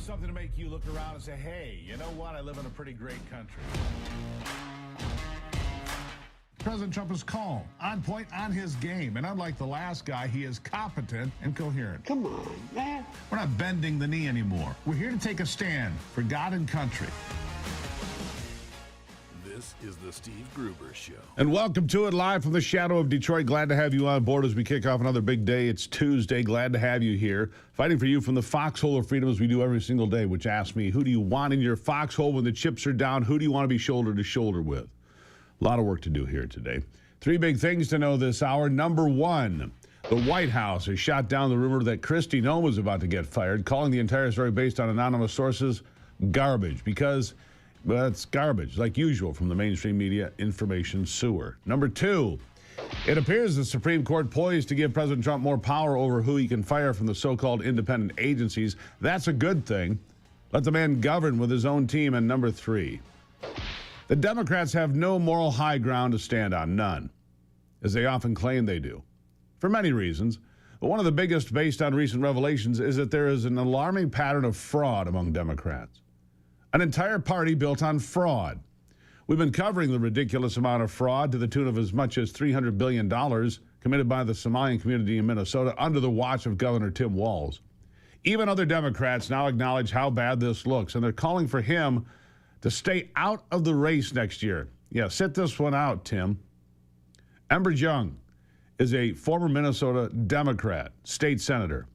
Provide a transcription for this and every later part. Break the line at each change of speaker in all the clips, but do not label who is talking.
something to make you look around and say, hey, you know what? I live in a pretty great country. President Trump is calm, on point, on his game. And unlike the last guy, he is competent and coherent.
Come on, man.
We're not bending the knee anymore. We're here to take a stand for God and country.
This is the Steve Gruber Show.
And welcome to it live from the shadow of Detroit. Glad to have you on board as we kick off another big day. It's Tuesday. Glad to have you here. Fighting for you from the foxhole of freedom as we do every single day, which asks me, who do you want in your foxhole when the chips are down? Who do you want to be shoulder to shoulder with? A lot of work to do here today. Three big things to know this hour. Number one, the White House has shot down the rumor that Kristi Noem was about to get fired, calling the entire story based on anonymous sources garbage because, well, it's garbage, like usual from the mainstream media information sewer. Number two, it appears the Supreme Court poised to give President Trump more power over who he can fire from the so-called independent agencies. That's a good thing. Let the man govern with his own team. And number three, the Democrats have no moral high ground to stand on, none, as they often claim they do, for many reasons. But one of the biggest, based on recent revelations, is that there is an alarming pattern of fraud among Democrats. An entire party built on fraud. We've been covering the ridiculous amount of fraud to the tune of as much as $300 billion committed by the Somalian community in Minnesota under the watch of Governor Tim Walz. Even other Democrats now acknowledge how bad this looks, and they're calling for him to stay out of the race next year. Yeah, sit this one out, Tim. Ember Jung is a former Minnesota Democrat state senator,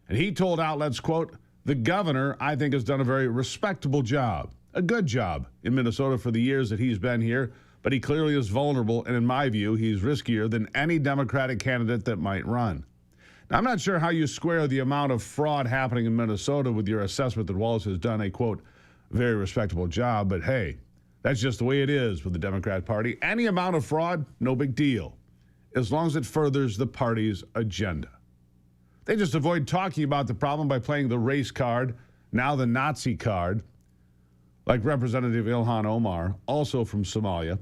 and he told outlets, quote, the governor, I think, has done a very respectable job, a good job in Minnesota for the years that he's been here, but he clearly is vulnerable, and in my view, he's riskier than any Democratic candidate that might run. Now, I'm not sure how you square the amount of fraud happening in Minnesota with your assessment that Wallace has done a, quote, very respectable job, but hey, that's just the way it is with the Democrat Party. Any amount of fraud, no big deal, as long as it furthers the party's agenda. They just avoid talking about the problem by playing the race card, now the Nazi card, like Representative Ilhan Omar, also from Somalia.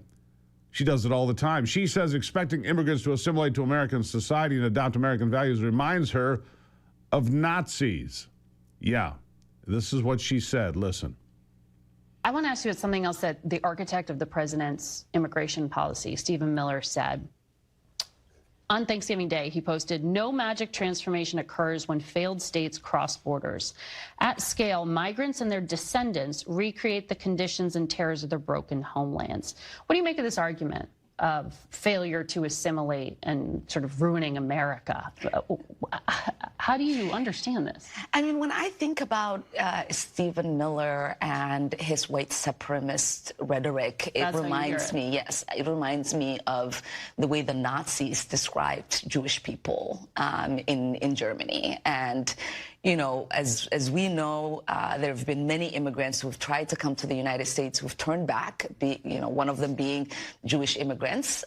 She does it all the time. She says expecting immigrants to assimilate to American society and adopt American values reminds her of Nazis. Yeah, this is what she said. Listen.
I want to ask you about something else that the architect of the president's immigration policy, Stephen Miller, said. On Thanksgiving Day, he posted, no magic transformation occurs when failed states cross borders. At scale, migrants and their descendants recreate the conditions and terrors of their broken homelands. What do you make of this argument of failure to assimilate and sort of ruining America? How do you understand this?
I mean, when I think about Stephen Miller and his white supremacist rhetoric, it reminds me, yes, it reminds me of the way the Nazis described Jewish people in Germany. And you know, as we know, there have been many immigrants who have tried to come to the United States who've turned back, one of them being Jewish immigrants.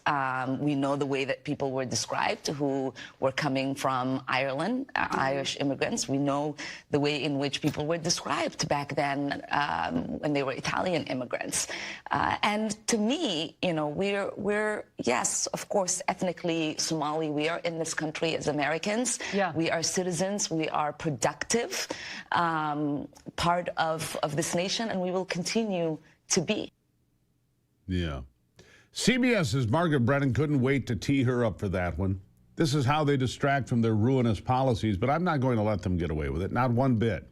We know the way that people were described who were coming from Ireland, Irish immigrants. We know the way in which people were described back then when they were Italian immigrants. And to me, you know, we're, yes, of course, ethnically Somali. We are in this country as Americans. Yeah. We are citizens. We are productive part of this nation, and we will continue to be.
Yeah. CBS's Margaret Brennan couldn't wait to tee her up for that one. This is how they distract from their ruinous policies, but I'm not going to let them get away with it, not one bit.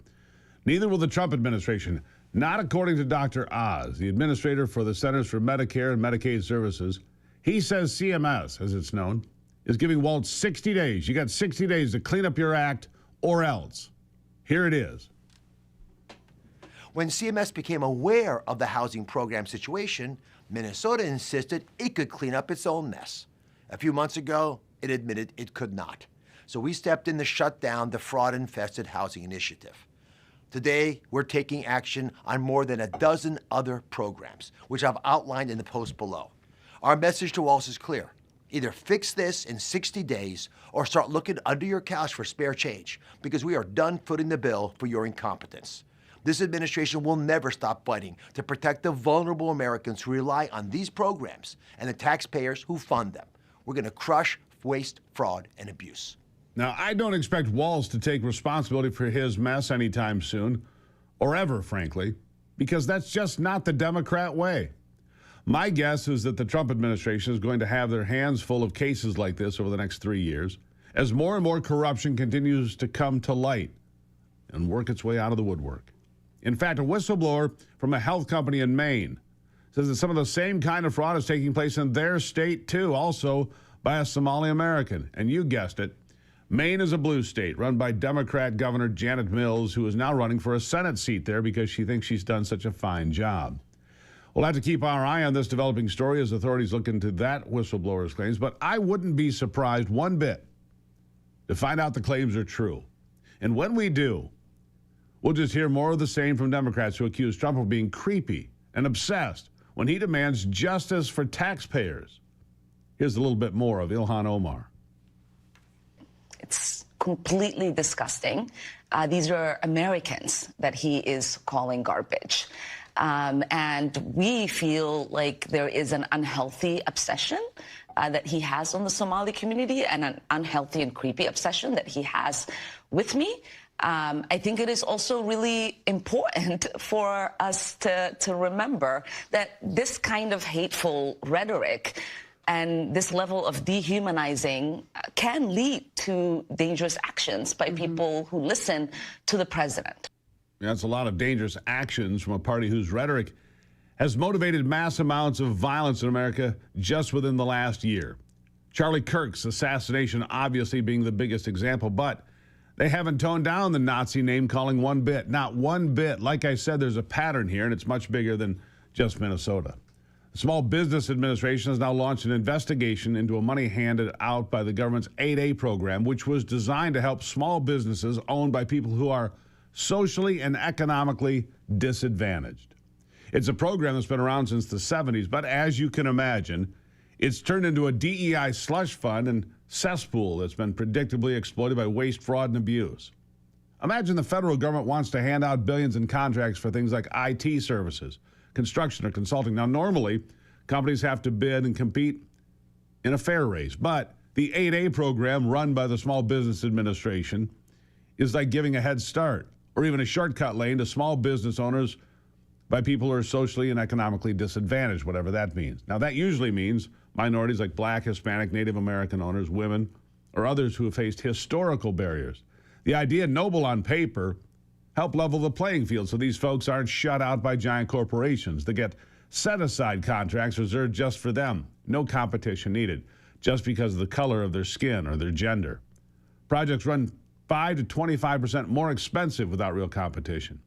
Neither will the Trump administration, not according to Dr. Oz, the administrator for the Centers for Medicare and Medicaid Services. He says CMS, as it's known, is giving Walt 60 days. You got 60 days to clean up your act or else. Here it is.
When CMS became aware of the housing program situation, Minnesota insisted it could clean up its own mess. A few months ago, it admitted it could not. So we stepped in to shut down the fraud-infested housing initiative. Today, we're taking action on more than a dozen other programs, which I've outlined in the post below. Our message to Walz is clear. Either fix this in 60 days or start looking under your couch for spare change, because we are done footing the bill for your incompetence. This administration will never stop fighting to protect the vulnerable Americans who rely on these programs and the taxpayers who fund them. We're going to crush waste, fraud, and abuse.
Now, I don't expect Walz to take responsibility for his mess anytime soon. or ever, frankly, because that's just not the Democrat way. My guess is that the Trump administration is going to have their hands full of cases like this over the next 3 years as more and more corruption continues to come to light and work its way out of the woodwork. In fact, a whistleblower from a health company in Maine says that some of the same kind of fraud is taking place in their state, too, also by a Somali American. And you guessed it, Maine is a blue state run by Democrat Governor Janet Mills, who is now running for a Senate seat there because she thinks she's done such a fine job. We'll have to keep our eye on this developing story as authorities look into that whistleblower's claims, but I wouldn't be surprised one bit to find out the claims are true. And when we do, we'll just hear more of the same from Democrats who accuse Trump of being creepy and obsessed when he demands justice for taxpayers. Here's a little bit more of Ilhan Omar.
It's completely disgusting. These are Americans that he is calling garbage. And we feel like there is an unhealthy obsession that he has on the Somali community and an unhealthy and creepy obsession that he has with me. I think it is also really important for us to remember that this kind of hateful rhetoric and this level of dehumanizing can lead to dangerous actions by people who listen to the president.
That's a lot of dangerous actions from a party whose rhetoric has motivated mass amounts of violence in America just within the last year. Charlie Kirk's assassination obviously being the biggest example, but they haven't toned down the Nazi name-calling one bit. Not one bit. Like I said, there's a pattern here, and it's much bigger than just Minnesota. The Small Business Administration has now launched an investigation into a money handed out by the government's 8A program, which was designed to help small businesses owned by people who are socially and economically disadvantaged. It's a program that's been around since the 70s, but as you can imagine, it's turned into a DEI slush fund and cesspool that's been predictably exploited by waste, fraud, and abuse. Imagine the federal government wants to hand out billions in contracts for things like IT services, construction, or consulting. Now, normally, companies have to bid and compete in a fair race, but the 8A program run by the Small Business Administration is like giving a head start or even a shortcut lane to small business owners by people who are socially and economically disadvantaged, whatever that means. Now, that usually means minorities like Black, Hispanic, Native American owners, women, or others who have faced historical barriers. The idea, noble on paper, help level the playing field so these folks aren't shut out by giant corporations. They get set-aside contracts reserved just for them. No competition needed, just because of the color of their skin or their gender. Projects run 5 to 25% more expensive without real competition.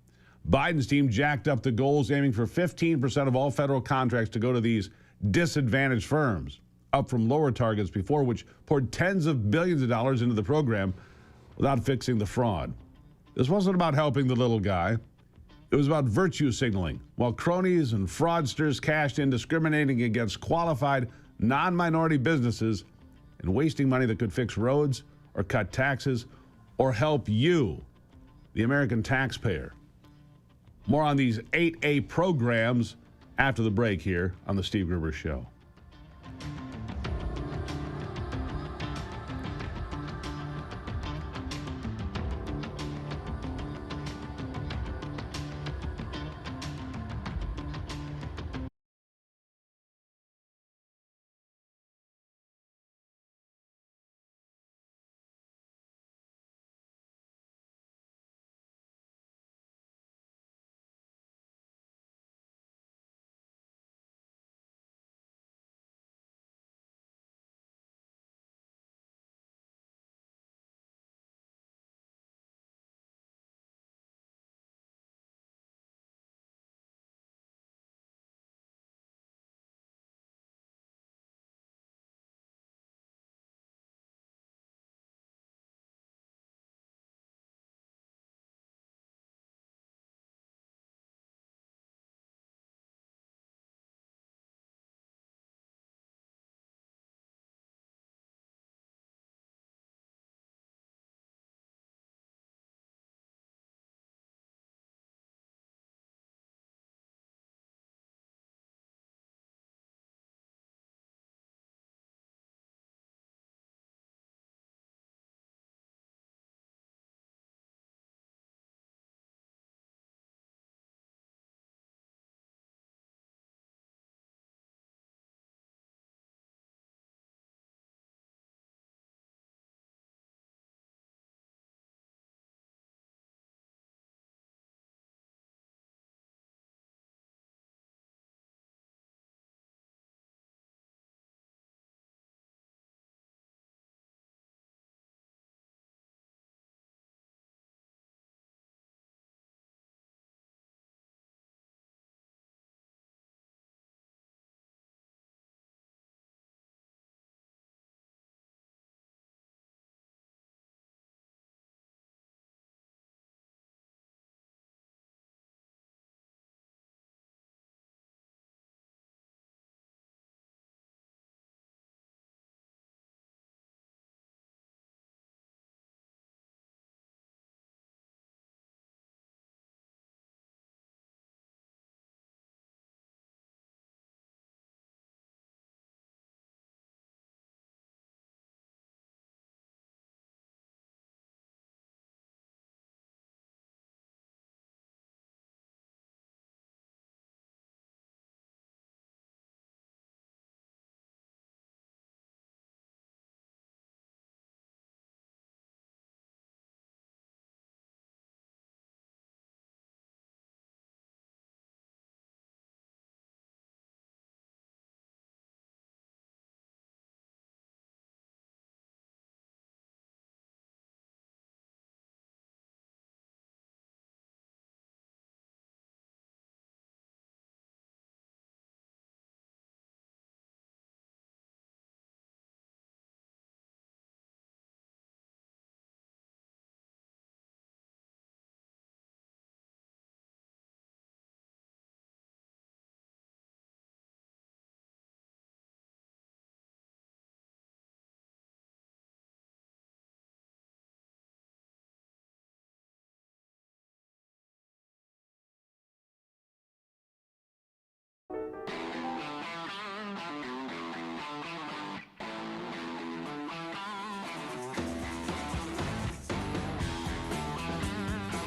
Biden's team jacked up the goals, aiming for 15% of all federal contracts to go to these disadvantaged firms, up from lower targets before, which poured tens of billions of dollars into the program without fixing the fraud. This wasn't about helping the little guy. It was about virtue signaling, while cronies and fraudsters cashed in, discriminating against qualified non-minority businesses and wasting money that could fix roads or cut taxes or help you, the American taxpayer. More on these 8A programs after the break here on The Steve Gruber Show.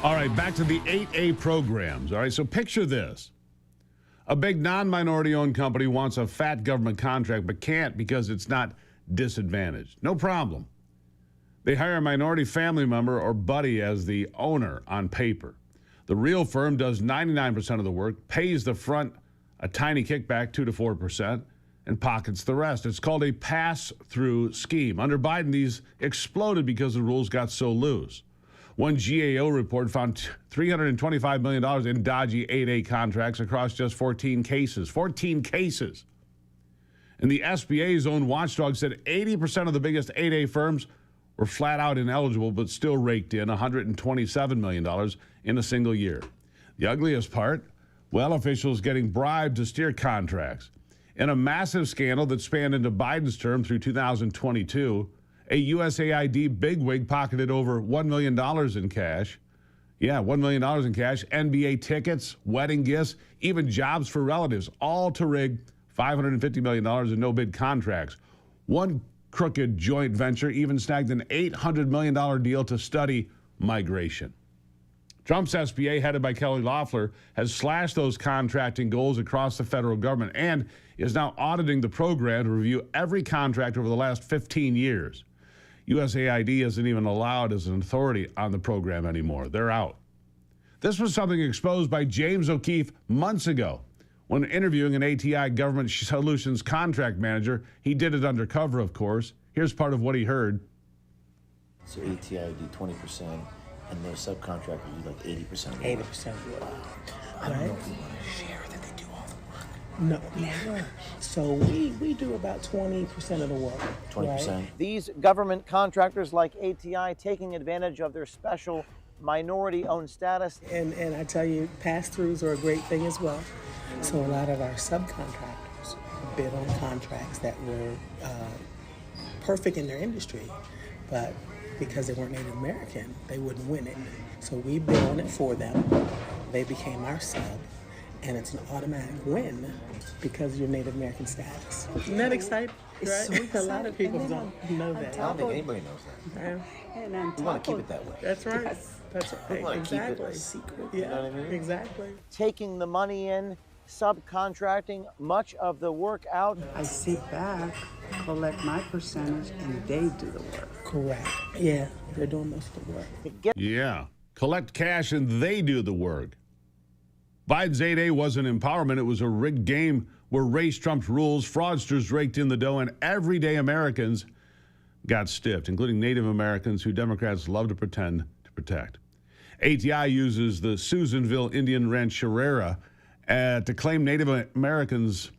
All right, back to the 8A programs. All right, so picture this. A big non-minority owned company wants a fat government contract but can't because it's not disadvantaged. No problem. They hire a minority family member or buddy as the owner on paper. The real firm does 99% of the work, pays the front a tiny kickback, 2 to 4%, and pockets the rest. It's called a pass-through scheme. Under Biden, these exploded because the rules got so loose. One GAO report found $325 million in dodgy 8A contracts across just 14 cases. 14 cases. And the SBA's own watchdog said 80% of the biggest 8A firms were flat out ineligible but still raked in $127 million in a single year. The ugliest part? Well, officials getting bribed to steer contracts. In a massive scandal that spanned into Biden's term through 2022, a USAID bigwig pocketed over $1 million in cash. Yeah, $1 million in cash, NBA tickets, wedding gifts, even jobs for relatives, all to rig $550 million in no-bid contracts. One crooked joint venture even snagged an $800 million deal to study migration. Trump's SBA, headed by Kelly Loeffler, has slashed those contracting goals across the federal government and is now auditing the program to review every contract over the last 15 years. USAID isn't even allowed as an authority on the program anymore. They're out. This was something exposed by James O'Keefe months ago when interviewing an ATI Government Solutions contract manager. He did it undercover, of course. Here's part of what he heard.
So ATI do 20%, and their subcontractors do like 80% of the
80%.
work. I don't know if we want to share that they do all the work.
No, never. So we do about 20% of the work.
20%.
Right?
These government contractors like ATI taking advantage of their special minority-owned status.
And I tell you, pass-throughs are a great thing as well. So a lot of our subcontractors bid on contracts that were perfect in their industry, but because they weren't Native American, they wouldn't win it. So we bid on it for them. They became our sub, and it's an automatic win because of your Native American status. Isn't that exciting?
It's
Right?
so
A lot of
exciting.
people
And then
don't know
on
that.
I don't think anybody knows that.
Yeah.
And on
We want
top
to keep
of-
it that way.
That's right.
Yes.
That's
We
right.
want to keep it
Exactly.
a secret.
Yeah,
You know what I mean?
exactly.
Taking the money in, subcontracting much of the work out.
I sit back, collect my percentage, and they do the work.
Correct. Yeah, they're doing most of the work.
Yeah, collect cash and they do the work. Biden's 8A wasn't empowerment. It was a rigged game where race trumped rules, fraudsters raked in the dough, and everyday Americans got stiffed, including Native Americans who Democrats love to pretend to protect. ATI uses the Susanville Indian Rancheria to claim Native Americans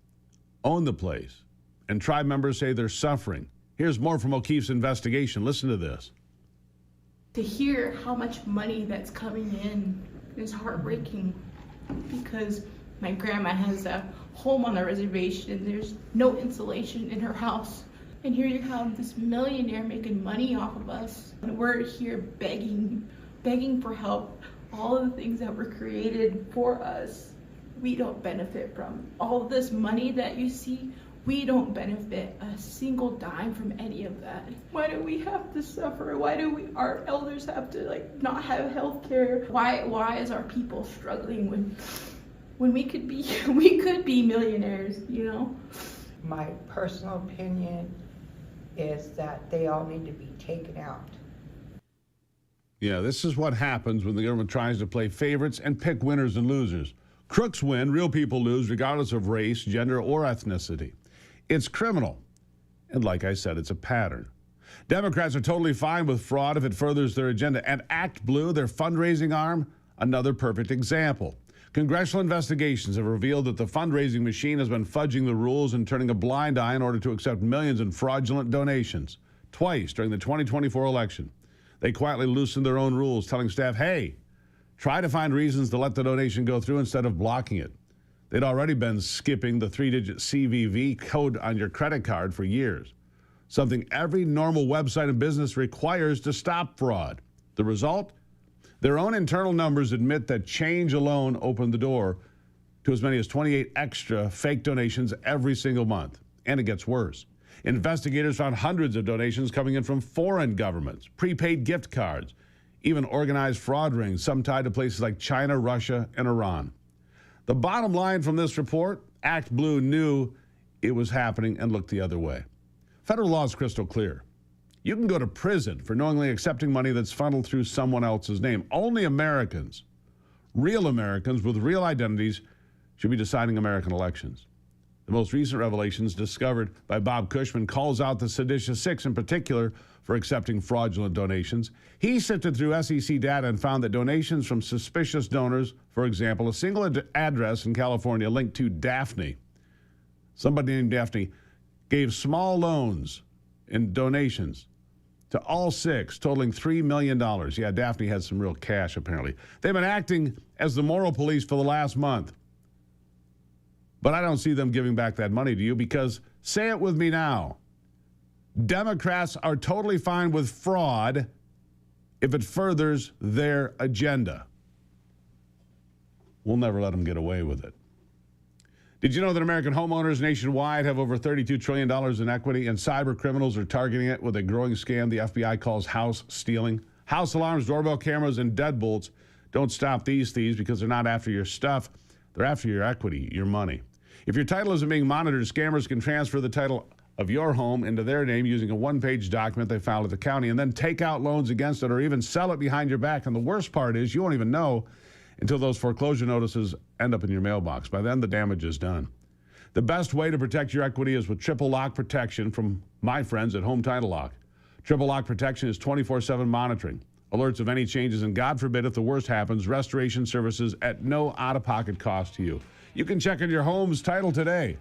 own the place, and tribe members say they're suffering. Here's more from O'Keefe's investigation. Listen to this.
To hear how much money that's coming in is heartbreaking, because my grandma has a home on the reservation and there's no insulation in her house. And here you have this millionaire making money off of us, and we're here begging for help. All of the things that were created for us, we don't benefit from. All of this money that you see, we don't benefit a single dime from any of that. Why do we have to suffer? Why do our elders have to not have health care? Why is our people struggling when we could be millionaires, you know?
My personal opinion is that they all need to be taken out.
Yeah, this is what happens when the government tries to play favorites and pick winners and losers. Crooks win, real people lose, regardless of race, gender, or ethnicity. It's criminal. And like I said, it's a pattern. Democrats are totally fine with fraud if it furthers their agenda. And Act Blue, their fundraising arm, another perfect example. Congressional investigations have revealed that the fundraising machine has been fudging the rules and turning a blind eye in order to accept millions in fraudulent donations. Twice during the 2024 election. They quietly loosened their own rules, telling staff, hey, try to find reasons to let the donation go through instead of blocking it. They'd already been skipping the 3-digit CVV code on your credit card for years, something every normal website and business requires to stop fraud. The result? Their own internal numbers admit that change alone opened the door to as many as 28 extra fake donations every single month. And it gets worse. Investigators found hundreds of donations coming in from foreign governments, prepaid gift cards, even organized fraud rings, some tied to places like China, Russia, and Iran. The bottom line from this report, Act Blue knew it was happening and looked the other way. Federal law is crystal clear. You can go to prison for knowingly accepting money that's funneled through someone else's name. Only Americans, real Americans with real identities, should be deciding American elections. The most recent revelations discovered by Bob Cushman calls out the seditious six in particular for accepting fraudulent donations. He sifted through SEC data and found that donations from suspicious donors, for example, a single address in California linked to Daphne. Somebody named Daphne gave small loans and donations to all six, totaling $3 million. Yeah, Daphne had some real cash, apparently. They've been acting as the moral police for the last month. But I don't see them giving back that money to you because, say it with me now, Democrats are totally fine with fraud if it furthers their agenda. We'll never let them get away with it. Did you know that American homeowners nationwide have over $32 trillion in equity, and cyber criminals are targeting it with a growing scam the FBI calls house stealing? House alarms, doorbell cameras, and deadbolts don't stop these thieves because they're not after your stuff. They're after your equity, your money. If your title isn't being monitored, scammers can transfer the title of your home into their name using a one-page document they filed at the county and then take out loans against it or even sell it behind your back. And the worst part is you won't even know until those foreclosure notices end up in your mailbox. By then, the damage is done. The best way to protect your equity is with triple lock protection from my friends at Home Title Lock. Triple lock protection is 24/7 monitoring, alerts of any changes, and God forbid if the worst happens, restoration services at no out-of-pocket cost to you. You can check on your home's title today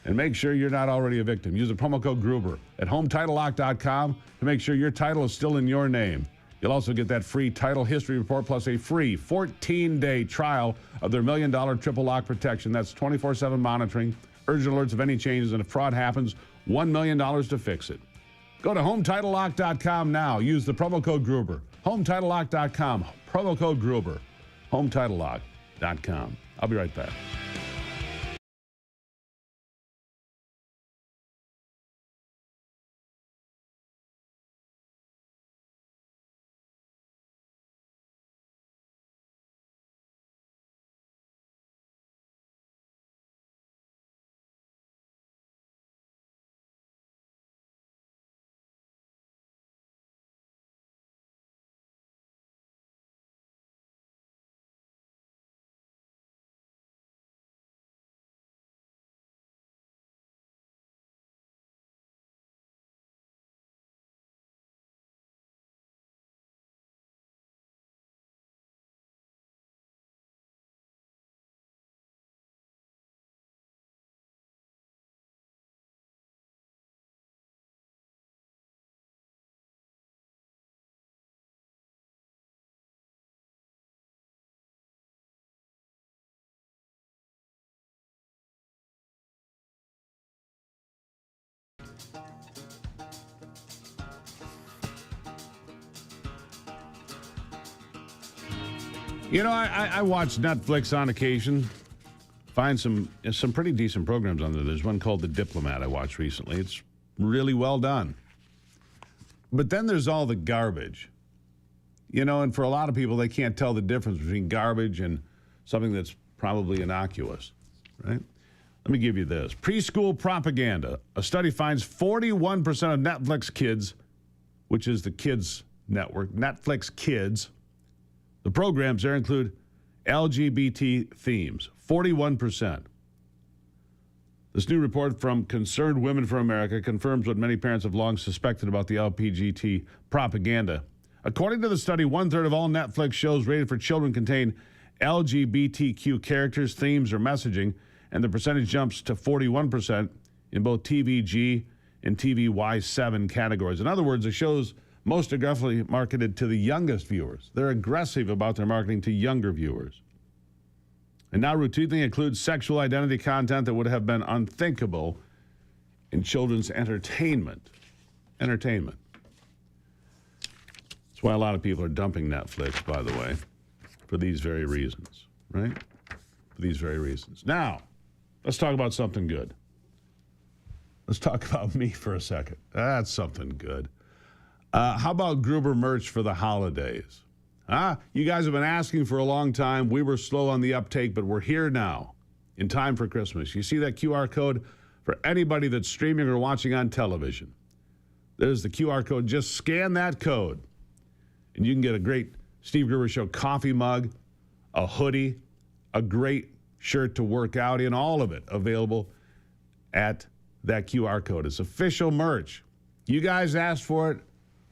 and make sure you're not already a victim. Use the promo code Gruber at HometitleLock.com to make sure your title is still in your name. You'll also get that free title history report plus a free 14-day trial of their $1 million triple lock protection. That's 24/7 monitoring, urgent alerts of any changes, and if fraud happens, $1 million to fix it. Go to HometitleLock.com now. Use the promo code Gruber. HometitleLock.com, promo code Gruber. HometitleLock.com. I'll be right back. You know, I watch Netflix on occasion. Find some pretty decent programs on there. There's one called The Diplomat I watched recently. It's really well done. But then there's all the garbage. You know, and for a lot of people, they can't tell the difference between garbage and something that's probably innocuous, right? Let me give you this. Preschool propaganda. A study finds 41% of Netflix kids, which is the kids network, Netflix Kids, the programs there include LGBT themes, 41%. This new report from Concerned Women for America confirms what many parents have long suspected about the LGBT propaganda. According to the study, 1/3 of all Netflix shows rated for children contain LGBTQ characters, themes, or messaging, and the percentage jumps to 41% in both TVG and TVY7 categories. In other words, the shows most aggressively marketed to the youngest viewers. They're aggressive about their marketing to younger viewers. And now routinely includes sexual identity content that would have been unthinkable in children's entertainment. Entertainment. That's why a lot of people are dumping Netflix, by the way, for these very reasons, right? For these very reasons. Now, let's talk about something good. Let's talk about me for a second. That's something good. How about Gruber merch for the holidays? You guys have been asking for a long time. We were slow on the uptake, but we're here now in time for Christmas. You see that QR code? For anybody that's streaming or watching on television, there's the QR code. Just scan that code, and you can get a great Steve Gruber Show coffee mug, a hoodie, a great shirt to work out in, all of it available at that QR code. It's official merch. You guys asked for it.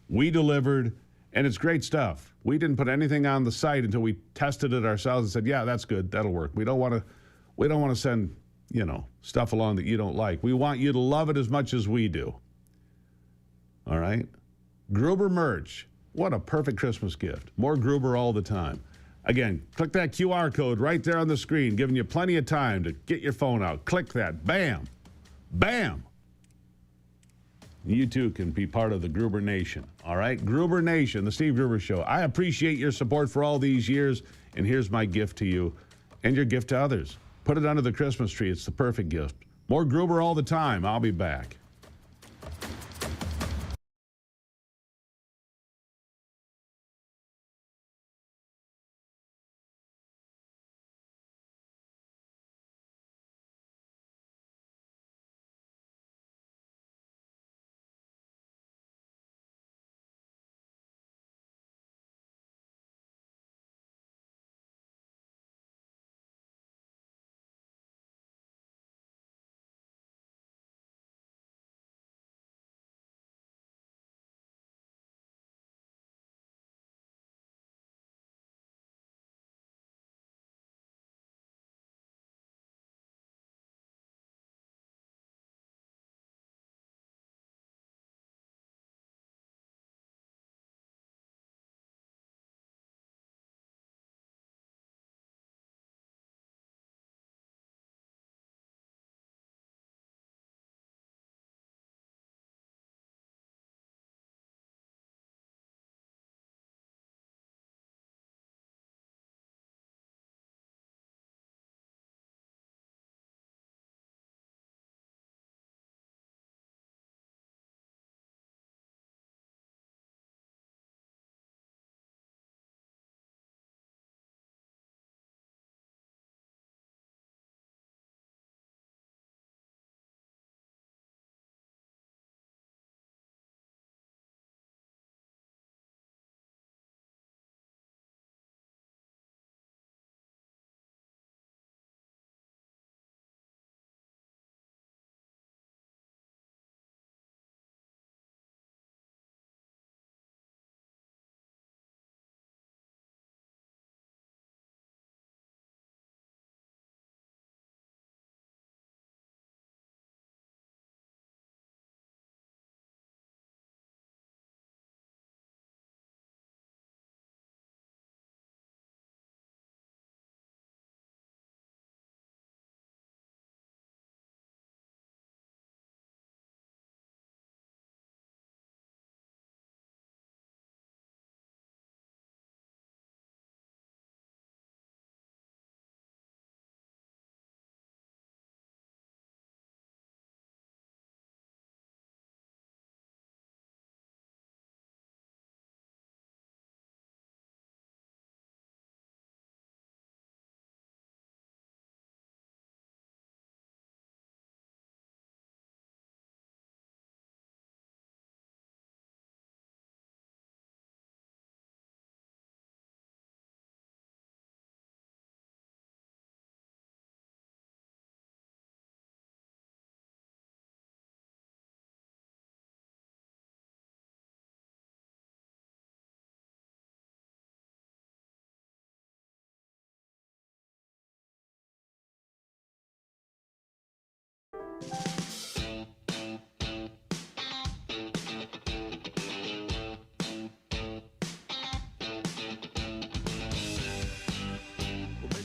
We delivered, and it's great stuff. We didn't put anything on the site until we tested it ourselves and said, yeah, that's good. That'll work. We don't want to send, stuff along that you don't like. We want you to love it as much as we do. All right? Gruber merch. What a perfect Christmas gift. More Gruber all the time. Again, click that QR code right there on the screen, giving you plenty of time to get your phone out. Click that. Bam. Bam. You too can be part of the Gruber Nation. All right? Gruber Nation, the Steve Gruber Show. I appreciate your support for all these years, and here's my gift to you and your gift to others. Put it under the Christmas tree. It's the perfect gift. More Gruber all the time. I'll be back.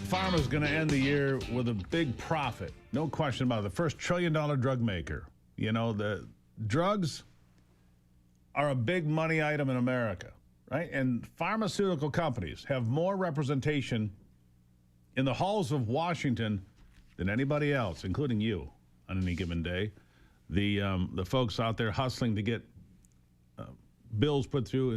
Pharma's going to end the year with a big profit. No question about it. The first $1 trillion drug maker. The drugs are a big money item in America, right? And pharmaceutical companies have more representation in the halls of Washington than anybody else, including you, on any given day. The folks out there hustling to get bills put through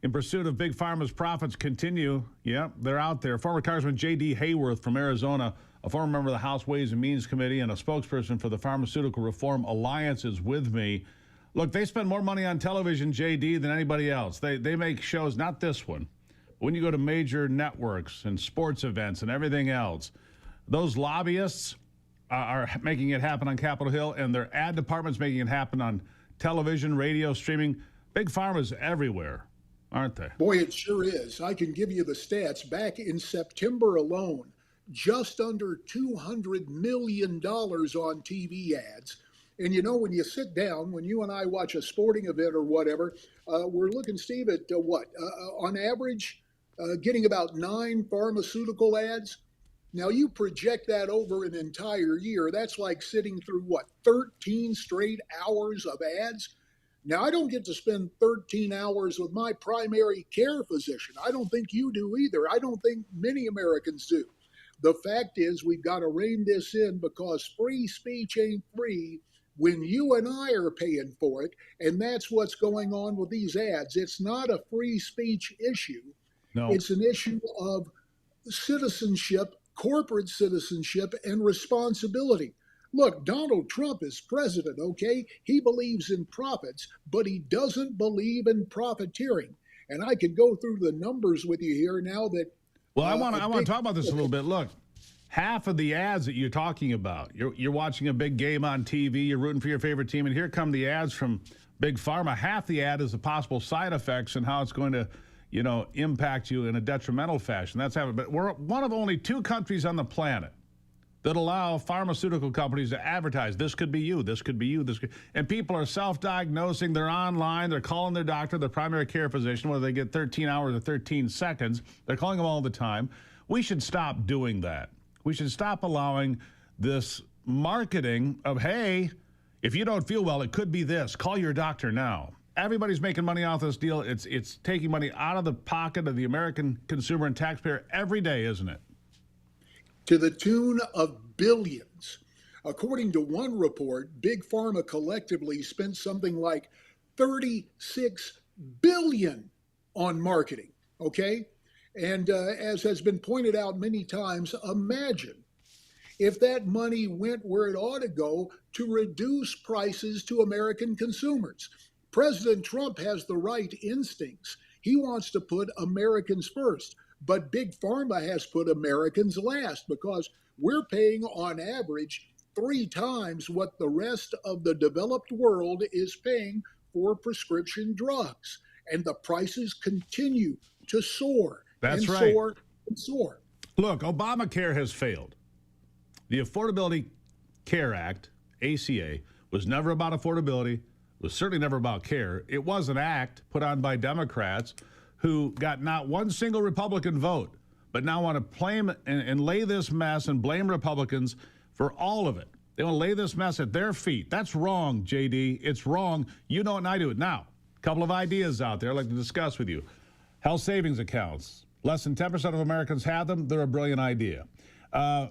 and in pursuit of Big Pharma's profits continue. Yep, they're out there. Former Congressman J.D. Hayworth from Arizona, a former member of the House Ways and Means Committee and a spokesperson for the Pharmaceutical Reform Alliance, is with me. Look, they spend more money on television, J.D., than anybody else. They make shows, not this one. But when you go to major networks and sports events and everything else, those lobbyists are making it happen on Capitol Hill, and their ad department's making it happen on television, radio, streaming. Big Pharma's everywhere, aren't they?
Boy, it sure is. I can give you the stats. Back in September alone, just under $200 million on TV ads. And you know, when you sit down, when you and I watch a sporting event or whatever, we're looking, Steve, at on average, getting about 9 pharmaceutical ads. Now you project that over an entire year. That's like sitting through 13 straight hours of ads. Now, I don't get to spend 13 hours with my primary care physician. I don't think you do either. I don't think many Americans do. The fact is, we've got to rein this in because free speech ain't free when you and I are paying for it. And that's what's going on with these ads. It's not a free speech issue.
No.
It's an issue of citizenship, corporate citizenship, and responsibility. Look, Donald Trump is president, okay? He believes in profits, but he doesn't believe in profiteering. And I can go through the numbers with you here now that...
Well, I want to talk about this a little bit. Look, half of the ads that you're talking about, you're watching a big game on TV, you're rooting for your favorite team, and here come the ads from Big Pharma. Half the ad is the possible side effects and how it's going to, impact you in a detrimental fashion. That's happening. But we're one of only 2 countries on the planet that allow pharmaceutical companies to advertise, this could be you, this could be you, and people are self-diagnosing, they're online, they're calling their doctor, their primary care physician, whether they get 13 hours or 13 seconds, they're calling them all the time. We should stop doing that. We should stop allowing this marketing of, hey, if you don't feel well, it could be this, call your doctor now. Everybody's making money off this deal. It's taking money out of the pocket of the American consumer and taxpayer every day, isn't it?
To the tune of billions. According to one report, Big Pharma collectively spent something like $36 billion on marketing, okay? And as has been pointed out many times, imagine if that money went where it ought to go to reduce prices to American consumers. President Trump has the right instincts. He wants to put Americans first. But Big Pharma has put Americans last because we're paying on average 3 times what the rest of the developed world is paying for prescription drugs. And the prices continue to soar.
That's
and
right.
Soar and soar.
Look, Obamacare has failed. The Affordability Care Act, ACA, was never about affordability, was certainly never about care. It was an act put on by Democrats who got not one single Republican vote, but now want to blame and lay this mess and blame Republicans for all of it. They want to lay this mess at their feet. That's wrong, JD. It's wrong. You know it and I do it. Now, a couple of ideas out there I'd like to discuss with you. Health savings accounts. Less than 10% of Americans have them. They're a brilliant idea.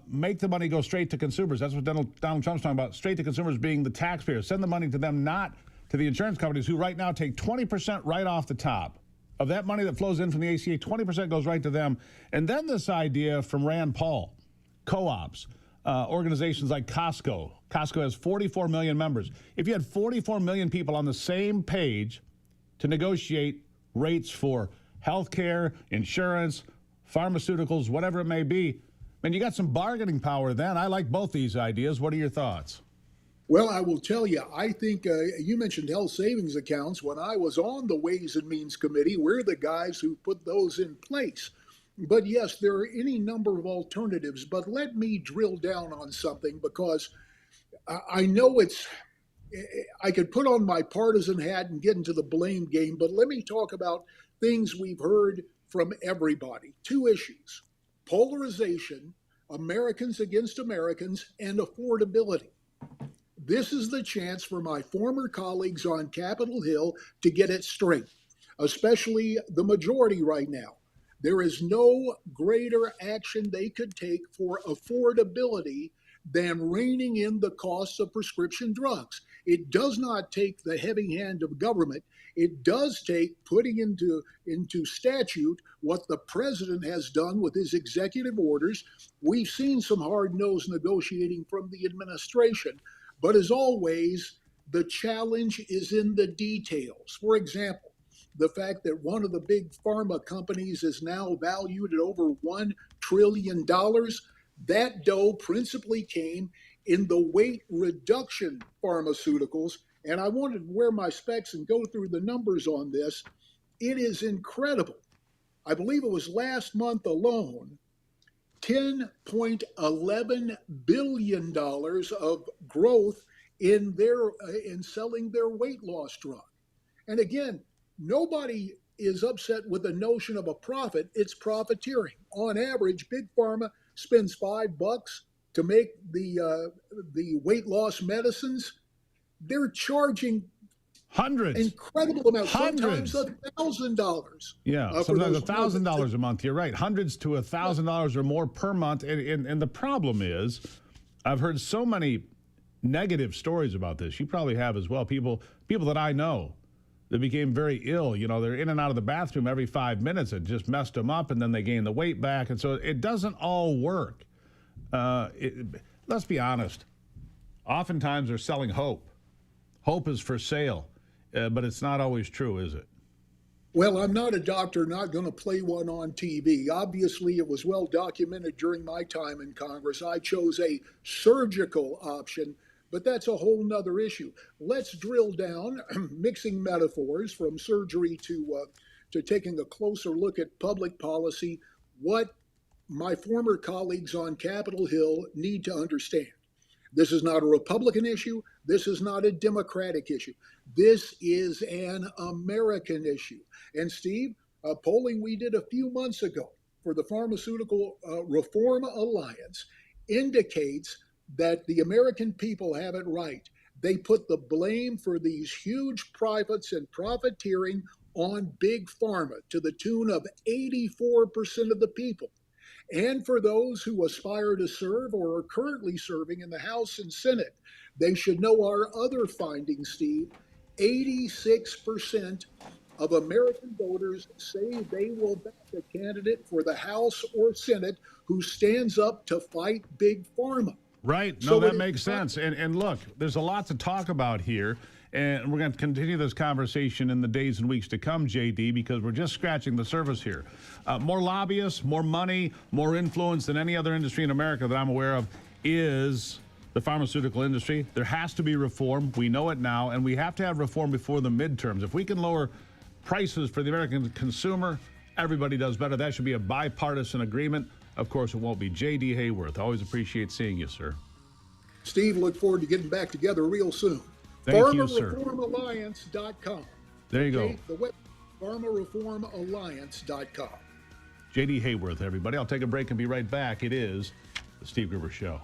Make the money go straight to consumers. That's what Donald Trump's talking about. Straight to consumers being the taxpayers. Send the money to them, not to the insurance companies who right now take 20% right off the top. Of that money that flows in from the ACA, 20% goes right to them. And then this idea from Rand Paul, co-ops, organizations like Costco. Costco has 44 million members. If you had 44 million people on the same page to negotiate rates for health care, insurance, pharmaceuticals, whatever it may be, man, you got some bargaining power then. I like both these ideas. What are your thoughts?
Well, I will tell you, I think you mentioned health savings accounts. When I was on the Ways and Means Committee, we're the guys who put those in place. But yes, there are any number of alternatives. But let me drill down on something because I know I could put on my partisan hat and get into the blame game, but let me talk about things we've heard from everybody. 2 issues: polarization, Americans against Americans, and affordability. This is the chance for my former colleagues on Capitol Hill to get it straight, especially the majority right now. There is no greater action they could take for affordability than reining in the costs of prescription drugs. It does not take the heavy hand of government. It does take putting into statute what the president has done with his executive orders. We've seen some hard-nosed negotiating from the administration, but as always, the challenge is in the details. For example, the fact that one of the big pharma companies is now valued at over $1 trillion, that dough principally came in the weight reduction pharmaceuticals. And I wanted to wear my specs and go through the numbers on this. It is incredible. I believe it was last month alone, $10.11 billion of growth in selling their weight loss drug. And again, nobody is upset with the notion of a profit. It's profiteering. On average, big pharma spends $5 to make the weight loss medicines. They're charging
hundreds,
incredible amounts,
hundreds,
sometimes $1,000.
Yeah, sometimes $1,000 a month. You're right, hundreds to $1,000 or more per month. And the problem is, I've heard so many negative stories about this. You probably have as well. People that I know that became very ill. You know, they're in and out of the bathroom every 5 minutes. It just messed them up, and then they gain the weight back. And so it doesn't all work. Let's be honest. Oftentimes they're selling hope. Hope is for sale, but it's not always true, is it?
Well, I'm not a doctor, not going to play one on TV. Obviously, it was well documented during my time in Congress. I chose a surgical option, but that's a whole nother issue. Let's drill down, mixing metaphors from surgery to taking a closer look at public policy, what my former colleagues on Capitol Hill need to understand. This is not a Republican issue. This is not a Democratic issue. This is an American issue. And Steve, polling we did a few months ago for the Pharmaceutical Reform Alliance indicates that the American people have it right. They put the blame for these huge profits and profiteering on big pharma to the tune of 84% of the people. And for those who aspire to serve or are currently serving in the House and Senate, they should know our other findings, Steve. 86% of American voters say they will back a candidate for the House or Senate who stands up to fight big pharma.
Right. No, that makes sense. And look, there's a lot to talk about here. And we're going to continue this conversation in the days and weeks to come, JD, because we're just scratching the surface here. More lobbyists, more money, more influence than any other industry in America that I'm aware of is the pharmaceutical industry. There has to be reform. We know it now, and we have to have reform before the midterms. If we can lower prices for the American consumer, everybody does better. That should be a bipartisan agreement. Of course, it won't be. JD Hayworth, always appreciate seeing you, sir.
Steve, look forward to getting back together real soon.
Thank you, sir.
PharmaReformAlliance.com.
There you
okay?
go.
The web, PharmaReformAlliance.com.
JD Hayworth, everybody. I'll take a break and be right back. It is the Steve Gruber Show.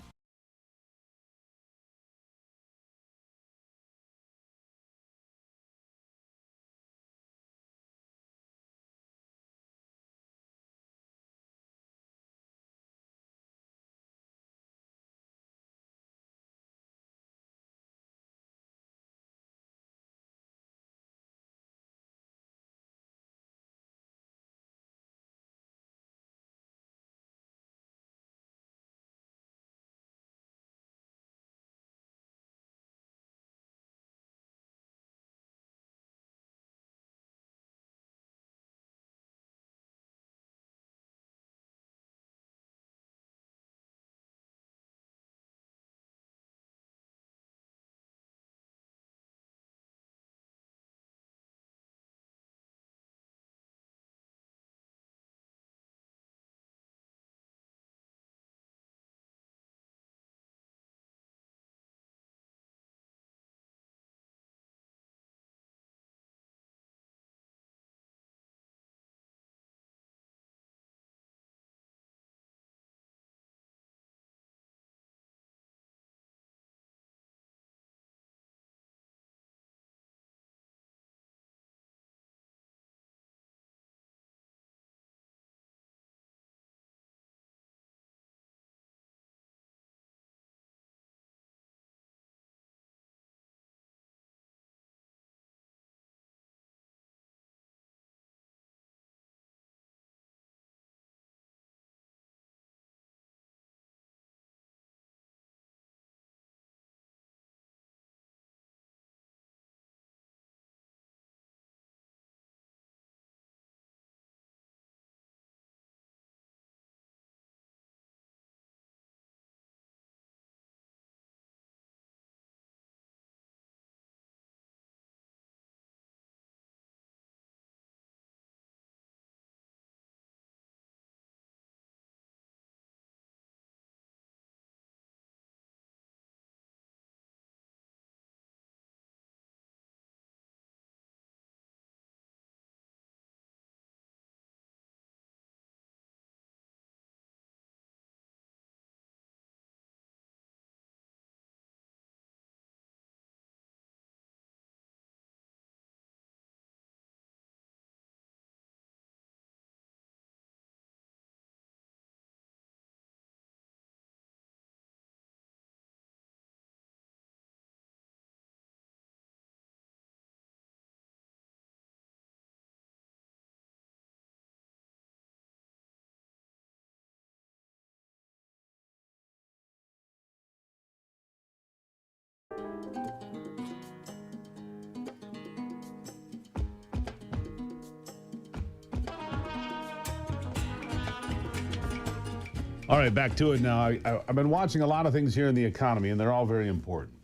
All right, back to it now. I've been watching a lot of things here in the economy, and they're all very important.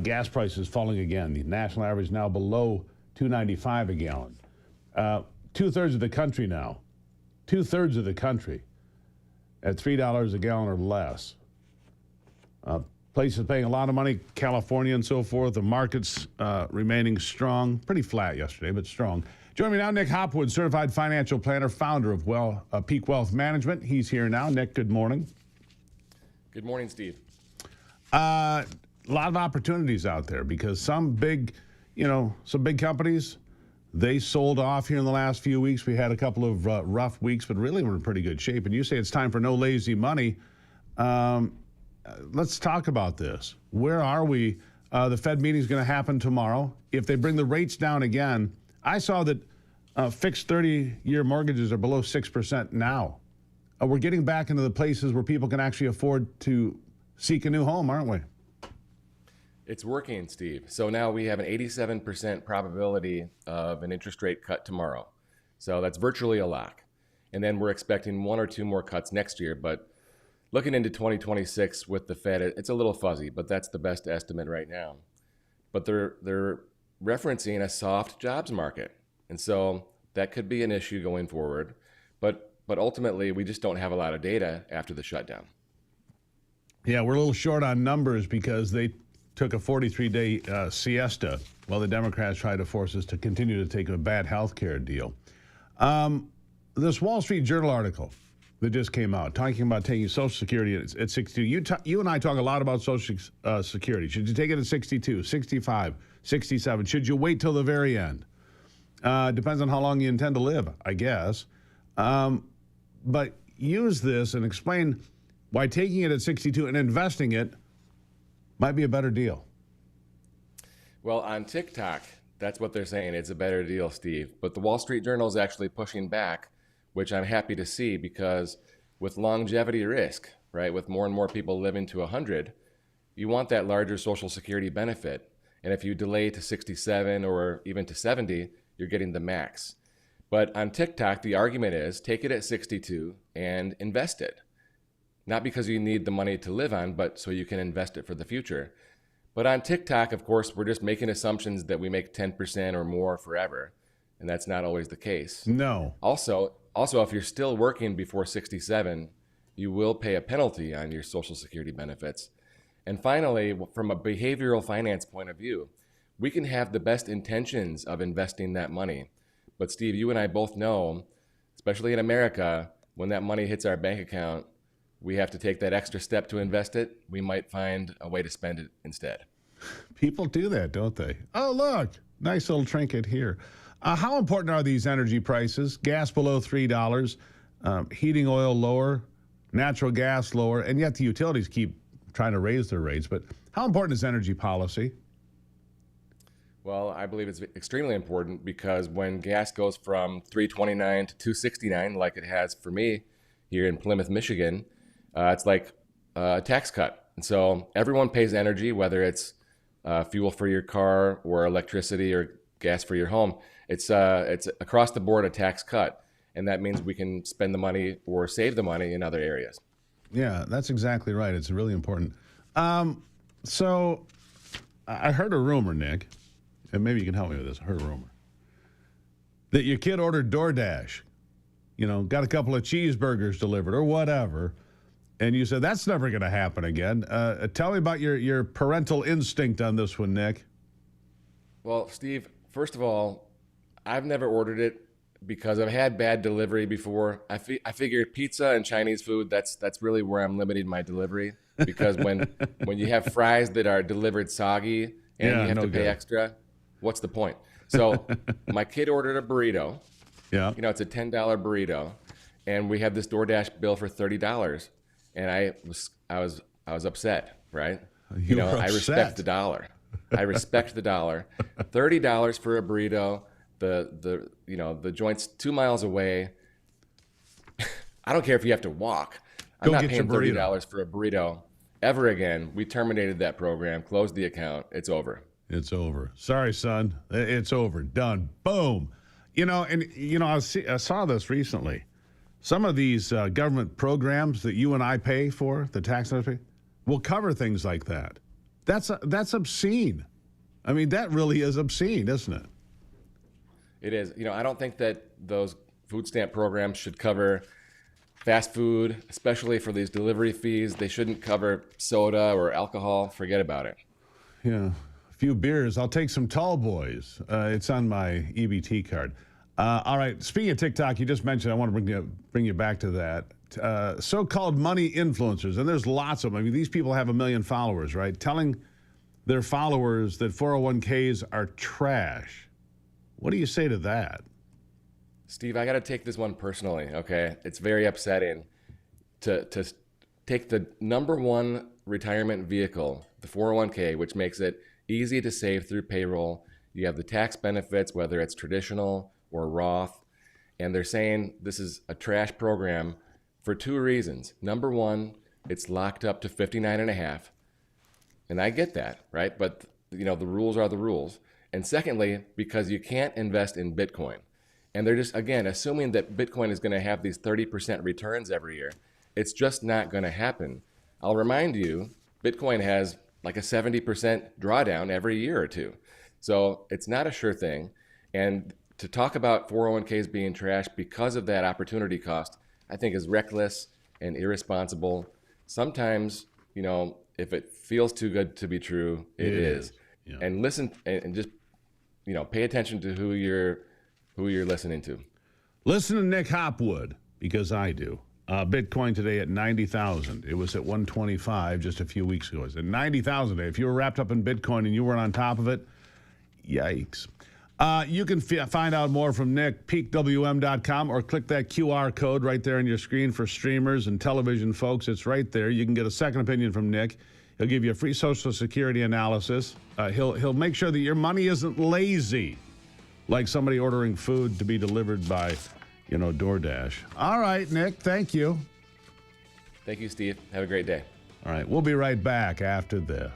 Gas prices falling again. The national average now below $2.95 a gallon. Two-thirds of the country now. Two-thirds of the country at $3 a gallon or less. Places paying a lot of money, California and so forth. The market's remaining strong. Pretty flat yesterday, but strong. Join me now, Nick Hopwood, certified financial planner, founder of Peak Wealth Management. He's here now. Nick, good morning.
Good morning, Steve.
A lot of opportunities out there because some big companies, they sold off here in the last few weeks. We had a couple of rough weeks, but really we're in pretty good shape. And you say it's time for no lazy money. Let's talk about this. Where are we? The Fed meeting is going to happen tomorrow. If they bring the rates down again, I saw that fixed 30-year mortgages are below 6% now. We're getting back into the places where people can actually afford to seek a new home, aren't we?
It's working, Steve. So now we have an 87% probability of an interest rate cut tomorrow. So that's virtually a lock. And then we're expecting 1 or 2 more cuts next year. But looking into 2026 with the Fed, it's a little fuzzy, but that's the best estimate right now. But they're referencing a soft jobs market. And so that could be an issue going forward. But ultimately, we just don't have a lot of data after the shutdown.
Yeah, we're a little short on numbers because they took a 43-day siesta while the Democrats tried to force us to continue to take a bad health care deal. This Wall Street Journal article that just came out talking about taking Social Security at 62. You and I talk a lot about Social Security. Should you take it at 62, 65, 67? Should you wait till the very end? Depends on how long you intend to live, I guess. But use this and explain why taking it at 62 and investing it might be a better deal.
Well, on TikTok, that's what they're saying. It's a better deal, Steve. But the Wall Street Journal is actually pushing back, which I'm happy to see because with longevity risk, right, with more and more people living to 100, you want that larger Social Security benefit. And if you delay to 67 or even to 70, you're getting the max. But on TikTok, the argument is take it at 62 and invest it. Not because you need the money to live on, but so you can invest it for the future. But on TikTok, of course, we're just making assumptions that we make 10% or more forever. And that's not always the case.
No.
Also, if you're still working before 67, you will pay a penalty on your Social Security benefits. And finally, from a behavioral finance point of view, we can have the best intentions of investing that money. But Steve, you and I both know, especially in America, when that money hits our bank account, we have to take that extra step to invest it. We might find a way to spend it instead.
People do that, don't they? Oh, look, nice little trinket here. How important are these energy prices? Gas below $3, heating oil lower, natural gas lower, and yet the utilities keep trying to raise their rates. But how important is energy policy?
Well, I believe it's extremely important because when gas goes from $3.29 to $2.69, like it has for me here in Plymouth, Michigan, it's like a tax cut. And so everyone pays energy, whether it's fuel for your car or electricity or gas for your home. It's across the board a tax cut. And that means we can spend the money or save the money in other areas.
Yeah, that's exactly right. It's really important. So I heard a rumor, Nick, and maybe you can help me with this. I heard a rumor that your kid ordered DoorDash, got a couple of cheeseburgers delivered or whatever. And you said, that's never going to happen again. Tell me about your parental instinct on this one, Nick.
Well, Steve, first of all, I've never ordered it because I've had bad delivery before. I figured pizza and Chinese food, that's really where I'm limiting my delivery. Because when you have fries that are delivered soggy and you have to pay extra, what's the point? So my kid ordered a burrito.
Yeah.
It's a $10 burrito. And we have this DoorDash bill for $30. And I was upset, right?
I
respect the dollar. I respect the dollar. $30 for a burrito. The joint's 2 miles away. I don't care if you have to walk. I'm not paying $30 for a burrito ever again, we terminated that program, closed the account. It's over.
It's over. Sorry, son. It's over. Done. Boom. I saw this recently. Some of these government programs that you and I pay for, the taxpayers pay, will cover things like that. That's obscene. I mean, that really is obscene, isn't it?
It is. I don't think that those food stamp programs should cover fast food, especially for these delivery fees. They shouldn't cover soda or alcohol. Forget about it.
Yeah. A few beers. I'll take some tall boys. It's on my EBT card. All right. Speaking of TikTok, you just mentioned, I want to bring you back to that. So-called money influencers, and there's lots of them. I mean, these people have 1 million followers, right? Telling their followers that 401ks are trash. What do you say to that?
Steve, I got to take this one personally, okay? It's very upsetting to take the number one retirement vehicle, the 401k, which makes it easy to save through payroll. You have the tax benefits, whether it's traditional or Roth, and they're saying this is a trash program for 2 reasons. Number one, it's locked up to 59 and a half. And I get that, right? But the rules are the rules. And secondly, because you can't invest in Bitcoin. And they're just, again, assuming that Bitcoin is going to have these 30% returns every year. It's just not going to happen. I'll remind you, Bitcoin has like a 70% drawdown every year or two. So it's not a sure thing. And to talk about 401ks being trash because of that opportunity cost, I think is reckless and irresponsible. Sometimes, if it feels too good to be true, it is. Yeah. And listen and just, pay attention to who you're listening to.
Listen to Nick Hopwood, because I do. Bitcoin today at 90,000. It was at 125 just a few weeks ago. It's at 90,000 today. If you were wrapped up in Bitcoin and you weren't on top of it, yikes. You can find out more from Nick, peakwm.com, or click that QR code right there on your screen for streamers and television folks. It's right there. You can get a second opinion from Nick. He'll give you a free Social Security analysis. He'll make sure that your money isn't lazy, like somebody ordering food to be delivered by, DoorDash. All right, Nick, thank you.
Thank you, Steve. Have a great day.
All right, we'll be right back after this.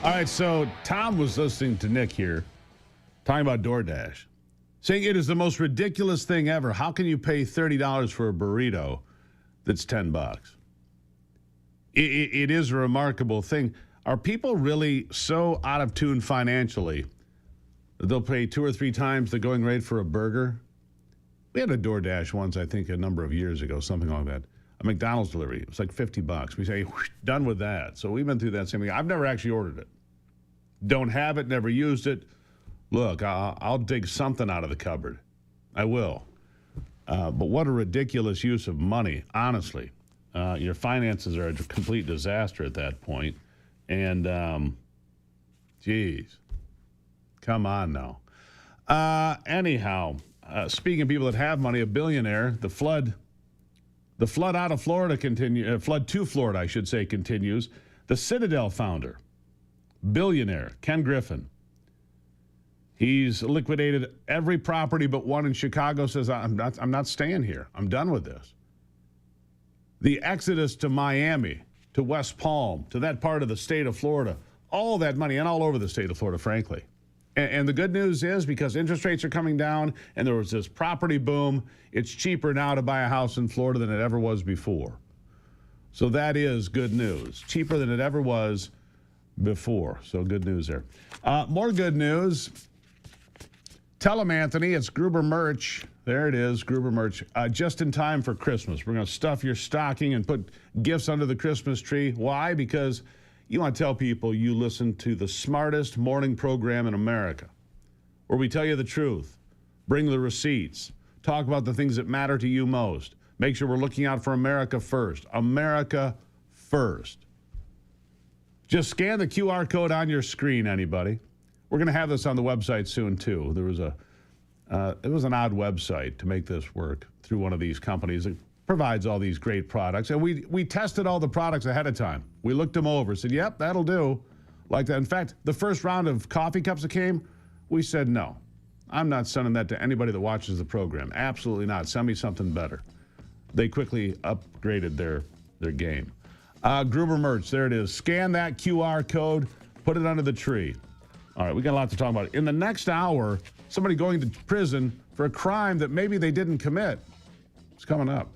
All right, so Tom was listening to Nick here, talking about DoorDash, saying it is the most ridiculous thing ever. How can you pay $30 for a burrito that's $10? It is a remarkable thing. Are people really so out of tune financially that they'll pay 2 or 3 times the going rate for a burger? We had a DoorDash once, I think, a number of years ago, something like that. A McDonald's delivery. It was like $50. We say, done with that. So we've been through that same thing. I've never actually ordered it. Don't have it, never used it. Look, I'll dig something out of the cupboard. I will. But what a ridiculous use of money, honestly. Your finances are a complete disaster at that point. And, geez, come on now. Anyhow, speaking of people that have money, a billionaire, the flood out of Florida flood to Florida, I should say, continues. The Citadel founder, billionaire Ken Griffin, he's liquidated every property but one in Chicago. Says I'm not staying here. I'm done with this. The exodus to Miami, to West Palm, to that part of the state of Florida, all that money, and all over the state of Florida, frankly. And the good news is, because interest rates are coming down and there was this property boom, it's cheaper now to buy a house in Florida than it ever was before. So that is good news. Cheaper than it ever was before. So good news there. More good news. Tell them, Anthony, it's Gruber merch. There it is, Gruber merch. Just in time for Christmas. We're going to stuff your stocking and put gifts under the Christmas tree. Why? Because you want to tell people you listen to the smartest morning program in America, where we tell you the truth, bring the receipts, talk about the things that matter to you most. Make sure we're looking out for America first. America first. Just scan the QR code on your screen, anybody. We're going to have this on the website soon, too. It was an odd website to make this work through one of these companies that provides all these great products. And we tested all the products ahead of time. We looked them over, said, yep, that'll do. Like that. In fact, the first round of coffee cups that came, we said, no, I'm not sending that to anybody that watches the program. Absolutely not. Send me something better. They quickly upgraded their game. Gruber merch, there it is. Scan that QR code, put it under the tree. All right, we got a lot to talk about. In the next hour, somebody going to prison for a crime that maybe they didn't commit. It's coming up.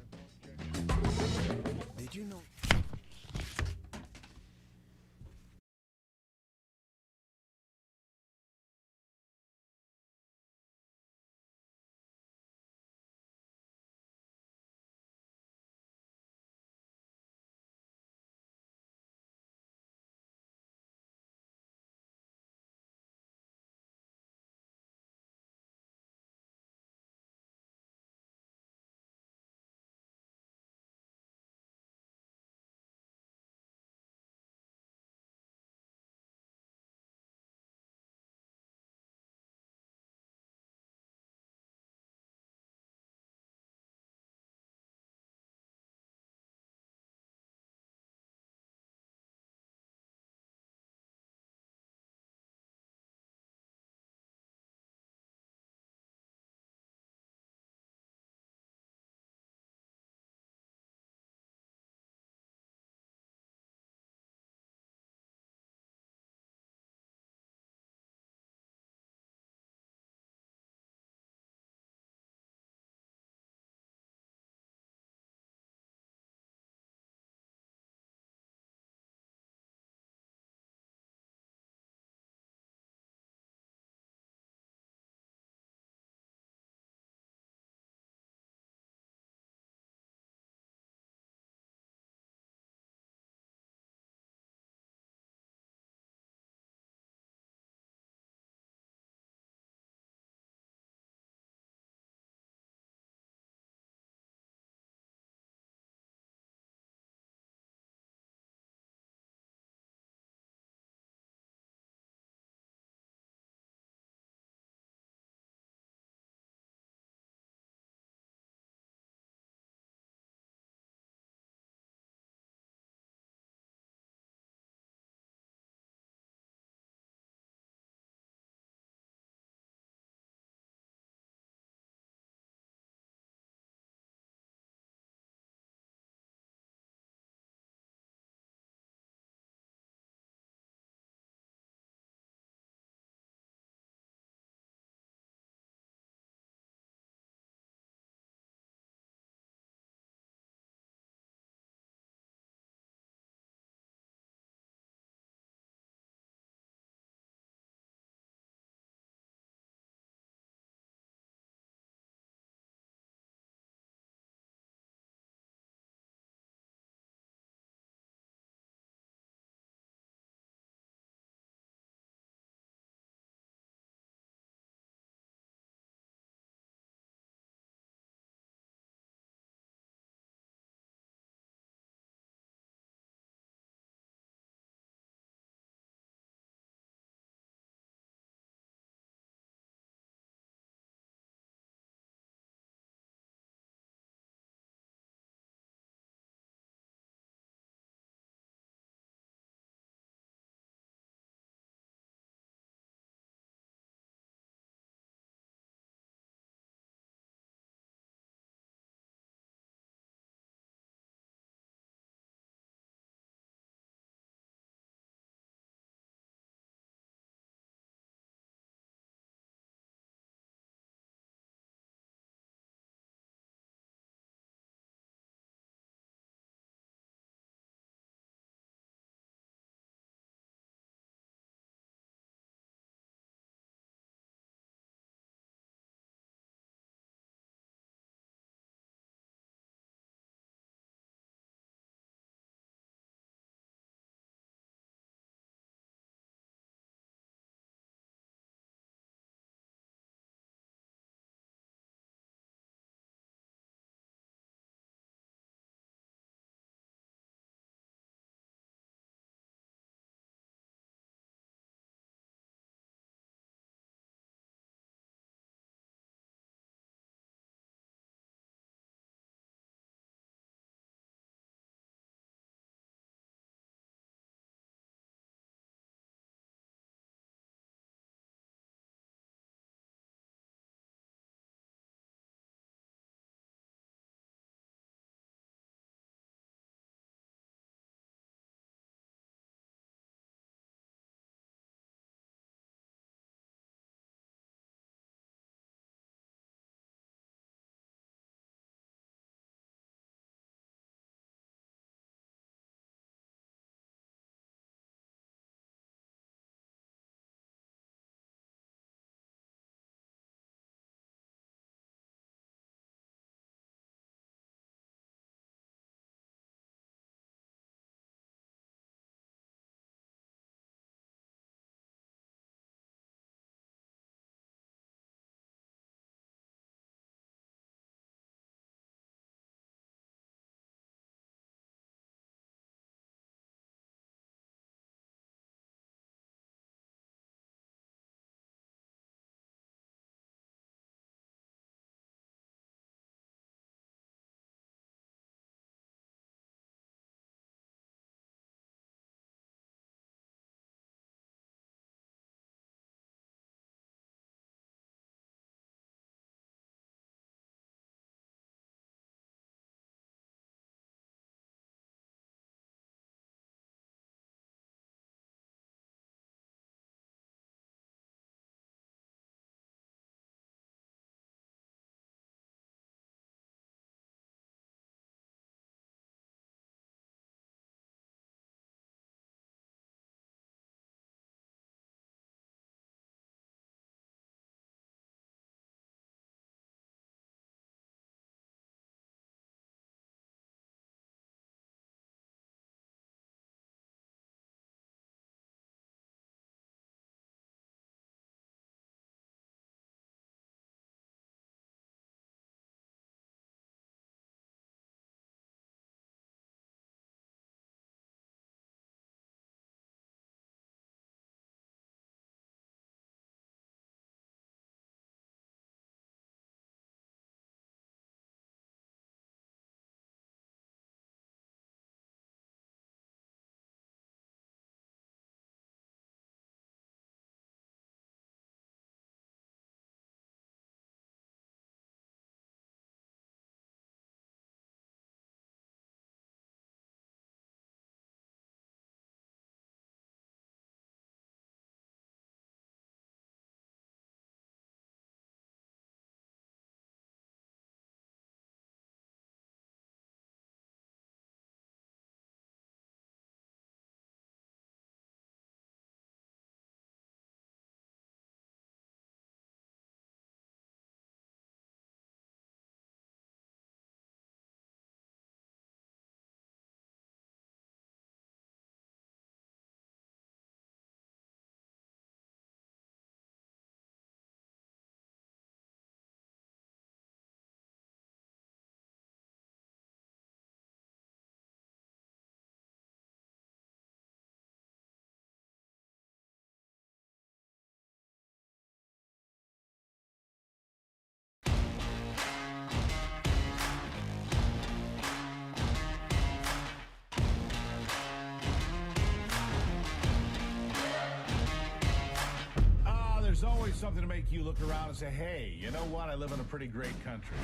always something to make you look around and say, hey, you know what? I live in a pretty great country.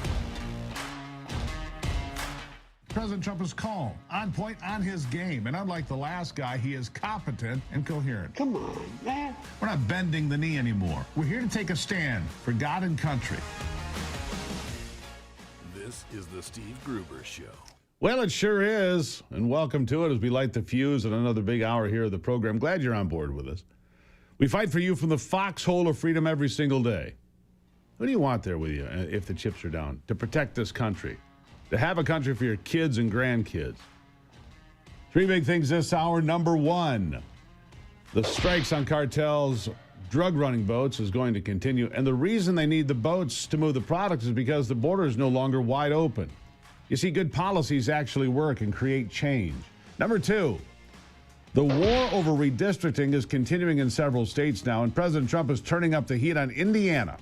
President Trump is calm, on point, on his game. And unlike the last guy, he is competent and coherent.
Come on, man.
We're not bending the knee anymore. We're here to take a stand for God and country.
This is the Steve Gruber Show.
Well, it sure is. And welcome to it as we light the fuse in another big hour here of the program. Glad you're on board with us. We fight for you from the foxhole of freedom every single day. Who do you want there with you if the chips are down? To protect this country. To have a country for your kids and grandkids. Three big things this hour. Number one, the strikes on cartels' drug running boats is going to continue. And the reason they need the boats to move the products is because the border is no longer wide open. You see, good policies actually work and create change. Number two, the war over redistricting is continuing in several states now, and President Trump is turning up the heat on Indiana,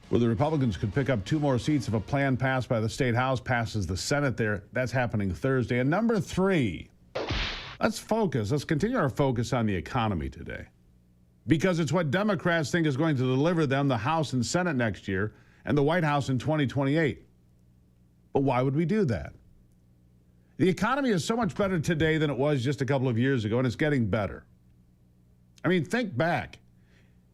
where the Republicans could pick up 2 more seats if a plan passed by the state house passes the Senate there. That's happening Thursday. And number three, let's continue our focus on the economy today, because it's what Democrats think is going to deliver them the House and Senate next year and the White House in 2028. But why would we do that? The economy is so much better today than it was just a couple of years ago, and it's getting better. I mean, think back.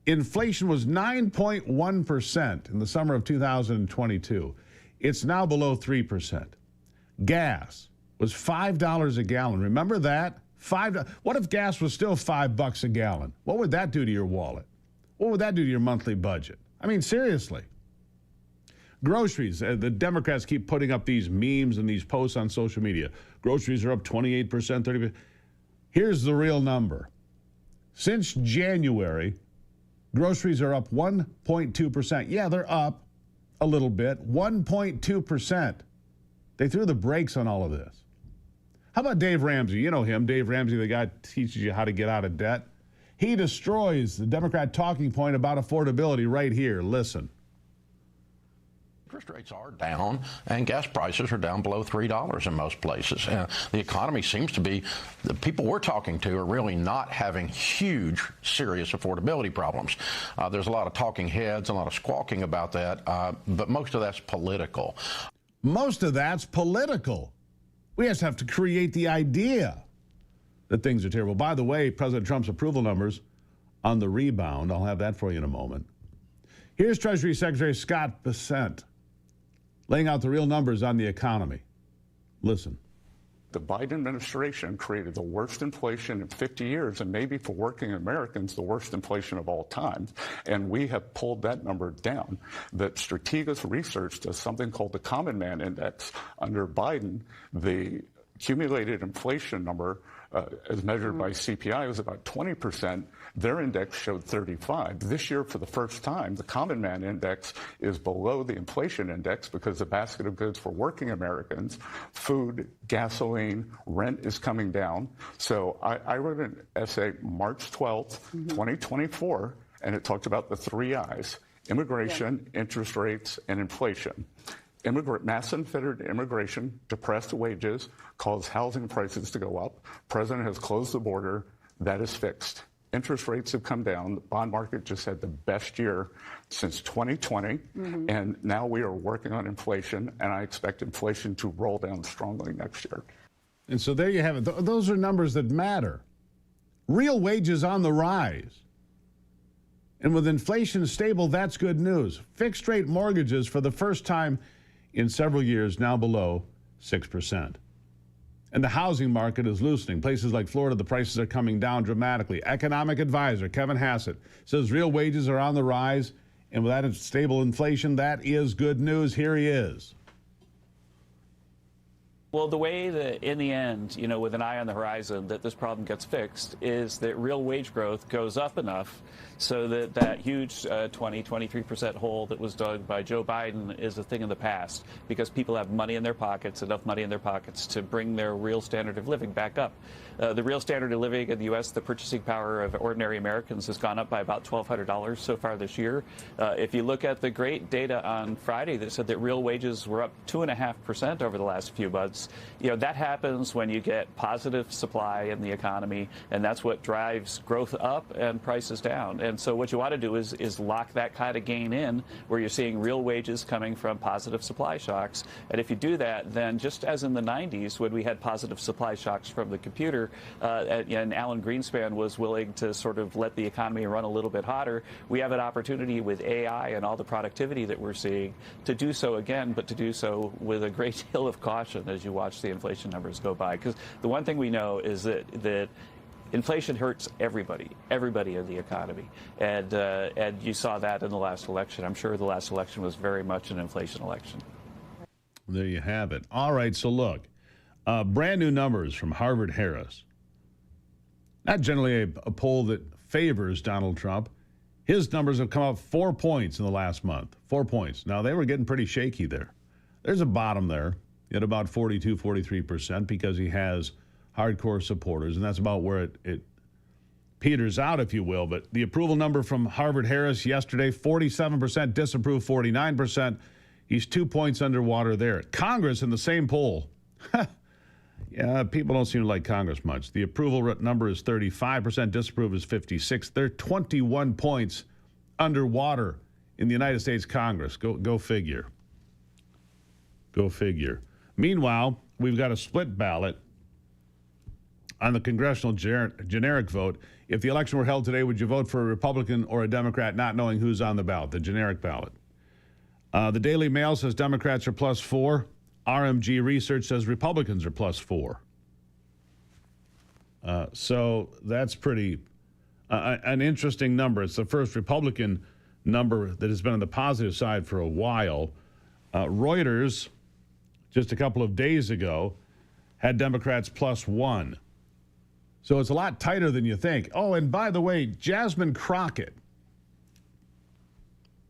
Inflation was 9.1% in the summer of 2022. It's now below 3%. Gas was $5 a gallon. Remember that? What if gas was still $5 a gallon? What would that do to your wallet? What would that do to your monthly budget? I mean, seriously. Groceries. The Democrats keep putting up these memes and these posts on social media. Groceries are up 28%, 30%. Here's the real number. Since January, groceries are up 1.2%. Yeah, they're up a little bit, 1.2%. They threw the brakes on all of this. How about Dave Ramsey? You know him, Dave Ramsey, the guy teaches you how to get out of debt. He destroys the Democrat talking point about affordability right here. Listen.
Interest rates are down, and gas prices are down below $3 in most places. The economy seems to be, the people we're talking to are really not having huge, serious affordability problems. There's a lot of talking heads, a lot of squawking about that, but most of that's political.
Most of that's political. We just have to create the idea that things are terrible. By the way, President Trump's approval numbers on the rebound, I'll have that for you in a moment. Here's Treasury Secretary Scott Bessent laying out the real numbers on the economy. Listen.
The Biden administration created the worst inflation in 50 years, and maybe for working Americans, the worst inflation of all time. And we have pulled that number down. That Strategas Research does something called the Common Man Index. Under Biden, the accumulated inflation number, as measured by CPI, was about 20%. Their index showed 35. This year, for the first time, the Common Man Index is below the inflation index because the basket of goods for working Americans, food, gasoline, rent is coming down. So I wrote an essay March 12th, 2024, and it talked about the 3 I's: immigration, interest rates, and inflation. Mass unfettered immigration, depressed wages, caused housing prices to go up. President has closed the border. That is fixed. Interest rates have come down. The bond market just had the best year since 2020. And now we are working on inflation, and I expect inflation to roll down strongly next year.
And so there you have it. Those are numbers that matter. Real wages on the rise. And with inflation stable, that's good news. Fixed rate mortgages for the first time in several years now below 6%. And the housing market is loosening. Places like Florida, the prices are coming down dramatically. Economic advisor Kevin Hassett says real wages are on the rise, and with that stable inflation, that is good news. Here he is.
Well, the way that in the end, you know, with an eye on the horizon, that this problem gets fixed is that real wage growth goes up enough so that that huge 23% hole that was dug by Joe Biden is a thing of the past, because people have money in their pockets, enough money in their pockets to bring their real standard of living back up. The real standard of living in the U.S., the purchasing power of ordinary Americans has gone up by about $1,200 so far this year. If you look at the great data on Friday that said that real wages were up 2.5% over the last few months, markets. That happens when you get positive supply in the economy, and that's what drives growth up and prices down. And so what you want to do is lock that kind of gain in where you're seeing real wages coming from positive supply shocks. And if you do that, then just as in the 90s when we had positive supply shocks from the computer, and Alan Greenspan was willing to sort of let the economy run a little bit hotter, we have an opportunity with AI and all the productivity that we're seeing to do so again, but to do so with a great deal of caution as you watch the inflation numbers go by. Because the one thing we know is that inflation hurts everybody in the economy. And you saw that in the last election. I'm sure the last election was very much an inflation election.
There you have it. All right, so look, brand new numbers from Harvard-Harris. Not generally a poll that favors Donald Trump. His numbers have come up 4 points in the last month. 4 points. Now, they were getting pretty shaky there. There's a bottom there at about 42, 43% because he has hardcore supporters, and that's about where it peters out, if you will. But the approval number from Harvard-Harris yesterday, 47%, disapprove 49%. He's 2 points underwater there. Congress in the same poll. Yeah, people don't seem to like Congress much. The approval number is 35%, disapprove is 56%. They're 21 points underwater in the United States Congress. Go figure. Go figure. Meanwhile, we've got a split ballot on the congressional generic vote. If the election were held today, would you vote for a Republican or a Democrat, not knowing who's on the ballot, the generic ballot? The Daily Mail says Democrats are +4. RMG Research says Republicans are +4. So that's pretty an interesting number. It's the first Republican number that has been on the positive side for a while. Reuters, just a couple of days ago, had Democrats +1. So it's a lot tighter than you think. Oh, and by the way, Jasmine Crockett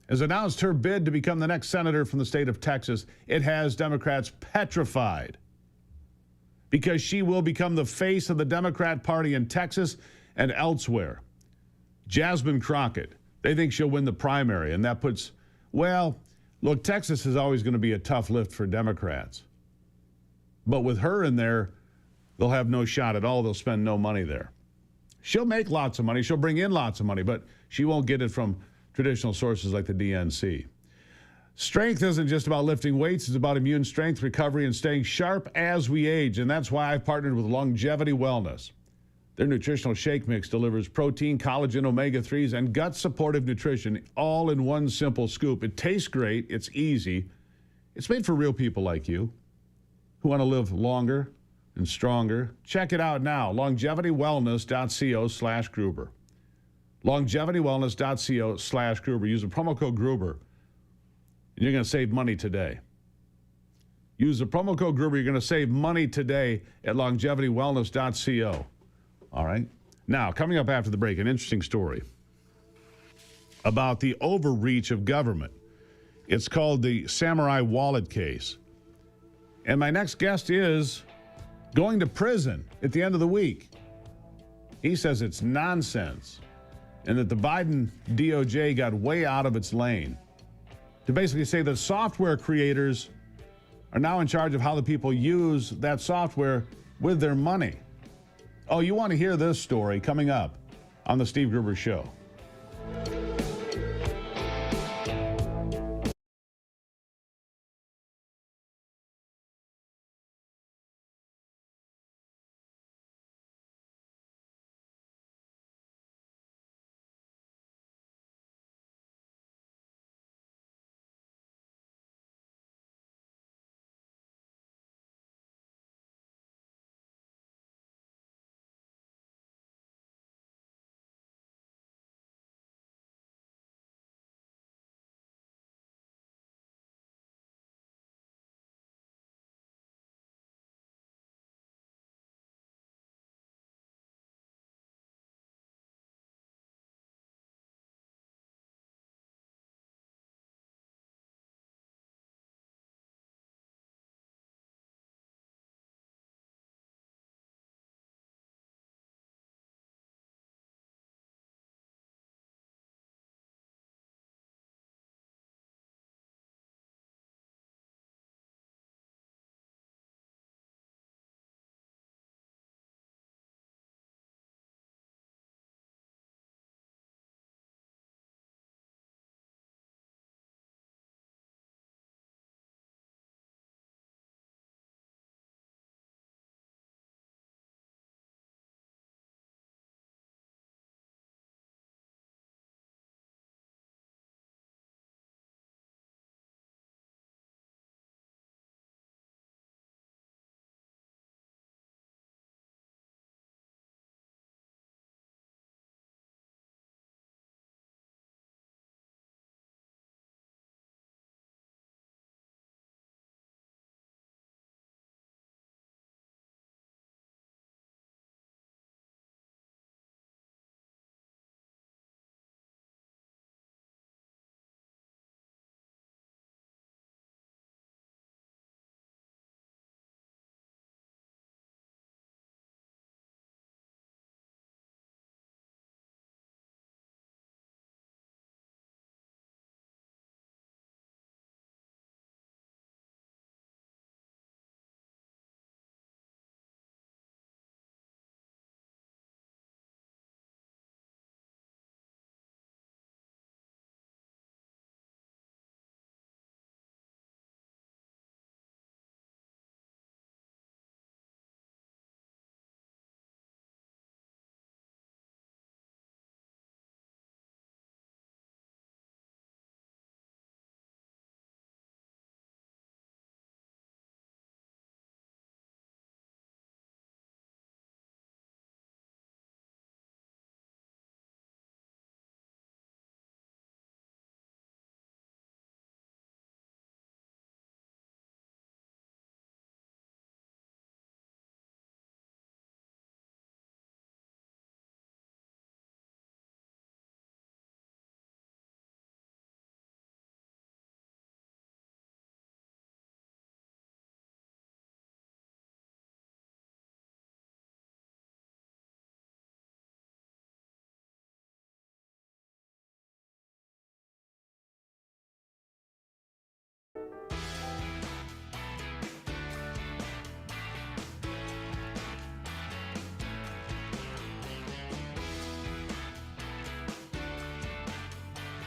has announced her bid to become the next senator from the state of Texas. It has Democrats petrified because she will become the face of the Democrat Party in Texas and elsewhere. Jasmine Crockett, they think she'll win the primary, and that puts, well, look, Texas is always going to be a tough lift for Democrats. But with her in there, they'll have no shot at all. They'll spend no money there. She'll make lots of money. She'll bring in lots of money, but she won't get it from traditional sources like the DNC. Strength isn't just about lifting weights. It's about immune strength, recovery, and staying sharp as we age. And that's why I've partnered with Longevity Wellness. Their nutritional shake mix delivers protein, collagen, omega-3s, and gut-supportive nutrition all in one simple scoop. It tastes great. It's easy. It's made for real people like you who want to live longer and stronger. Check it out now. LongevityWellness.co/Gruber. LongevityWellness.co/Gruber. Use the promo code Gruber, and you're going to save money today. Use the promo code Gruber. You're going to save money today at LongevityWellness.co. All right? Now, coming up after the break, an interesting story about the overreach of government. It's called the Samurai Wallet case. And my next guest is going to prison at the end of the week. He says it's nonsense and that the Biden DOJ got way out of its lane to basically say that software creators are now in charge of how the people use that software with their money. Oh, you want to hear this story coming up on the Steve Gruber Show.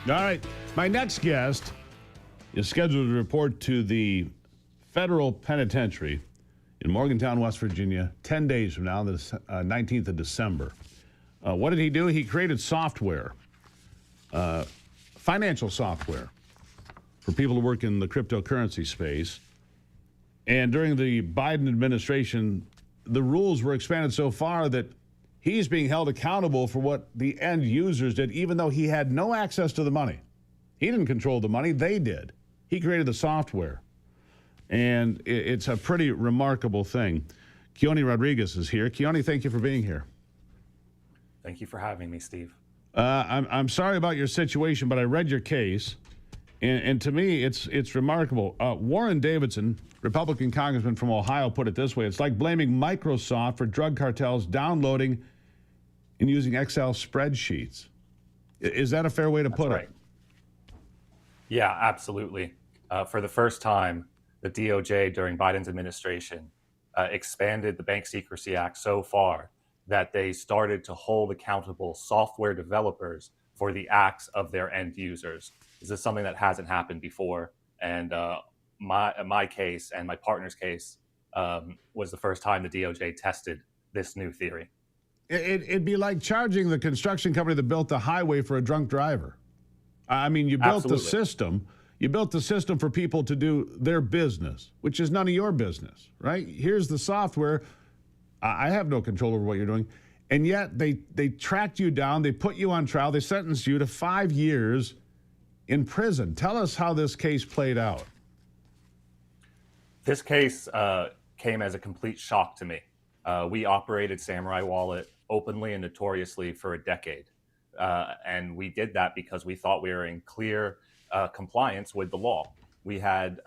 All right. My next guest is scheduled to report to the federal penitentiary in Morgantown, West Virginia, 10 days from now, the 19th of December. What did he do? He created software, financial software, for people who work in the cryptocurrency space. And during the Biden administration, the rules were expanded so far that he's being held accountable for what the end users did, even though he had no access to the money. He didn't control the money, they did. He created the software. And it's a pretty remarkable thing. Keone Rodriguez is here. Keone, thank you for being here.
Thank you for having me, Steve.
I'm sorry about your situation, but I read your case. And to me, it's remarkable. Warren Davidson, Republican congressman from Ohio, put it this way. It's like blaming Microsoft for drug cartels downloading and using Excel spreadsheets. Is that a fair way to put it?
Yeah, absolutely. For the first time, the DOJ during Biden's administration expanded the Bank Secrecy Act so far that they started to hold accountable software developers for the acts of their end users. This is something that hasn't happened before. And my case and my partner's case was the first time the DOJ tested this new theory.
It'd be like charging the construction company that built the highway for a drunk driver. I mean, you built the system. You built the system for people to do their business, which is none of your business, right? Here's the software. I have no control over what you're doing. And yet they tracked you down. They put you on trial. They sentenced you to 5 years in prison. Tell us how this case played out.
This case came as a complete shock to me. We operated Samurai Wallet openly and notoriously for a decade. And we did that because we thought we were in clear compliance with the law. We had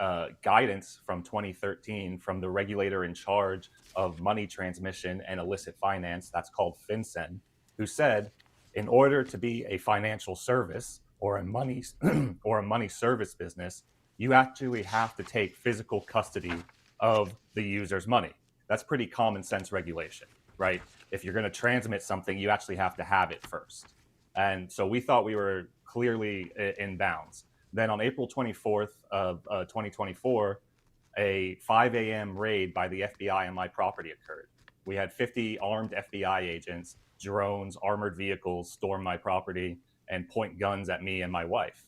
guidance from 2013 from the regulator in charge of money transmission and illicit finance, that's called FinCEN, who said, in order to be a financial service or a money service business, you actually have to take physical custody of the user's money. That's pretty common sense regulation, right? If you're going to transmit something, you actually have to have it first. And so we thought we were clearly in bounds. Then on April 24th of 2024, a 5 a.m. raid by the FBI on my property occurred. We had 50 armed FBI agents, drones, armored vehicles storm my property and point guns at me and my wife.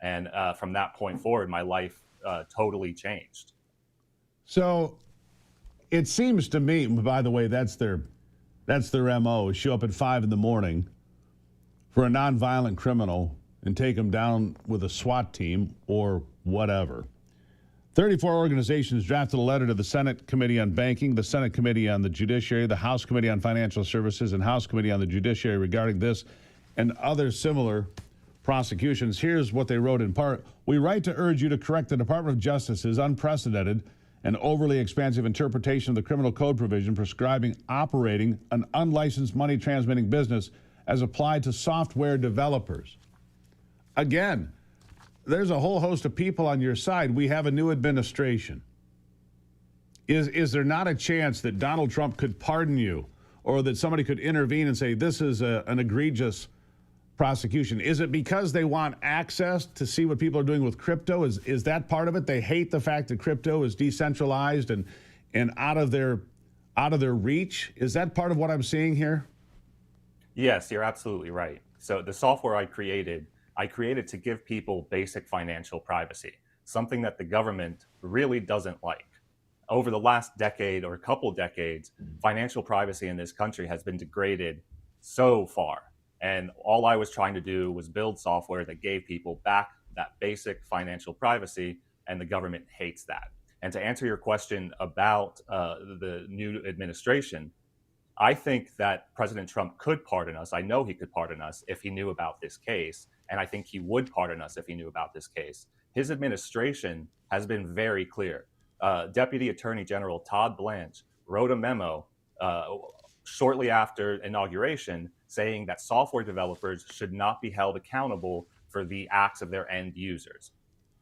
And from that point forward, my life totally changed.
So it seems to me, by the way, that's their MO, show up at 5 in the morning for a nonviolent criminal and take him down with a SWAT team or whatever. 34 organizations drafted a letter to the Senate Committee on Banking, the Senate Committee on the Judiciary, the House Committee on Financial Services, and House Committee on the Judiciary regarding this and other similar prosecutions. Here's what they wrote in part. We write to urge you to correct the Department of Justice's unprecedented and overly expansive interpretation of the criminal code provision prescribing operating an unlicensed money transmitting business as applied to software developers. Again, there's a whole host of people on your side. We have a new administration. Is there not a chance that Donald Trump could pardon you or that somebody could intervene and say this is an egregious prosecution? Is it because they want access to see what people are doing with crypto? Is that part of it? They hate the fact that crypto is decentralized and out of their reach? Is that part of what I'm seeing here?
Yes, you're absolutely right. So the software I created to give people basic financial privacy, something that the government really doesn't like. Over the last decade or a couple decades, financial privacy in this country has been degraded so far. And all I was trying to do was build software that gave people back that basic financial privacy, and the government hates that. And to answer your question about the new administration, I think that President Trump could pardon us. I know he could pardon us if he knew about this case. And I think he would pardon us if he knew about this case. His administration has been very clear. Deputy Attorney General Todd Blanche wrote a memo shortly after inauguration saying that software developers should not be held accountable for the acts of their end users.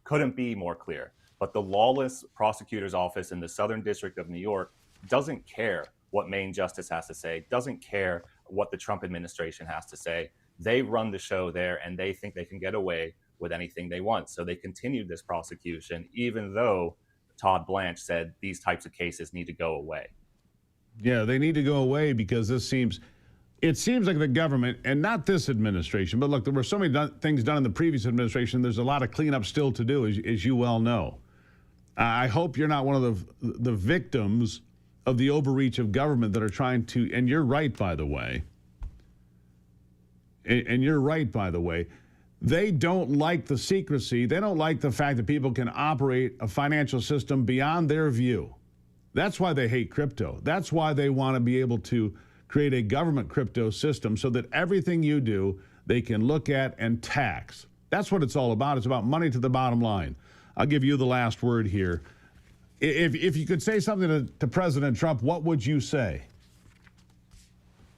Couldn't be more clear. But the lawless prosecutor's office in the Southern District of New York doesn't care what Maine justice has to say, doesn't care what the Trump administration has to say. They run the show there, and they think they can get away with anything they want. So they continued this prosecution, even though Todd Blanche said these types of cases need to go away.
Yeah, they need to go away because it seems like the government, and not this administration, but look, there were so many things done in the previous administration. There's a lot of cleanup still to do, as you well know. I hope you're not one of the victims of the overreach of government that are trying to, and you're right, by the way. And you're right, by the way. They don't like the secrecy. They don't like the fact that people can operate a financial system beyond their view. That's why they hate crypto. That's why they want to be able to create a government crypto system so that everything you do, they can look at and tax. That's what it's all about. It's about money to the bottom line. I'll give you the last word here. If you could say something to President Trump, what would you say?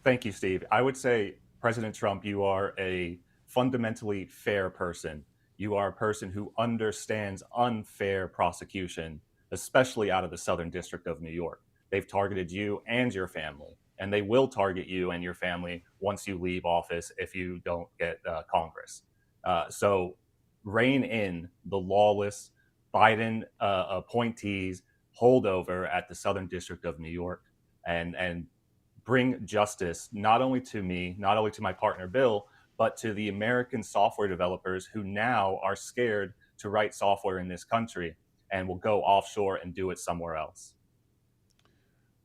Thank you, Steve. I would say, President Trump, you are a fundamentally fair person. You are a person who understands unfair prosecution, especially out of the Southern District of New York. They've targeted you and your family, and they will target you and your family once you leave office if you don't get Congress. So rein in the lawless Biden appointees holdover at the Southern District of New York, and bring justice not only to me, not only to my partner Bill, but to the American software developers who now are scared to write software in this country and will go offshore and do it somewhere else.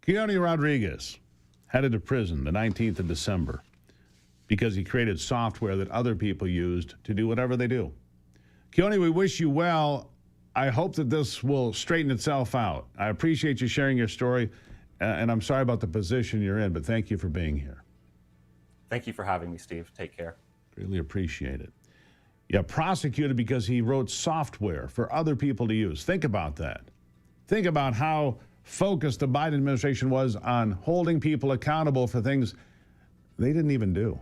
Keone Rodriguez headed to prison the 19th of December because he created software that other people used to do whatever they do. Keone, we wish you well. I hope that this will straighten itself out. I appreciate you sharing your story, and I'm sorry about the position you're in, but thank you for being here.
Thank you for having me, Steve. Take care.
Really appreciate it. Yeah, prosecuted because he wrote software for other people to use. Think about that. Think about how focused the Biden administration was on holding people accountable for things they didn't even do.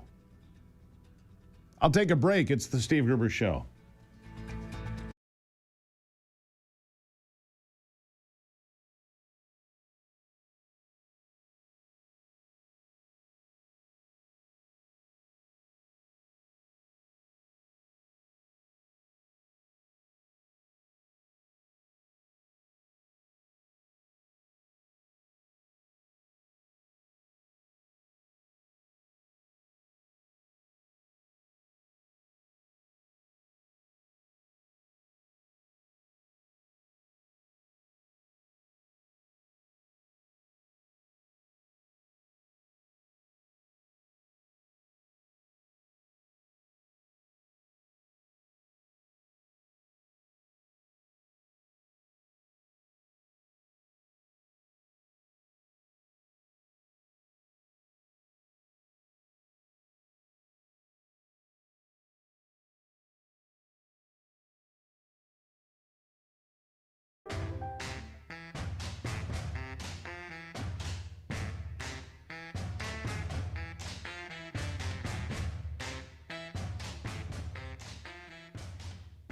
I'll take a break. It's the Steve Gruber Show.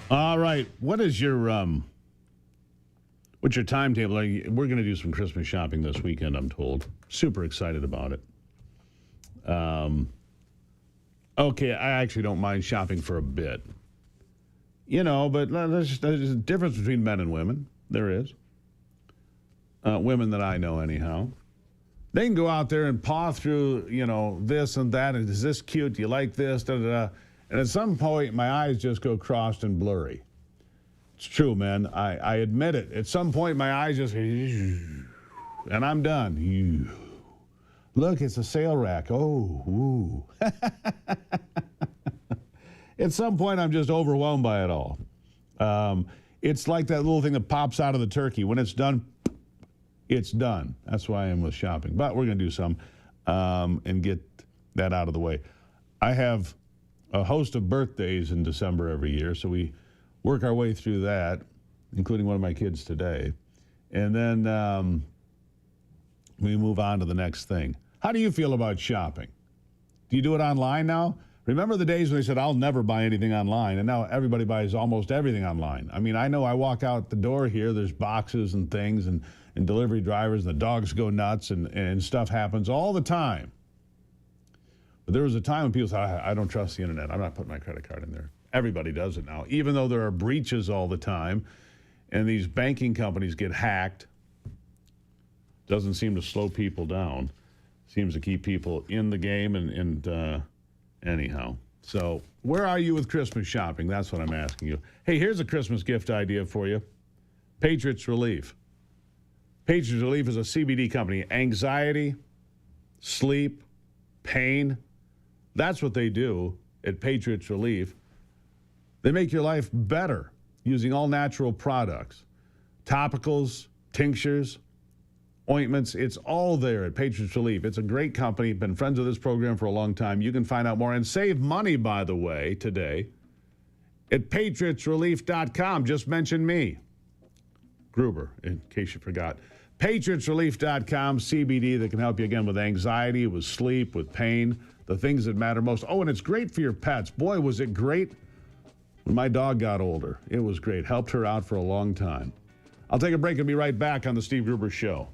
All right. What is your what's your timetable? We're going to do some Christmas shopping this weekend, I'm told. Super excited about it. Okay, I actually don't mind shopping for a bit. You know, but there's a difference between men and women. There is. Women that I know, anyhow. They can go out there and paw through, you know, this and that. And is this cute? Do you like this? Da, da, da. And at some point, my eyes just go crossed and blurry. It's true, man. I admit it. At some point, my eyes just, and I'm done. Look, it's a sale rack. Oh, ooh. At some point, I'm just overwhelmed by it all. It's like that little thing that pops out of the turkey. When it's done, it's done. That's why I am with shopping. But we're going to do some and get that out of the way. I have a host of birthdays in December every year, so we work our way through that, including one of my kids today. And then we move on to the next thing. How do you feel about shopping? Do you do it online now? Remember the days when they said, I'll never buy anything online, and now everybody buys almost everything online. I mean, I know I walk out the door here, there's boxes and things and delivery drivers, and the dogs go nuts and stuff happens all the time. But there was a time when people said, I don't trust the internet. I'm not putting my credit card in there. Everybody does it now, even though there are breaches all the time and these banking companies get hacked. Doesn't seem to slow people down. Seems to keep people in the game and anyhow. So where are you with Christmas shopping? That's what I'm asking you. Hey, here's a Christmas gift idea for you. Patriots Relief. Patriots Relief is a CBD company. Anxiety, sleep, pain. That's what they do at Patriots Relief. They make your life better using all natural products. Topicals, tinctures, ointments. It's all there at Patriots Relief. It's a great company. Been friends of this program for a long time. You can find out more and save money, by the way, today at patriotsrelief.com. Just mention me, Gruber, in case you forgot. patriotsrelief.com, CBD that can help you again with anxiety, with sleep, with pain, the things that matter most. Oh, and it's great for your pets. Boy, was it great when my dog got older. It was great. Helped her out for a long time. I'll take a break and be right back on the Steve Gruber Show.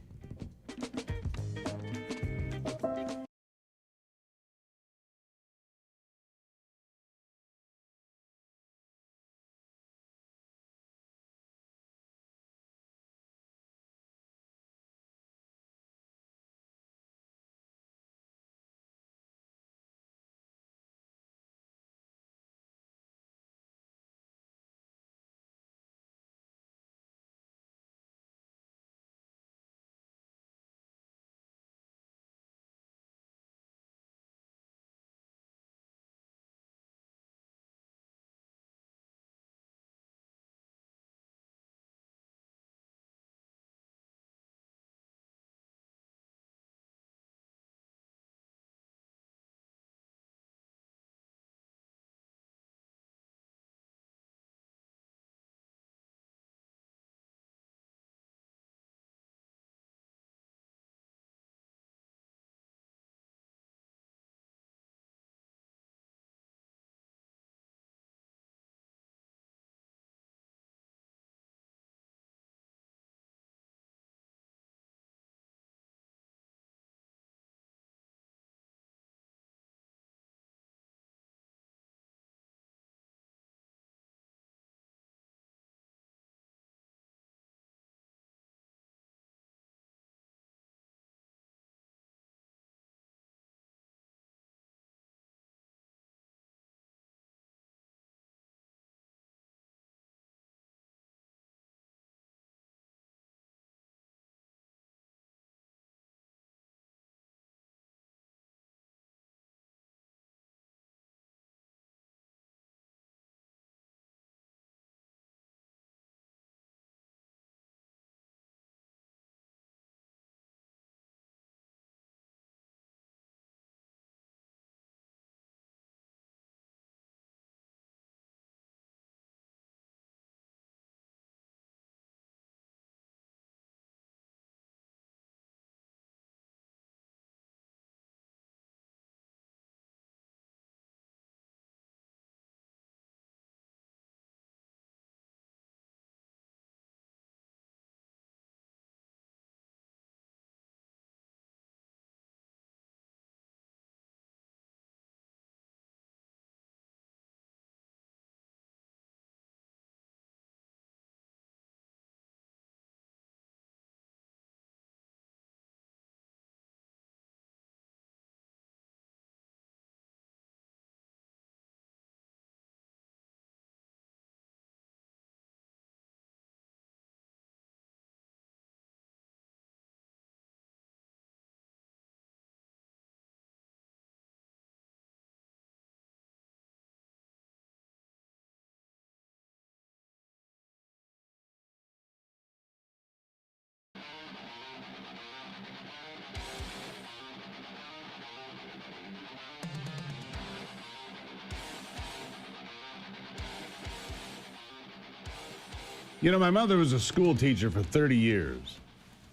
You know, my mother was a school teacher for 30 years.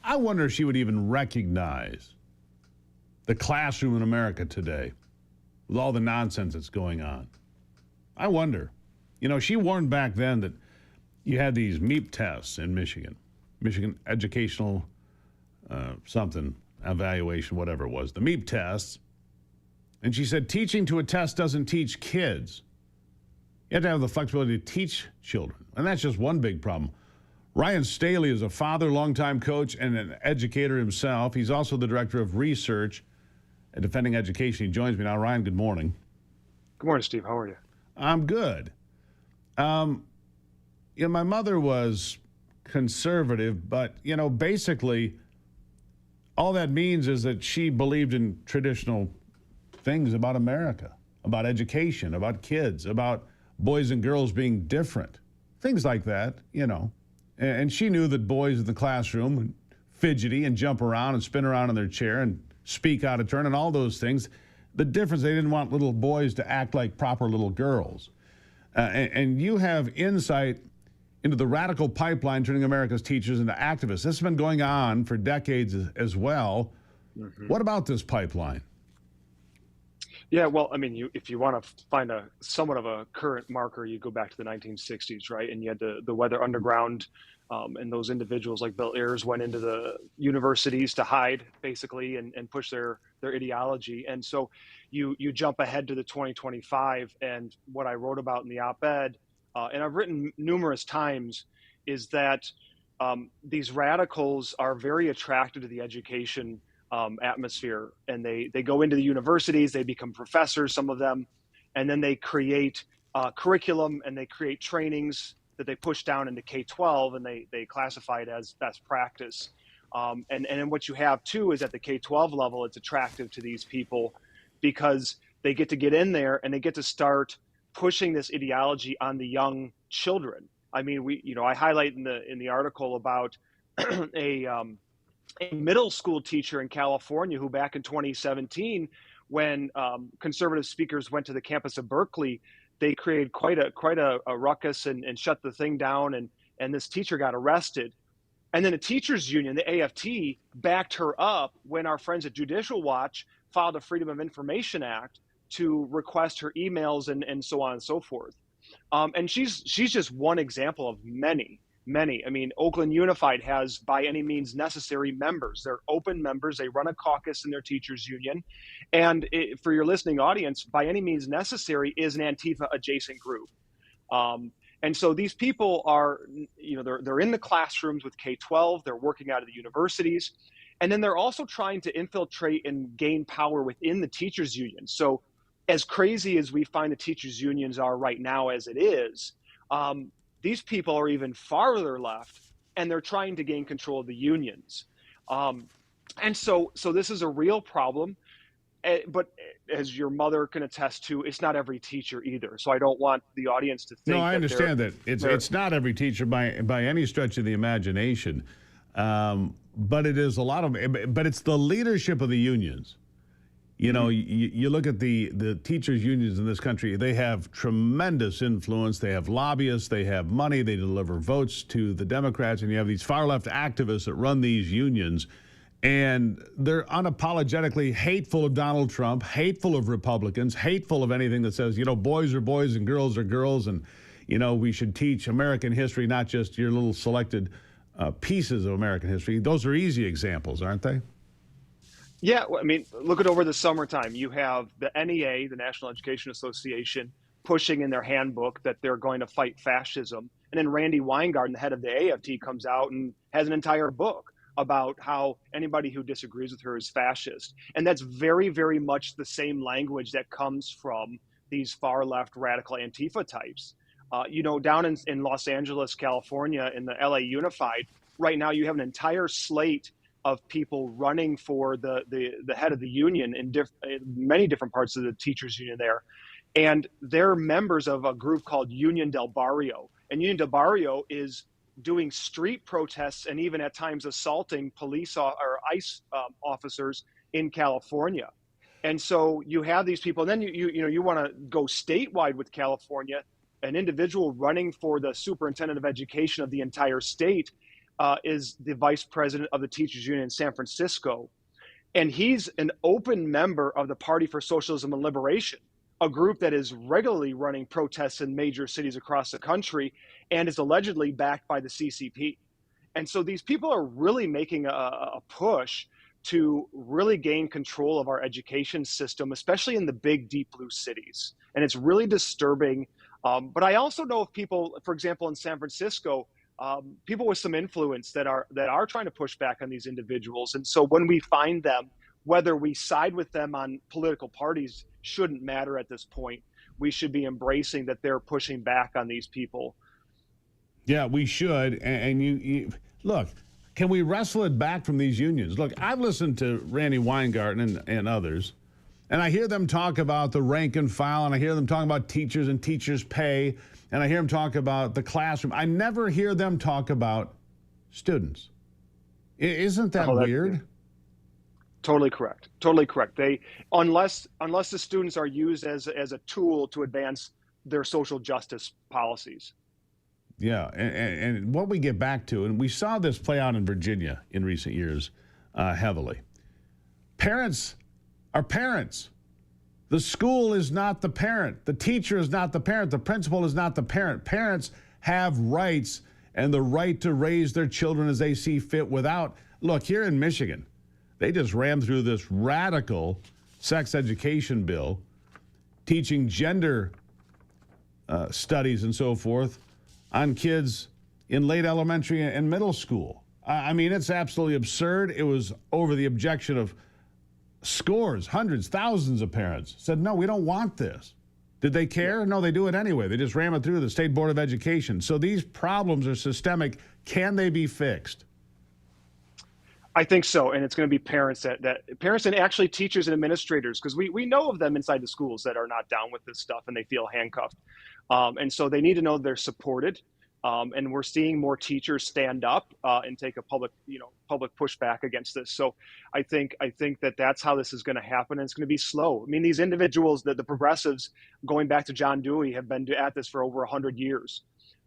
I wonder if she would even recognize the classroom in America today with all the nonsense that's going on. I wonder. You know, she warned back then that you had these MEEP tests in Michigan Educational something, evaluation, whatever it was. The MEEP tests, And she said, teaching to a test doesn't teach kids. You have to have the flexibility to teach children. And that's just one big problem. Ryan Staley is a father, longtime coach, and an educator himself. He's also the director of research at Defending Education. He joins me now. Ryan, good morning.
Good morning, Steve. How are you?
I'm good. My mother was conservative, but, basically all that means is that she believed in traditional things about America, about education, about kids, about boys and girls being different, things like that, And she knew that boys in the classroom would fidgety and jump around and spin around in their chair and speak out of turn and all those things. The difference, they didn't want little boys to act like proper little girls. And you have insight into the radical pipeline turning America's teachers into activists. This has been going on for decades as well. Mm-hmm. What about this pipeline?
Yeah, well, if you want to find a somewhat of a current marker, you go back to the 1960s, right? And you had the Weather Underground, and those individuals like Bill Ayers went into the universities to hide, basically, and push their ideology. And so you jump ahead to the 2025, and what I wrote about in the op-ed, and I've written numerous times, is that these radicals are very attracted to the education atmosphere, and they go into the universities, they become professors, some of them, and then they create curriculum and they create trainings that they push down into K-12, and they classify it as best practice. And then what you have too is at the K-12 level, it's attractive to these people because they get to get in there and they get to start pushing this ideology on the young children. I highlight in the article about a middle school teacher in California who back in 2017, when conservative speakers went to the campus of Berkeley, they created quite a ruckus and shut the thing down, and this teacher got arrested. And then a teachers union, the AFT, backed her up when our friends at Judicial Watch filed a Freedom of Information Act to request her emails and so on and so forth. And she's just one example of many. Oakland Unified has by any means necessary members. They're open members. They run a caucus in their teachers union. And for your listening audience, by any means necessary is an Antifa adjacent group. And so these people are, they're in the classrooms with K-12. They're working out of the universities. And then they're also trying to infiltrate and gain power within the teachers union. So as crazy as we find the teachers unions are right now as it is, these people are even farther left, and they're trying to gain control of the unions. And so this is a real problem. But as your mother can attest to, it's not every teacher either. So I don't want the audience to think. No,
I understand that it's not every teacher by any stretch of the imagination, but it is a lot of. But it's the leadership of the unions. You look at the teachers' unions in this country, they have tremendous influence. They have lobbyists, they have money, they deliver votes to the Democrats, and you have these far-left activists that run these unions, and they're unapologetically hateful of Donald Trump, hateful of Republicans, hateful of anything that says, boys are boys and girls are girls, and, we should teach American history, not just your little selected pieces of American history. Those are easy examples, aren't they?
Yeah, look at over the summertime. You have the NEA, the National Education Association, pushing in their handbook that they're going to fight fascism. And then Randy Weingarten, the head of the AFT, comes out and has an entire book about how anybody who disagrees with her is fascist. And that's very, very much the same language that comes from these far-left radical Antifa types. Down in Los Angeles, California, in the LA Unified, right now you have an entire slate of people running for the head of the union in many different parts of the teachers union there. And they're members of a group called Union del Barrio. And Union del Barrio is doing street protests and even at times assaulting police or ICE officers in California. And so you have these people, and then you want to go statewide with California, an individual running for the superintendent of education of the entire state is the vice president of the teachers union in San Francisco. And he's an open member of the Party for Socialism and Liberation, a group that is regularly running protests in major cities across the country and is allegedly backed by the CCP. And so these people are really making a push to really gain control of our education system, especially in the big, deep blue cities. And it's really disturbing. But I also know of people, for example, in San Francisco, people with some influence that are trying to push back on these individuals. And so when we find them, whether we side with them on political parties shouldn't matter at this point. We should be embracing that they're pushing back on these people.
Yeah, we should. And you look, can we wrestle it back from these unions? Look, I've listened to Randy Weingarten and others, and I hear them talk about the rank and file, and I hear them talk about teachers and teachers' pay, and I hear them talk about the classroom. I never hear them talk about students. Isn't that weird?
Totally correct. Totally correct. They, unless the students are used as a tool to advance their social justice policies.
Yeah, and what we get back to, and we saw this play out in Virginia in recent years heavily. Parents are parents. The school is not the parent. The teacher is not the parent. The principal is not the parent. Parents have rights and the right to raise their children as they see fit without. Look, here in Michigan, they just rammed through this radical sex education bill teaching gender studies and so forth on kids in late elementary and middle school. I mean, it's absolutely absurd. It was over the objection of scores, hundreds, thousands of parents said, no, we don't want this. Did they care? No, they do it anyway. They just ram it through the State Board of Education. So these problems are systemic. Can they be fixed?
I think so, and it's going to be parents that parents and actually teachers and administrators, because we know of them inside the schools that are not down with this stuff and they feel handcuffed, and so they need to know they're supported. And we're seeing more teachers stand up and take a public pushback against this. So I think that that's how this is going to happen, and it's going to be slow. I mean, these individuals, the progressives, going back to John Dewey, have been at this for over 100 years,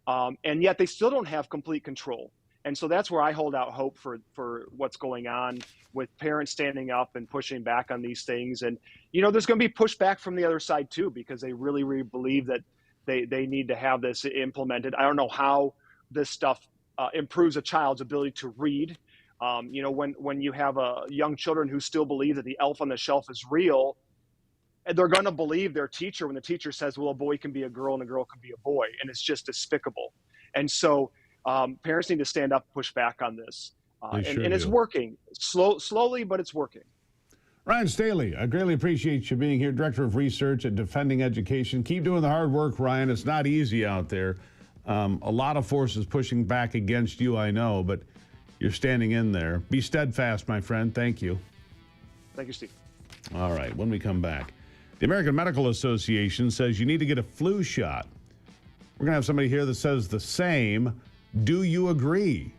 and yet they still don't have complete control. And so that's where I hold out hope for what's going on with parents standing up and pushing back on these things. And, there's going to be pushback from the other side, too, because they really, really believe that they need to have this implemented. I don't know how this stuff improves a child's ability to read. When you have young children who still believe that the elf on the shelf is real, and they're going to believe their teacher when the teacher says, well, a boy can be a girl and a girl can be a boy. And it's just despicable. And so parents need to stand up and push back on this. And it's working slowly, but it's working.
Ryan Staley, I greatly appreciate you being here, Director of Research at Defending Education. Keep doing the hard work, Ryan. It's not easy out there. A lot of forces pushing back against you, I know, but you're standing in there. Be steadfast, my friend. Thank you.
Thank you, Steve.
All right, when we come back, the American Medical Association says you need to get a flu shot. We're going to have somebody here that says the same. Do you agree?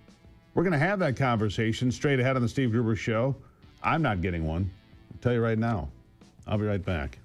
We're going to have that conversation straight ahead on the Steve Gruber Show. I'm not getting one. I'll tell you right now. I'll be right back.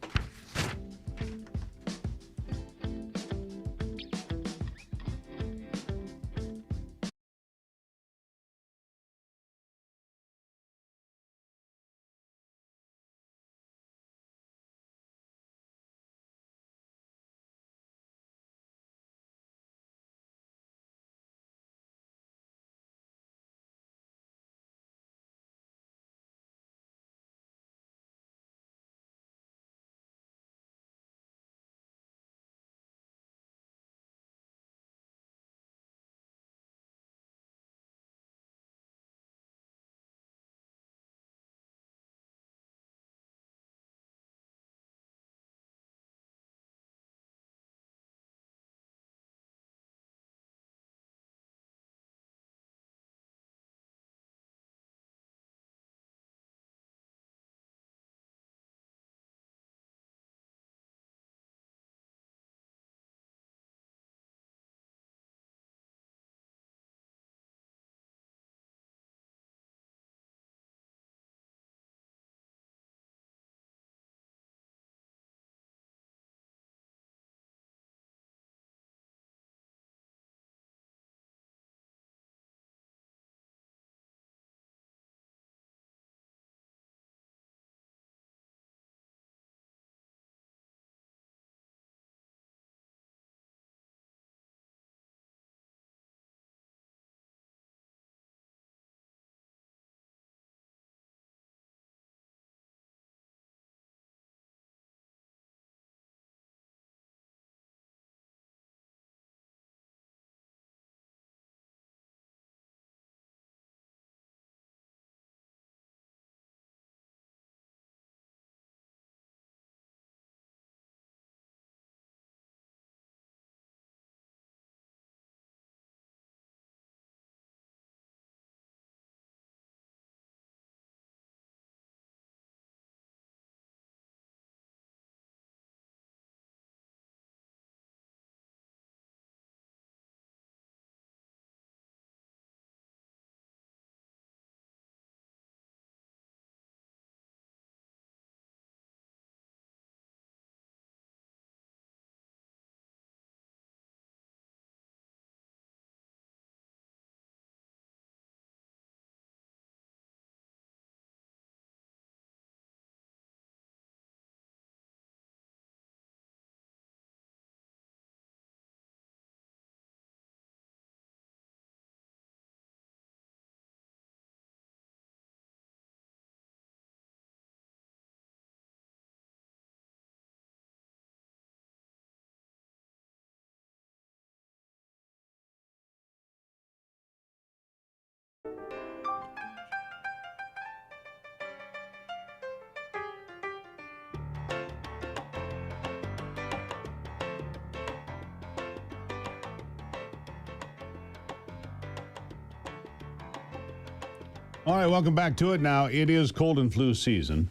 All right, welcome back to it. Now, it is cold and flu season.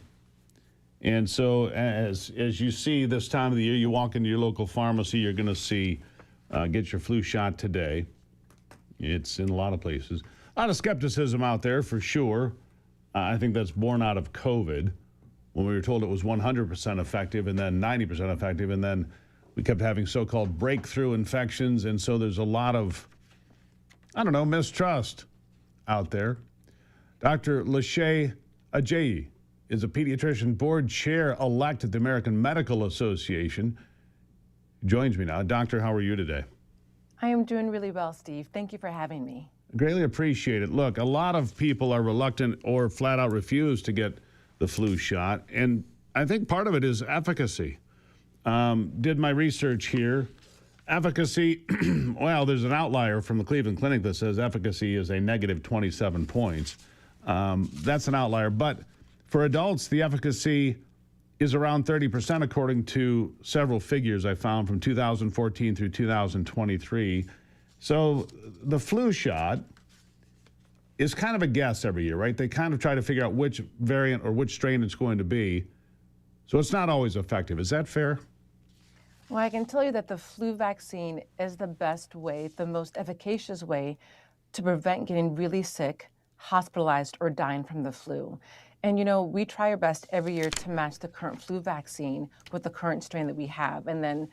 And so as you see this time of the year, you walk into your local pharmacy, you're going to see get your flu shot today. It's in a lot of places. A lot of skepticism out there for sure. I think that's born out of COVID when we were told it was 100% effective and then 90% effective. And then we kept having so-called breakthrough infections. And so there's a lot of, I don't know, mistrust out there. Dr. Lachey Ajayi is a pediatrician board chair-elect at the American Medical Association. Joins me now. Doctor, how are you today?
I am doing really well, Steve. Thank you for having me.
Greatly appreciate it. Look, a lot of people are reluctant or flat out refuse to get the flu shot, and I think part of it is efficacy. Did my research here. Efficacy, well, there's an outlier from the Cleveland Clinic that says efficacy is a negative 27 points. That's an outlier, but for adults, the efficacy is around 30% according to several figures I found from 2014 through 2023. So the flu shot is kind of a guess every year, right? They kind of try to figure out which variant or which strain it's going to be. So it's not always effective. Is that fair?
Well, I can tell you that the flu vaccine is the best way, the most efficacious way to prevent getting really sick, hospitalized, or dying from the flu. And, you know, we try our best every year to match the current flu vaccine with the current strain that we have. And then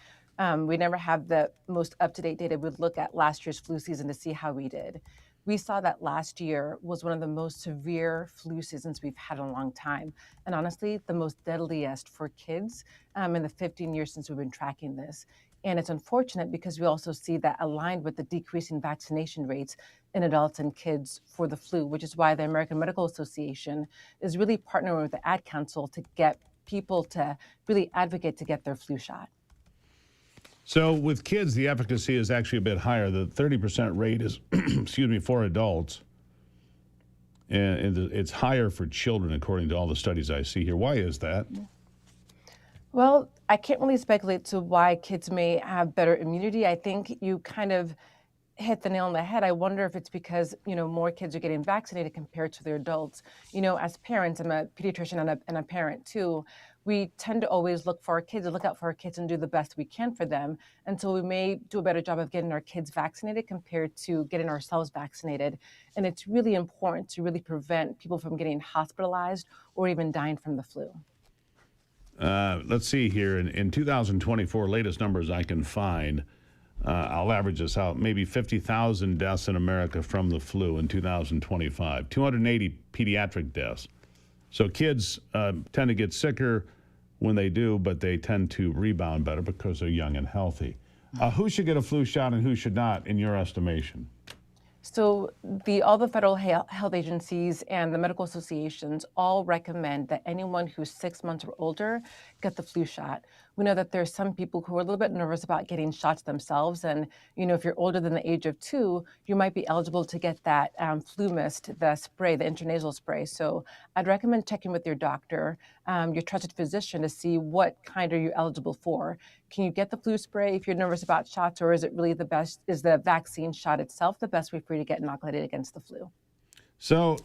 we never have the most up-to-date data. We'd look at last year's flu season to see how we did. We saw that last year was one of the most severe flu seasons we've had in a long time. And honestly, the most deadliest for kids in the 15 years since we've been tracking this. And it's unfortunate because we also see that aligned with the decreasing vaccination rates in adults and kids for the flu, which is why the American Medical Association is really partnering with the Ad Council to get people to really advocate to get their flu shot.
So with kids, the efficacy is actually a bit higher. The 30% rate is, excuse me, for adults. And it's higher for children, according to all the studies I see here. Why is that?
Well, I can't really speculate to why kids may have better immunity. I think you kind of hit the nail on the head. I wonder if it's because, you know, more kids are getting vaccinated compared to their adults. You know, as parents, I'm a pediatrician and a parent too, we tend to always look for our kids, look out for our kids and do the best we can for them. And so we may do a better job of getting our kids vaccinated compared to getting ourselves vaccinated. And it's really important to really prevent people from getting hospitalized or even dying from the flu.
Let's see here. In 2024, latest numbers I can find, I'll average this out, maybe 50,000 deaths in America from the flu in 2025, 280 pediatric deaths. So kids tend to get sicker when they do, but they tend to rebound better because they're young and healthy. Who should get a flu shot and who should not, in your estimation?
So all the federal health agencies and the medical associations all recommend that anyone who's 6 months or older get the flu shot. We know that there's some people who are a little bit nervous about getting shots themselves. And, you know, if you're older than the age of 2, you might be eligible to get that flu mist, the spray, the intranasal spray. So I'd recommend checking with your doctor, your trusted physician, to see what kind are you eligible for. Can you get the flu spray if you're nervous about shots, or is it really the best, is the vaccine shot itself the best way for you to get inoculated against the flu?
So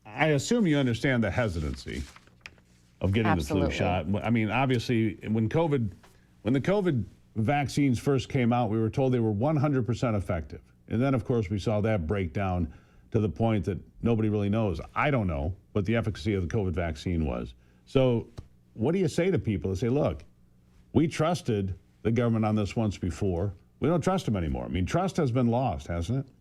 I assume you understand the hesitancy of getting
Absolutely.
the flu shot. I mean, obviously, when the COVID vaccines first came out, we were told they were 100% effective. And then, of course, we saw that break down to the point that nobody really knows. I don't know what the efficacy of the COVID vaccine was. So what do you say to people that say, look, we trusted the government on this once before. We don't trust them anymore. I mean, trust has been lost, hasn't it?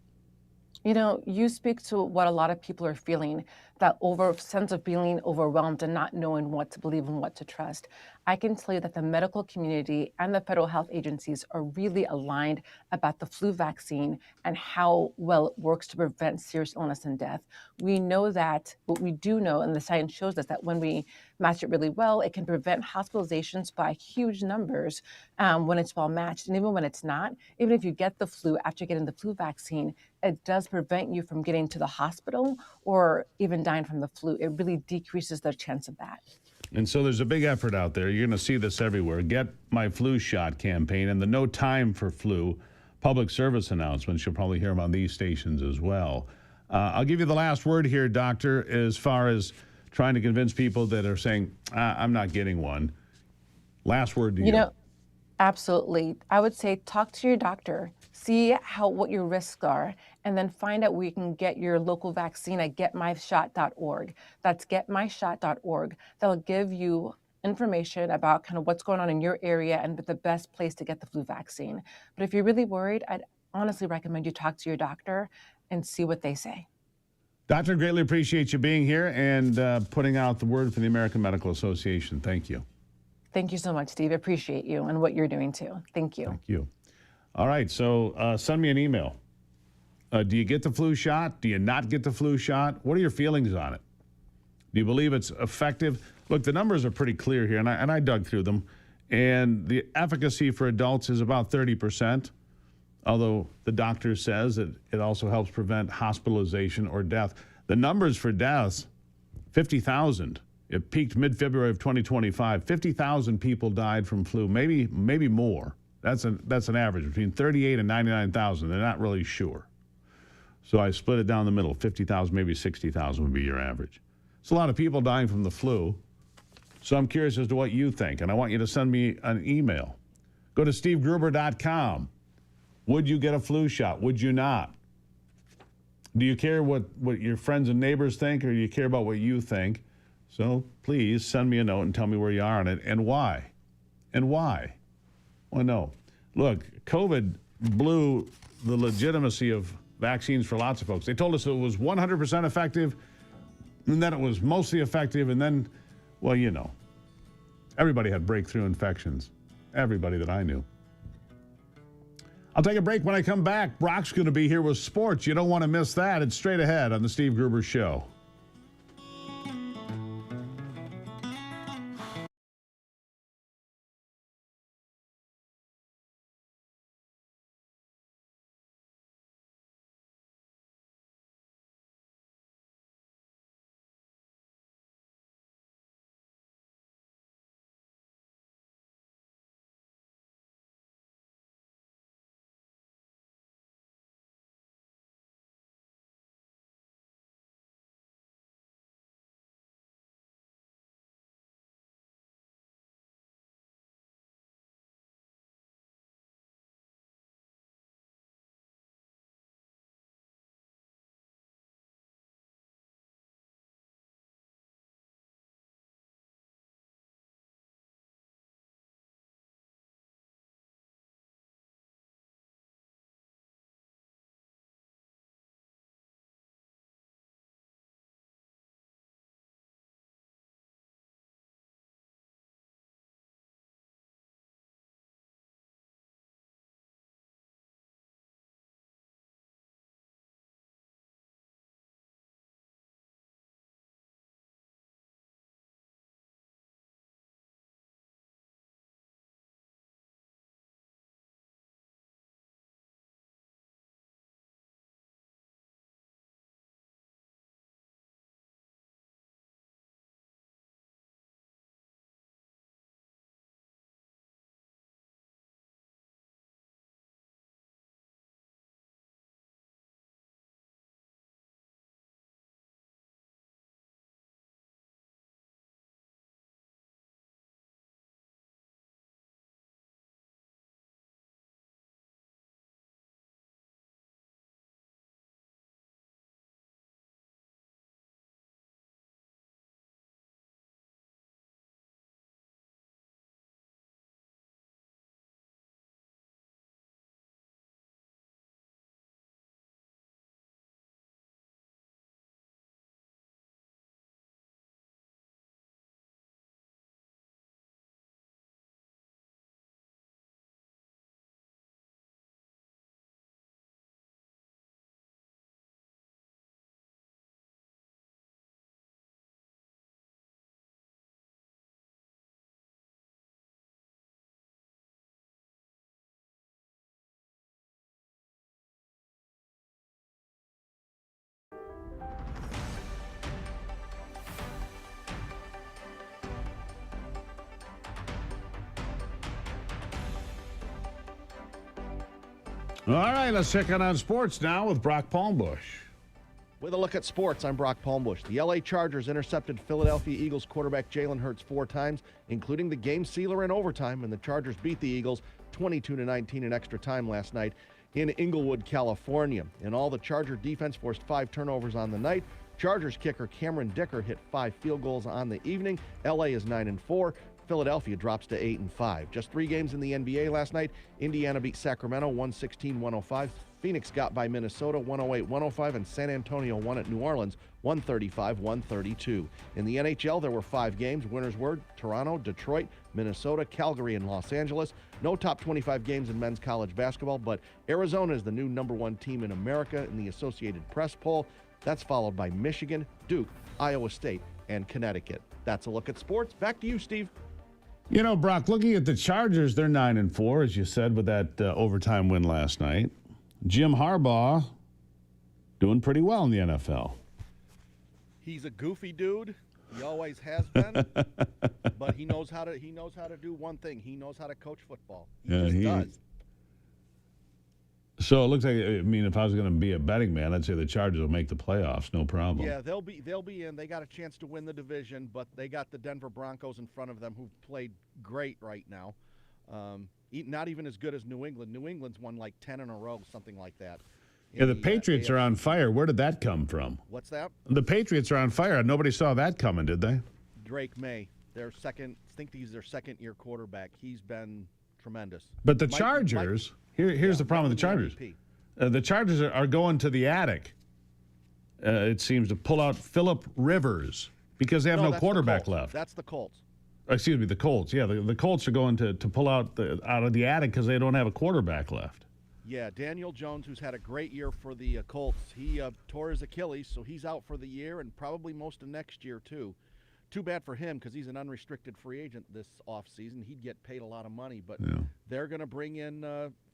You know, you speak to what a lot of people are feeling, that sense of feeling overwhelmed and not knowing what to believe and what to trust. I can tell you that the medical community and the federal health agencies are really aligned about the flu vaccine and how well it works to prevent serious illness and death. We know that, what we do know, and the science shows us, that when we match it really well, it can prevent hospitalizations by huge numbers when it's well matched. And even when it's not, even if you get the flu after getting the flu vaccine, it does prevent you from getting to the hospital or even dying from the flu. It really decreases the chance of that.
And so there's a big effort out there. You're going to see this everywhere. Get My Flu Shot campaign and the No Time for Flu public service announcements. You'll probably hear them on these stations as well. I'll give you the last word here, doctor, as far as trying to convince people that are saying, I'm not getting one. Last word to you.
You know, absolutely. I would say talk to your doctor, see what your risks are, and then find out where you can get your local vaccine at getmyshot.org. That's getmyshot.org. That'll give you information about kind of what's going on in your area and the best place to get the flu vaccine. But if you're really worried, I'd honestly recommend you talk to your doctor and see what they say.
Doctor, greatly appreciate you being here and putting out the word for the American Medical Association. Thank you.
Thank you so much, Steve. I appreciate you and what you're doing too. Thank you.
Thank you. All right, so send me an email. Do you get the flu shot? Do you not get the flu shot? What are your feelings on it? Do you believe it's effective? Look, the numbers are pretty clear here, and I dug through them. And the efficacy for adults is about 30%, although the doctor says that it also helps prevent hospitalization or death. The numbers for deaths, 50,000. It peaked mid-February of 2025. 50,000 people died from flu, maybe more. That's an average, between 38 and 99,000. They're not really sure. So I split it down the middle. 50,000, maybe 60,000 would be your average. It's a lot of people dying from the flu. So I'm curious as to what you think, and I want you to send me an email. Go to stevegruber.com. Would you get a flu shot? Would you not? Do you care what your friends and neighbors think, or do you care about what you think? So please send me a note and tell me where you are on it and why. And why? Well, no. Look, COVID blew the legitimacy of vaccines for lots of folks. They told us it was 100% effective, and then it was mostly effective, and then, well, you know, everybody had breakthrough infections. Everybody that I knew. I'll take a break. When I come back, Brock's going to be here with sports. You don't want to miss that. It's straight ahead on the Steve Gruber Show. All right, let's check in on sports now with Brock Palmbush.
With a look at sports, I'm Brock Palmbush. The LA Chargers intercepted Philadelphia Eagles quarterback Jalen Hurts 4 times, including the game sealer in overtime, and the Chargers beat the Eagles 22-19 in extra time last night in Inglewood, California. In all, the Charger defense forced 5 turnovers on the night. Chargers kicker Cameron Dicker hit 5 field goals on the evening. LA is 9-4. Philadelphia drops to 8-5. Just 3 games in the NBA last night. Indiana beat Sacramento 116-105. Phoenix got by Minnesota 108-105, and San Antonio won at New Orleans 135-132. In the NHL, there were 5 games. Winners were Toronto, Detroit, Minnesota, Calgary, and Los Angeles. No top 25 games in men's college basketball, but Arizona is the new #1 team in America in the Associated Press poll. That's followed by Michigan, Duke, Iowa State, and Connecticut. That's a look at sports. Back to you, Steve.
You know, Brock, looking at the Chargers, they're 9-4, as you said, with that overtime win last night. Jim Harbaugh doing pretty well in the NFL.
He's a goofy dude. He always has been. But he knows how to do one thing. He knows how to coach football. He does.
So it looks like, I mean, if I was going to be a betting man, I'd say the Chargers will make the playoffs, no problem.
Yeah, they'll be in. They got a chance to win the division, but they got the Denver Broncos in front of them, who've played great right now. Not even as good as New England. New England's won like 10 in a row, something like that.
Yeah, the Patriots are on fire. Where did that come from?
What's that?
The Patriots are on fire. Nobody saw that coming, did they?
Drake May, I think he's their second-year quarterback. He's been tremendous.
But the Chargers, here's the problem with the Chargers. The Chargers are going to the attic, it seems, to pull out Phillip Rivers because they have no quarterback left.
That's the Colts.
Excuse me, the Colts. Yeah, the Colts are going to pull out of the attic because they don't have a quarterback left.
Yeah, Daniel Jones, who's had a great year for the Colts, he tore his Achilles, so he's out for the year and probably most of next year, too. Too bad for him because he's an unrestricted free agent this offseason. He'd get paid a lot of money, but they're going to bring in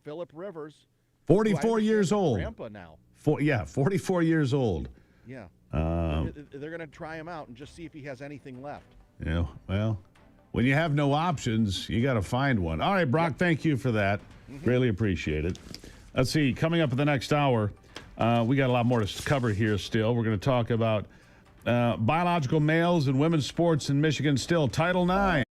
Phillip Rivers.
44 years old.
Grandpa now.
44 years old.
Yeah. They're going to try him out and just see if he has anything left.
Yeah, well, when you have no options, you got to find one. All right, Brock, thank you for that. Really appreciate it. Let's see, coming up in the next hour, we got a lot more to cover here still. We're going to talk about biological males and women's sports in Michigan still. Title IX.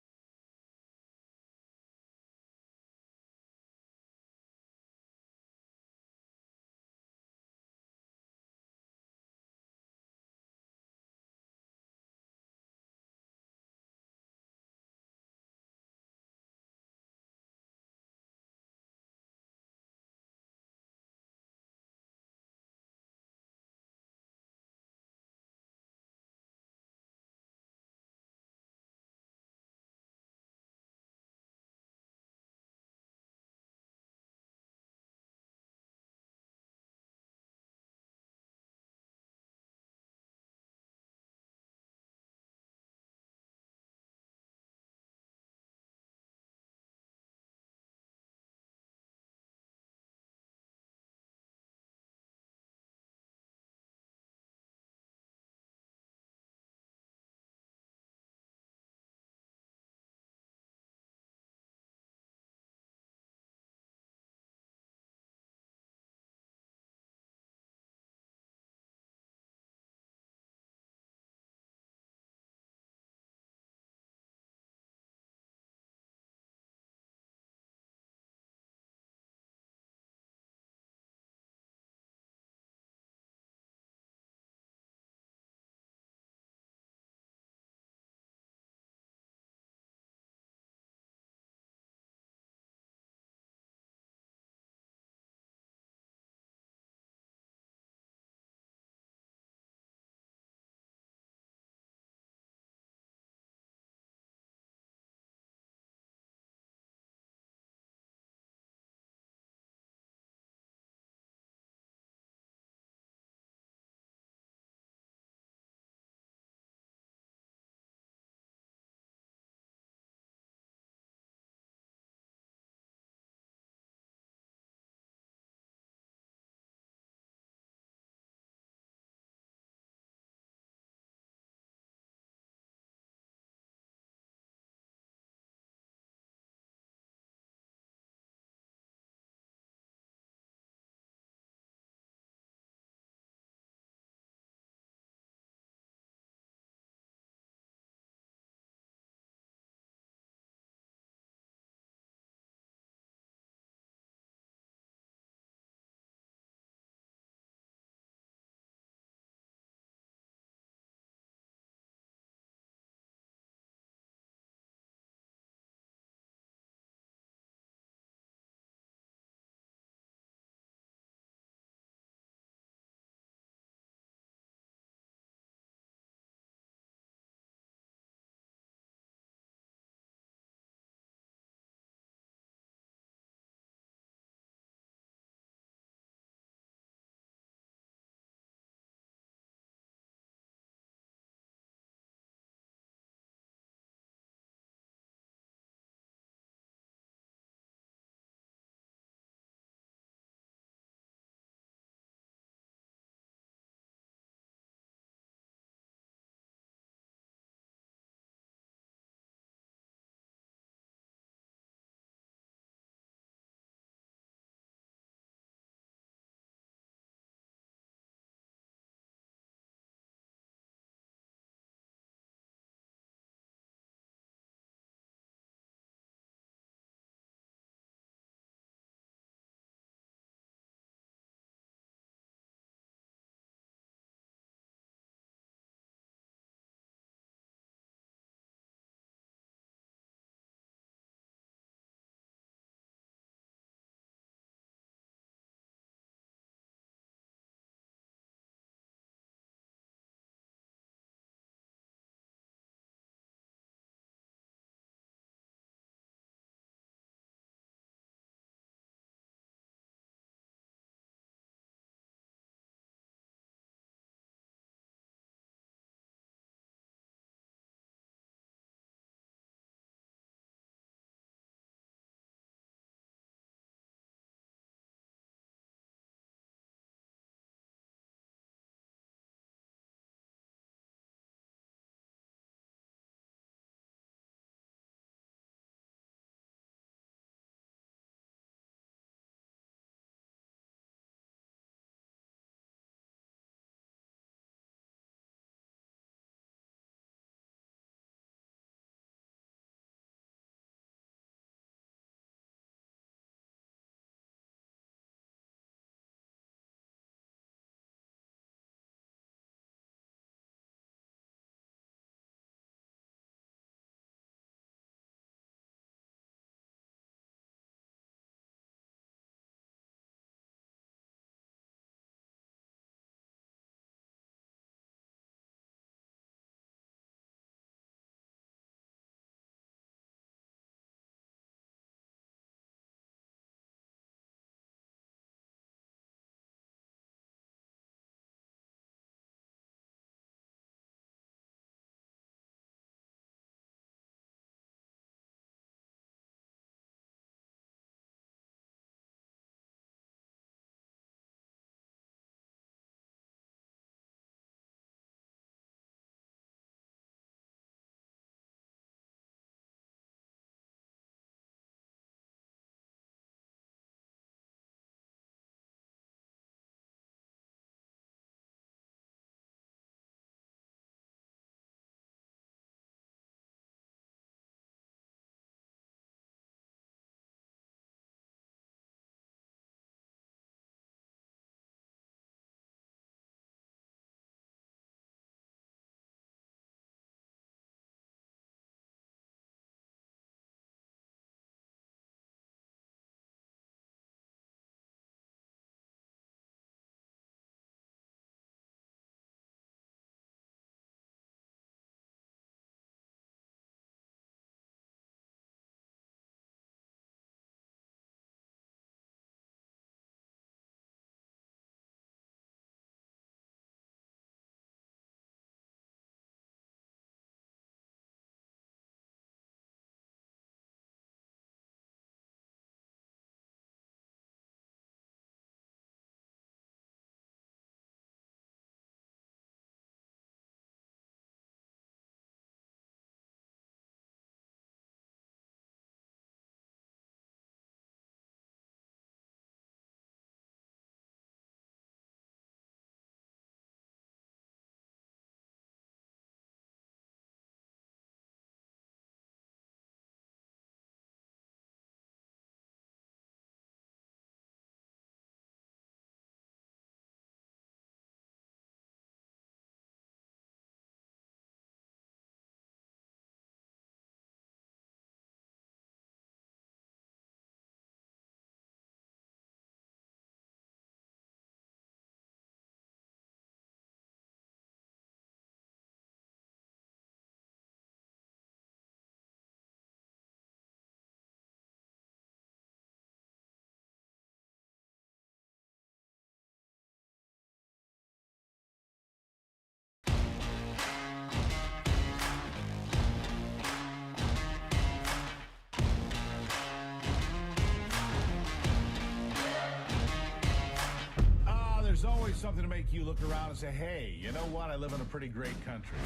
something to make you look around and say, hey, you know what? I live in a pretty great country.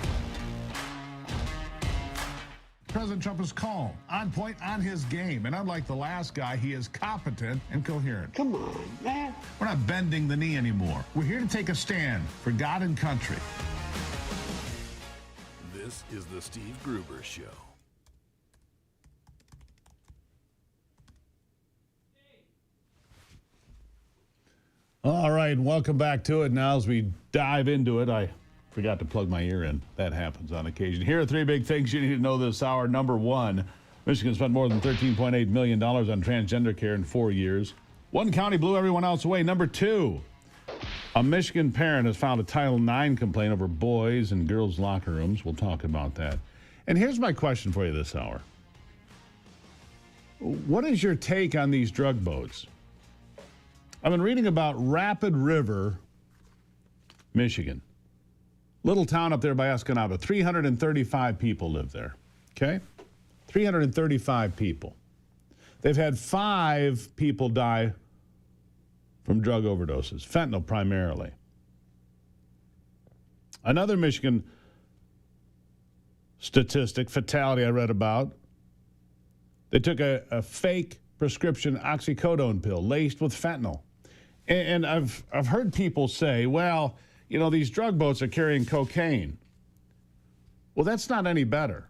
President Trump is calm, on point, on his game. And unlike the last guy, he is competent and coherent.
Come on, man.
We're not bending the knee anymore. We're here to take a stand for God and country.
This is the Steve Gruber Show.
All right, welcome back to it. Now, as we dive into it, I forgot to plug my ear in. That happens on occasion. Here are three big things you need to know this hour. Number one, Michigan spent more than $13.8 million on transgender care in 4 years. One county blew everyone else away. Number two, a Michigan parent has filed a Title IX complaint over boys and girls' locker rooms. We'll talk about that. And here's my question for you this hour. What is your take on these drug boats? I've been reading about Rapid River, Michigan. Little town up there by Escanaba. 335 people live there, okay? 335 people. They've had 5 people die from drug overdoses, fentanyl primarily. Another Michigan statistic, fatality I read about, they took a fake prescription oxycodone pill laced with fentanyl. And I've heard people say, well, you know, these drug boats are carrying cocaine. Well, that's not any better.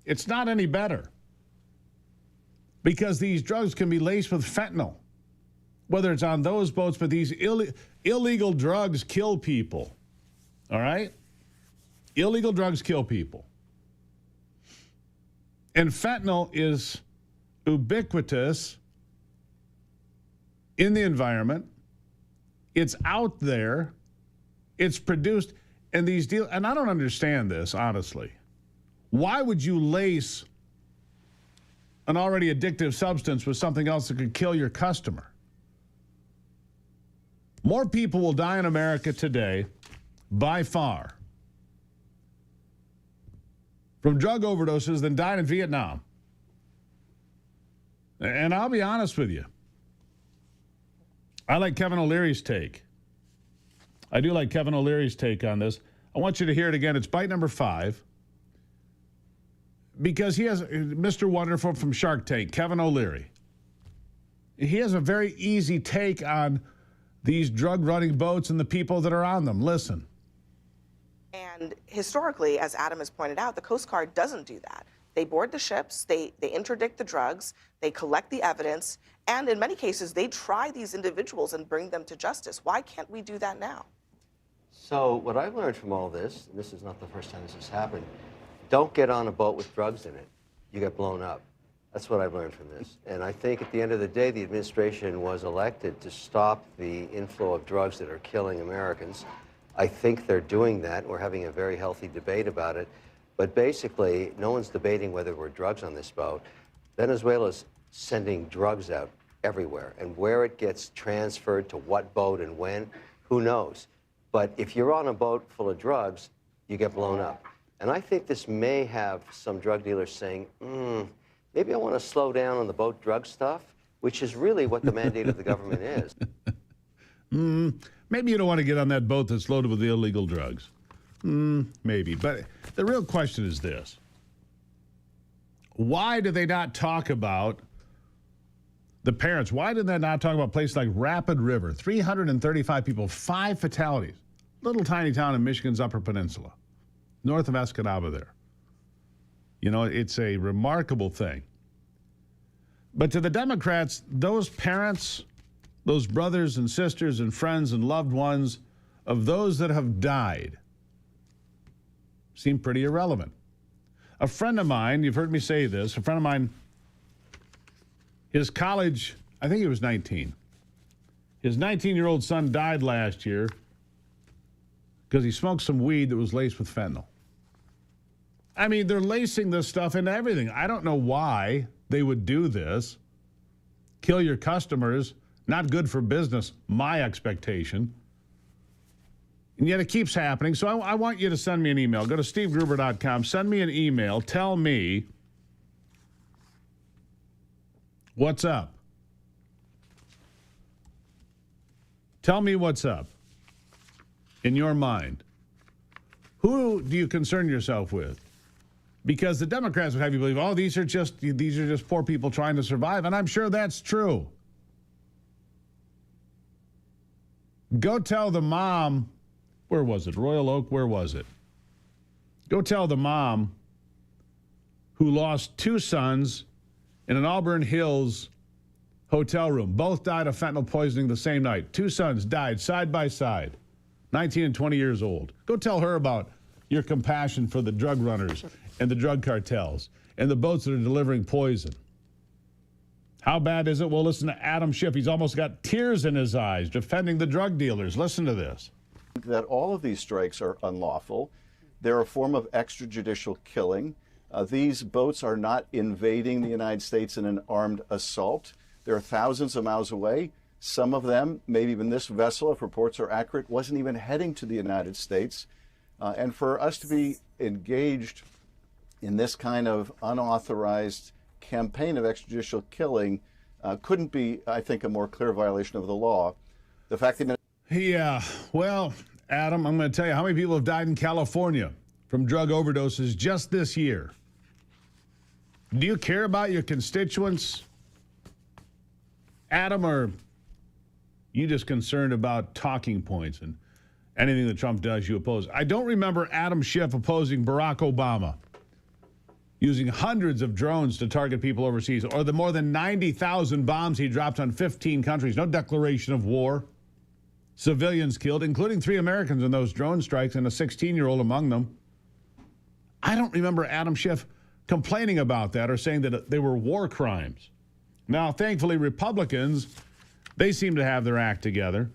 It's not any better. Because these drugs can be laced with fentanyl. Whether it's on those boats, but these illegal drugs kill people. All right? Illegal drugs kill people. And fentanyl is ubiquitous in the environment. It's out there. It's produced. And these deals, and I don't understand this, honestly. Why would you lace an already addictive substance with something else that could kill your customer? More people will die in America today, by far, from drug overdoses than died in Vietnam. And I'll be honest with you. I like Kevin O'Leary's take. I do like Kevin O'Leary's take on this. I want you to hear it again. It's bite number 5. Because he has Mr. Wonderful from Shark Tank, Kevin O'Leary. He has a very easy take on these drug-running boats and the people that are on them. Listen.
And historically, as Adam has pointed out, the Coast Guard doesn't do that. They board the ships, they interdict the drugs, they collect the evidence, and in many cases, they try these individuals and bring them to justice. Why can't we do that now?
So what I've learned from all this, and this is not the first time this has happened, don't get on a boat with drugs in it. You get blown up. That's what I've learned from this. And I think at the end of the day, the administration was elected to stop the inflow of drugs that are killing Americans. I think they're doing that. We're having a very healthy debate about it. But basically, no one's debating whether there were drugs on this boat. Venezuela's sending drugs out everywhere. And where it gets transferred to what boat and when, who knows? But if you're on a boat full of drugs, you get blown up. And I think this may have some drug dealers saying, maybe I want to slow down on the boat drug stuff, which is really what the mandate of the government is.
Maybe you don't want to get on that boat that's loaded with illegal drugs. Maybe. But the real question is this. Why do they not talk about the parents? Why did they not talk about places like Rapid River? 335 people, 5 fatalities. Little tiny town in Michigan's Upper Peninsula, north of Escanaba there. You know, it's a remarkable thing. But to the Democrats, those parents, those brothers and sisters and friends and loved ones of those that have died seem pretty irrelevant. A friend of mine, you've heard me say this, a friend of mine, his college, I think he was 19. His 19-year-old son died last year because he smoked some weed that was laced with fentanyl. I mean, they're lacing this stuff into everything. I don't know why they would do this. Kill your customers, not good for business, my expectation. And yet it keeps happening. So I want you to send me an email. Go to stevegruber.com. Send me an email. Tell me what's up. Tell me what's up. in your mind? Who do you concern yourself with? Because the Democrats would have you believe, oh, these are just poor people trying to survive, and I'm sure that's true. Go tell the mom, where was it? Royal Oak, where was it? Go tell the mom who lost 2 sons in an Auburn Hills hotel room. Both died of fentanyl poisoning the same night. 2 sons died side by side, 19 and 20 years old. Go tell her about your compassion for the drug runners and the drug cartels and the boats that are delivering poison. How bad is it? Well, listen to Adam Schiff. He's almost got tears in his eyes defending the drug dealers. Listen to this.
That all of these strikes are unlawful. They're a form of extrajudicial killing. These boats are not invading the United States in an armed assault. They're thousands of miles away. Some of them, maybe even this vessel, if reports are accurate, wasn't even heading to the United States. And for us to be engaged in this kind of unauthorized campaign of extrajudicial killing couldn't be, I think, a more clear violation of the law. The fact that...
Yeah, well, Adam, I'm going to tell you how many people have died in California from drug overdoses just this year. Do you care about your constituents, Adam, or you just concerned about talking points and anything that Trump does you oppose? I don't remember Adam Schiff opposing Barack Obama using hundreds of drones to target people overseas, or the more than 90,000 bombs he dropped on 15 countries. No declaration of war. Civilians killed, including 3 Americans in those drone strikes and a 16-year-old among them. I don't remember Adam Schiff complaining about that or saying that they were war crimes. Now, thankfully, Republicans, they seem to have their act together.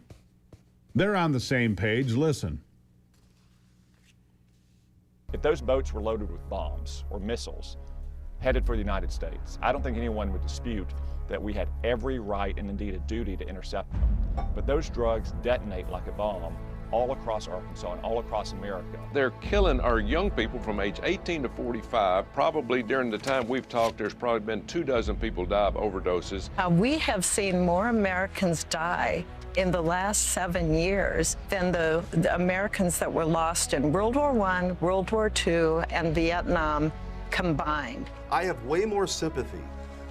They're on the same page. Listen.
If those boats were loaded with bombs or missiles headed for the United States, I don't think anyone would dispute that we had every right and indeed a duty to intercept them. But those drugs detonate like a bomb all across Arkansas and all across America.
They're killing our young people from age 18 to 45. Probably during the time we've talked, there's probably been 24 people die of overdoses.
We have seen more Americans die in the last 7 years than the Americans that were lost in World War I, World War II, and Vietnam combined.
I have way more sympathy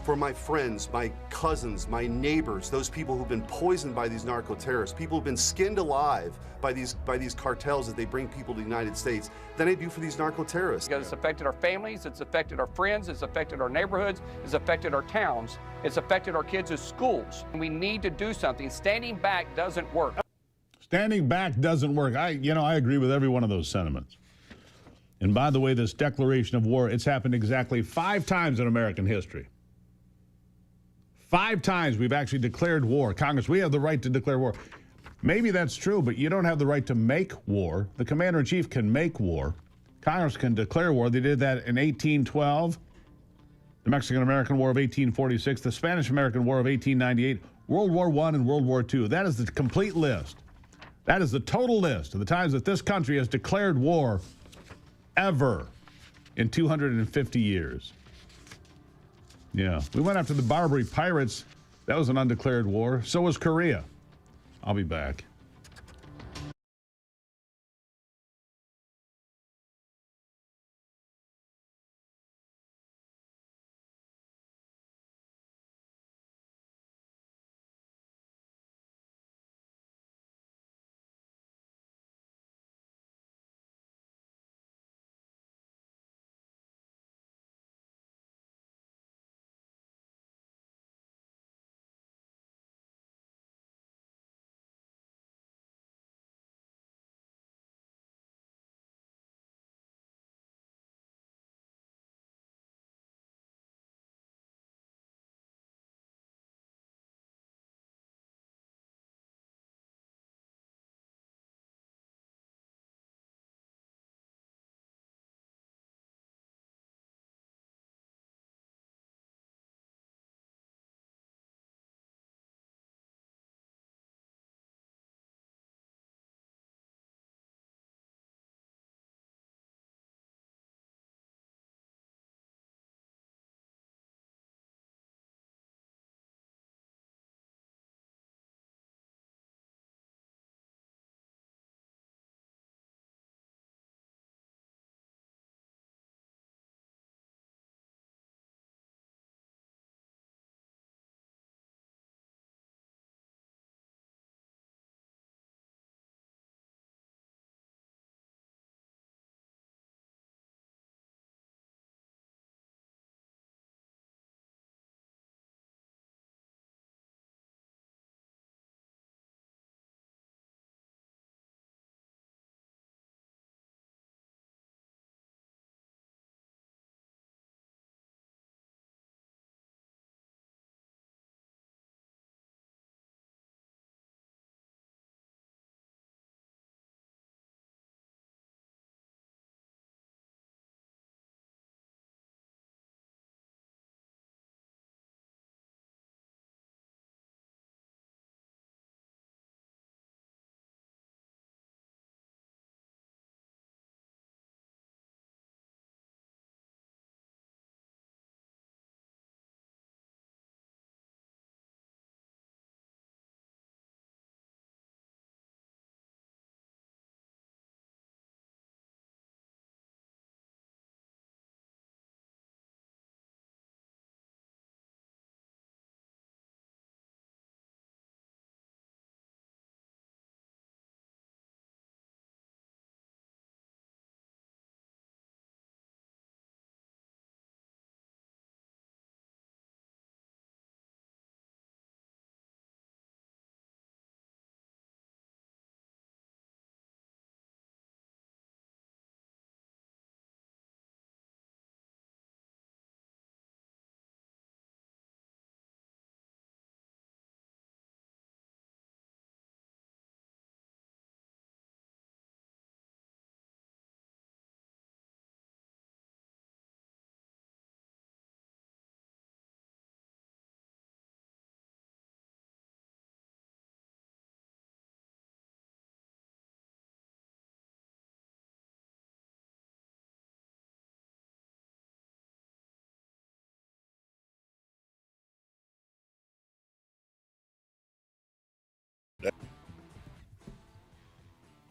for my friends, my cousins, my neighbors, those people who've been poisoned by these narco-terrorists, people who've been skinned alive by these cartels as they bring people to the United States, than I do for these narco-terrorists.
Because it's affected our families, it's affected our friends, it's affected our neighborhoods, it's affected our towns, it's affected our kids' schools. We need to do something. Standing back doesn't work.
Standing back doesn't work. I agree with every one of those sentiments. And by the way, this declaration of war, it's happened exactly 5 times in American history. 5 times we've actually declared war. Congress, we have the right to declare war. Maybe that's true, but you don't have the right to make war. The commander-in-chief can make war. Congress can declare war. They did that in 1812, the Mexican-American War of 1846, the Spanish-American War of 1898, World War I and World War II. That is the complete list. That is the total list of the times that this country has declared war ever in 250 years. Yeah, we went after the Barbary pirates. That was an undeclared war. So was Korea. I'll be back.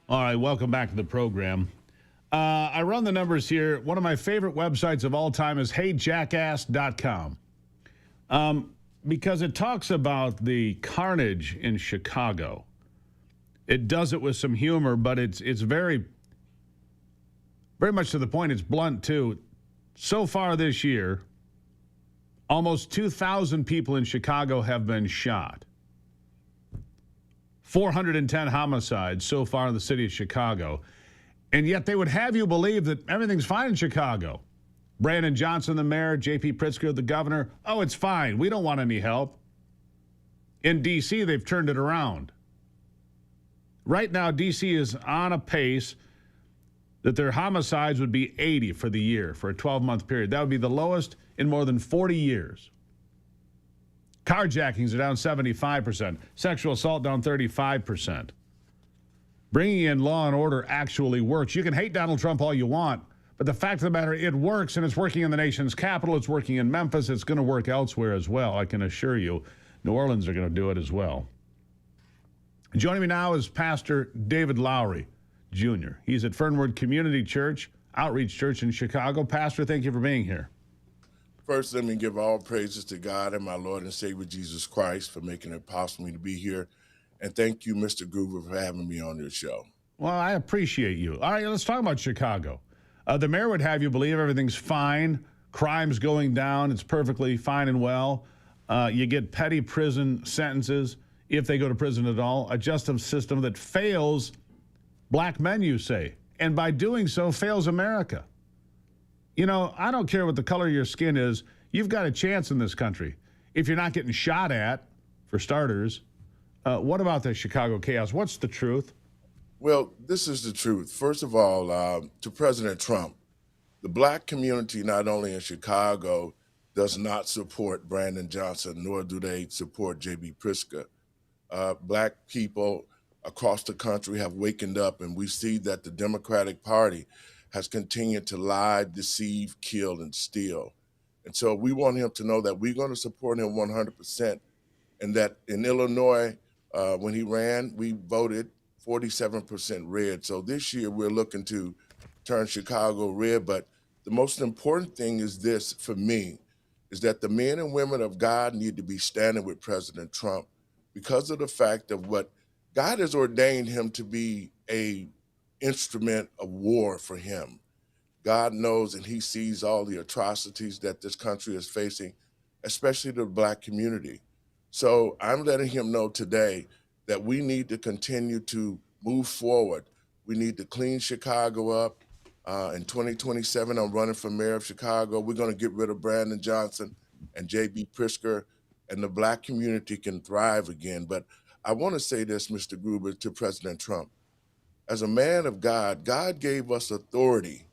All right, welcome back to the program. I run the numbers here. One of my favorite websites of all time is heyjackass.com because it talks about the carnage in Chicago. It does it with some humor, but it's very, very much to the point. It's blunt, too. So far this year, almost 2,000 people in Chicago have been shot. 410 homicides so far in the city of Chicago. And yet they would have you believe that everything's fine in Chicago. Brandon Johnson, the mayor, J.P. Pritzker, the governor, oh, it's fine. We don't want any help. In D.C., they've turned it around. Right now, D.C. is on a pace that their homicides would be 80 for the year, for a 12-month period. That would be the lowest in more than 40 years. Carjackings are down 75%. Sexual assault down 35%. Bringing in law and order actually works. You can hate Donald Trump all you want, but the fact of the matter, it works, and it's working in the nation's capital. It's working in Memphis. It's going to work elsewhere as well, I can assure you. New Orleans are going to do it as well. Joining me now is Pastor David Lowry, Jr. He's at Fernwood Community Church, Outreach Church in Chicago. Pastor, thank you for being here.
First, let me give all praises to God and my Lord and Savior Jesus Christ for making it possible for me to be here. And thank you, Mr. Gruber, for having me on your show.
Well, I appreciate you. All right, let's talk about Chicago. The mayor would have you believe everything's fine. Crime's going down. It's perfectly fine and well. You get petty prison sentences if they go to prison at all. A justice system that fails black men, you say. And by doing so, fails America. You know, I don't care what the color of your skin is. You've got a chance in this country. If you're not getting shot at, for starters, what about the Chicago chaos? What's the truth?
Well, this is the truth. First of all, to President Trump, the black community, not only in Chicago, does not support Brandon Johnson, nor do they support J.B. Pritzker. Black people across the country have wakened up, and we see that the Democratic Party has continued to lie, deceive, kill, and steal. And so we want him to know that we're going to support him 100%, and that in Illinois, when he ran, we voted 47% red. So this year we're looking to turn Chicago red. But the most important thing is this for me, is that the men and women of God need to be standing with President Trump because of the fact of what God has ordained him to be a instrument of war for him. God knows and he sees all the atrocities that this country is facing, especially the black community. So I'm letting him know today that we need to continue to move forward. We need to clean Chicago up. In 2027, I'm running for mayor of Chicago. We're going to get rid of Brandon Johnson and J.B. Pritzker, and the black community can thrive again. But I want to say this, Mr. Gruber, to President Trump. As a man of God, God gave us authority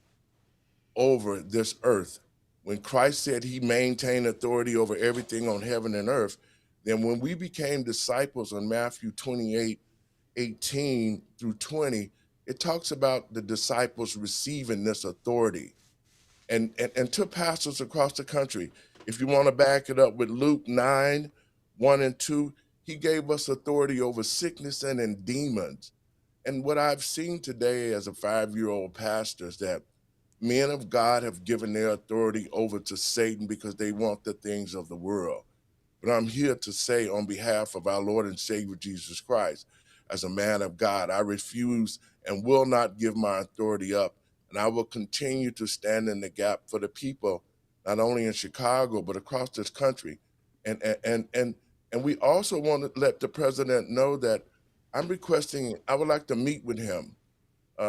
over this earth. When Christ said he maintained authority over everything on heaven and earth, then when we became disciples in Matthew 28:18 through 20, it talks about the disciples receiving this authority. And to pastors across the country, if you want to back it up with Luke 9:1 and 2, he gave us authority over sickness and in demons. And what I've seen today as a 5-year-old pastor is that men of God have given their authority over to Satan because they want the things of the world. But I'm here to say on behalf of our Lord and Savior Jesus Christ, as a man of God, I refuse and will not give my authority up. And I will continue to stand in the gap for the people, not only in Chicago, but across this country. And we also want to let the president know that I'm requesting, I would like to meet with him.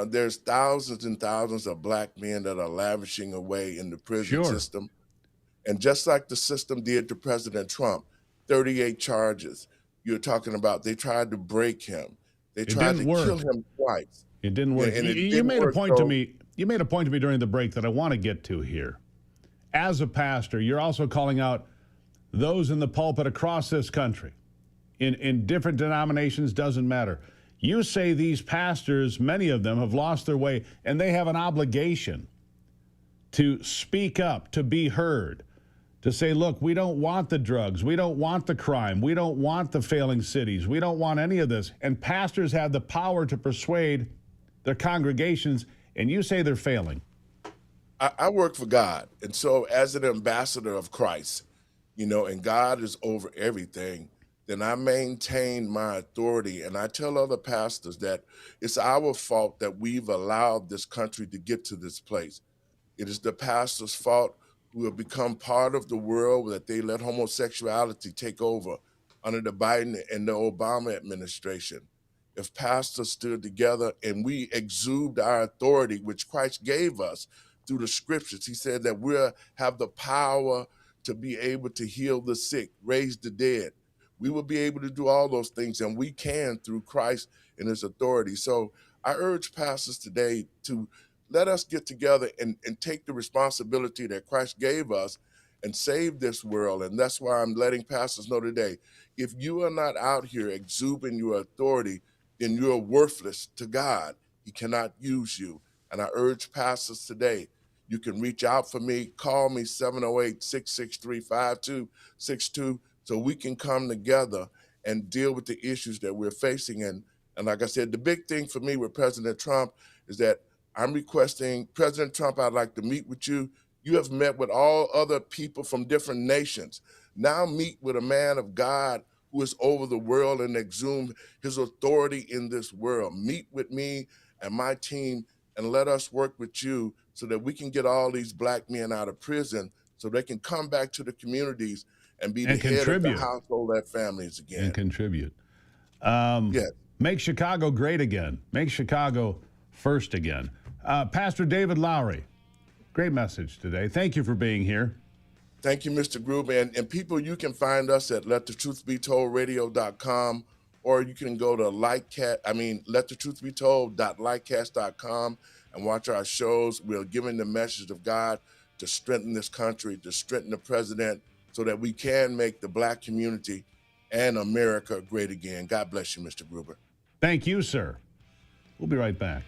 There's thousands and thousands of black men that are lavishing away in the prison system. And just like the system did to President Trump, 38 charges you're talking about, they tried to break him. They tried to kill him twice.
It didn't work. You made a point to me. You made a point to me during the break that I want to get to here. As a pastor, you're also calling out those in the pulpit across this country, in different denominations, doesn't matter. You say these pastors, many of them, have lost their way, and they have an obligation to speak up, to be heard, to say, look, we don't want the drugs, we don't want the crime, we don't want the failing cities, we don't want any of this. And pastors have the power to persuade their congregations, and you say they're failing.
I work for God. And so as an ambassador of Christ, and God is over everything, then I maintain my authority. And I tell other pastors that it's our fault that we've allowed this country to get to this place. It is the pastor's fault who have become part of the world that they let homosexuality take over under the Biden and the Obama administration. If pastors stood together and we exude our authority, which Christ gave us through the scriptures, he said that we'll have the power to be able to heal the sick, raise the dead. We will be able to do all those things, and we can through Christ and his authority. So I urge pastors today to let us get together and take the responsibility that Christ gave us and save this world. And that's why I'm letting pastors know today, if you are not out here exuding your authority, then you're worthless to God. He cannot use you. And I urge pastors today, you can reach out for me, call me 708-663-5262, so we can come together and deal with the issues that we're facing. And like I said, the big thing for me with President Trump is that I'm requesting, President Trump, I'd like to meet with you. You have met with all other people from different nations. Now meet with a man of God who is over the world and exhume his authority in this world. Meet with me and my team and let us work with you so that we can get all these black men out of prison so they can come back to the communities and be the head of the household, their families again.
And contribute.
Yes.
Make Chicago great again. Make Chicago first again. Pastor David Lowry, great message today. Thank you for being here.
Thank you, Mr. Gruber. And people, you can find us at LetTheTruthBeToldRadio.com, or you can go to LetTheTruthBeTold.lightcast.com and watch our shows. We're giving the message of God to strengthen this country, to strengthen the president, so that we can make the black community and America great again. God bless you, Mr. Gruber.
Thank you, sir. We'll be right back.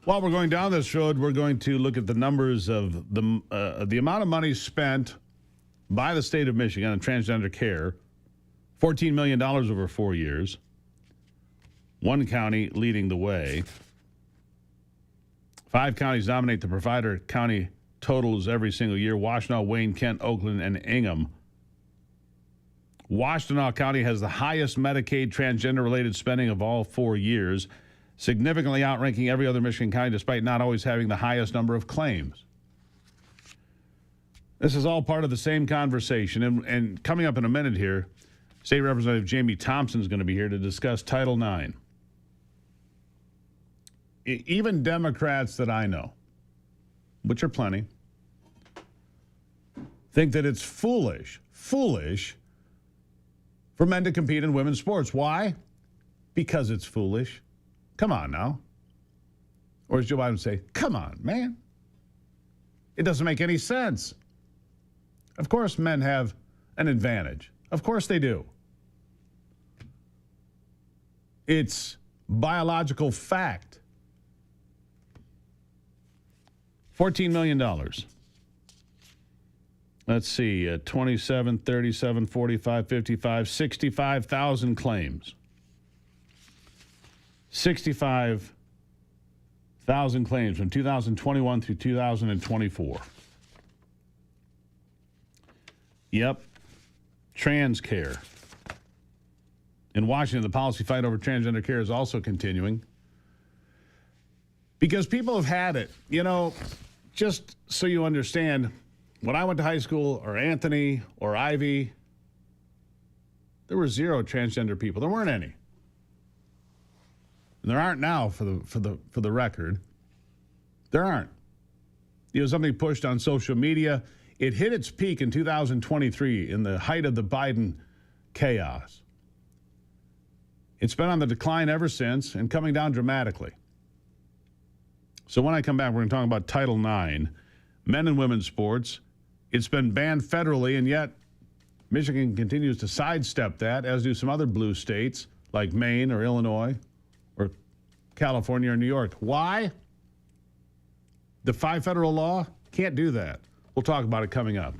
While we're going down this road, we're going to look at the numbers of the amount of money spent by the state of Michigan on transgender care. $14 million over 4 years. One county leading the way. 5 counties dominate the provider county totals every single year: Washtenaw, Wayne, Kent, Oakland, and Ingham. Washtenaw County has the highest Medicaid transgender-related spending of all 4 years, significantly outranking every other Michigan county despite not always having the highest number of claims. This is all part of the same conversation. And coming up in a minute here, State Representative Jamie Thompson is going to be here to discuss Title IX. Even Democrats that I know, which are plenty, think that it's foolish for men to compete in women's sports. Why? Because it's foolish. Come on now. Or as Joe Biden would say, come on, man. It doesn't make any sense. Of course men have an advantage. Of course they do. It's biological fact. $14 million. Let's see, 27, 37, 45, 55, 65,000 claims. 65,000 claims from 2021 through 2024. Yep. Trans care. In Washington, the policy fight over transgender care is also continuing because people have had it. You know, just so you understand, when I went to high school, or Anthony or Ivy, there were 0 transgender people. There weren't any. And there aren't now, for the record. There aren't. You know, something pushed on social media. It hit its peak in 2023 in the height of the Biden chaos. It's been on the decline ever since and coming down dramatically. So when I come back, we're going to talk about Title IX, men and women's sports. It's been banned federally, and yet Michigan continues to sidestep that, as do some other blue states like Maine or Illinois or California or New York. Why? Defy federal law? Can't do that. We'll talk about it coming up.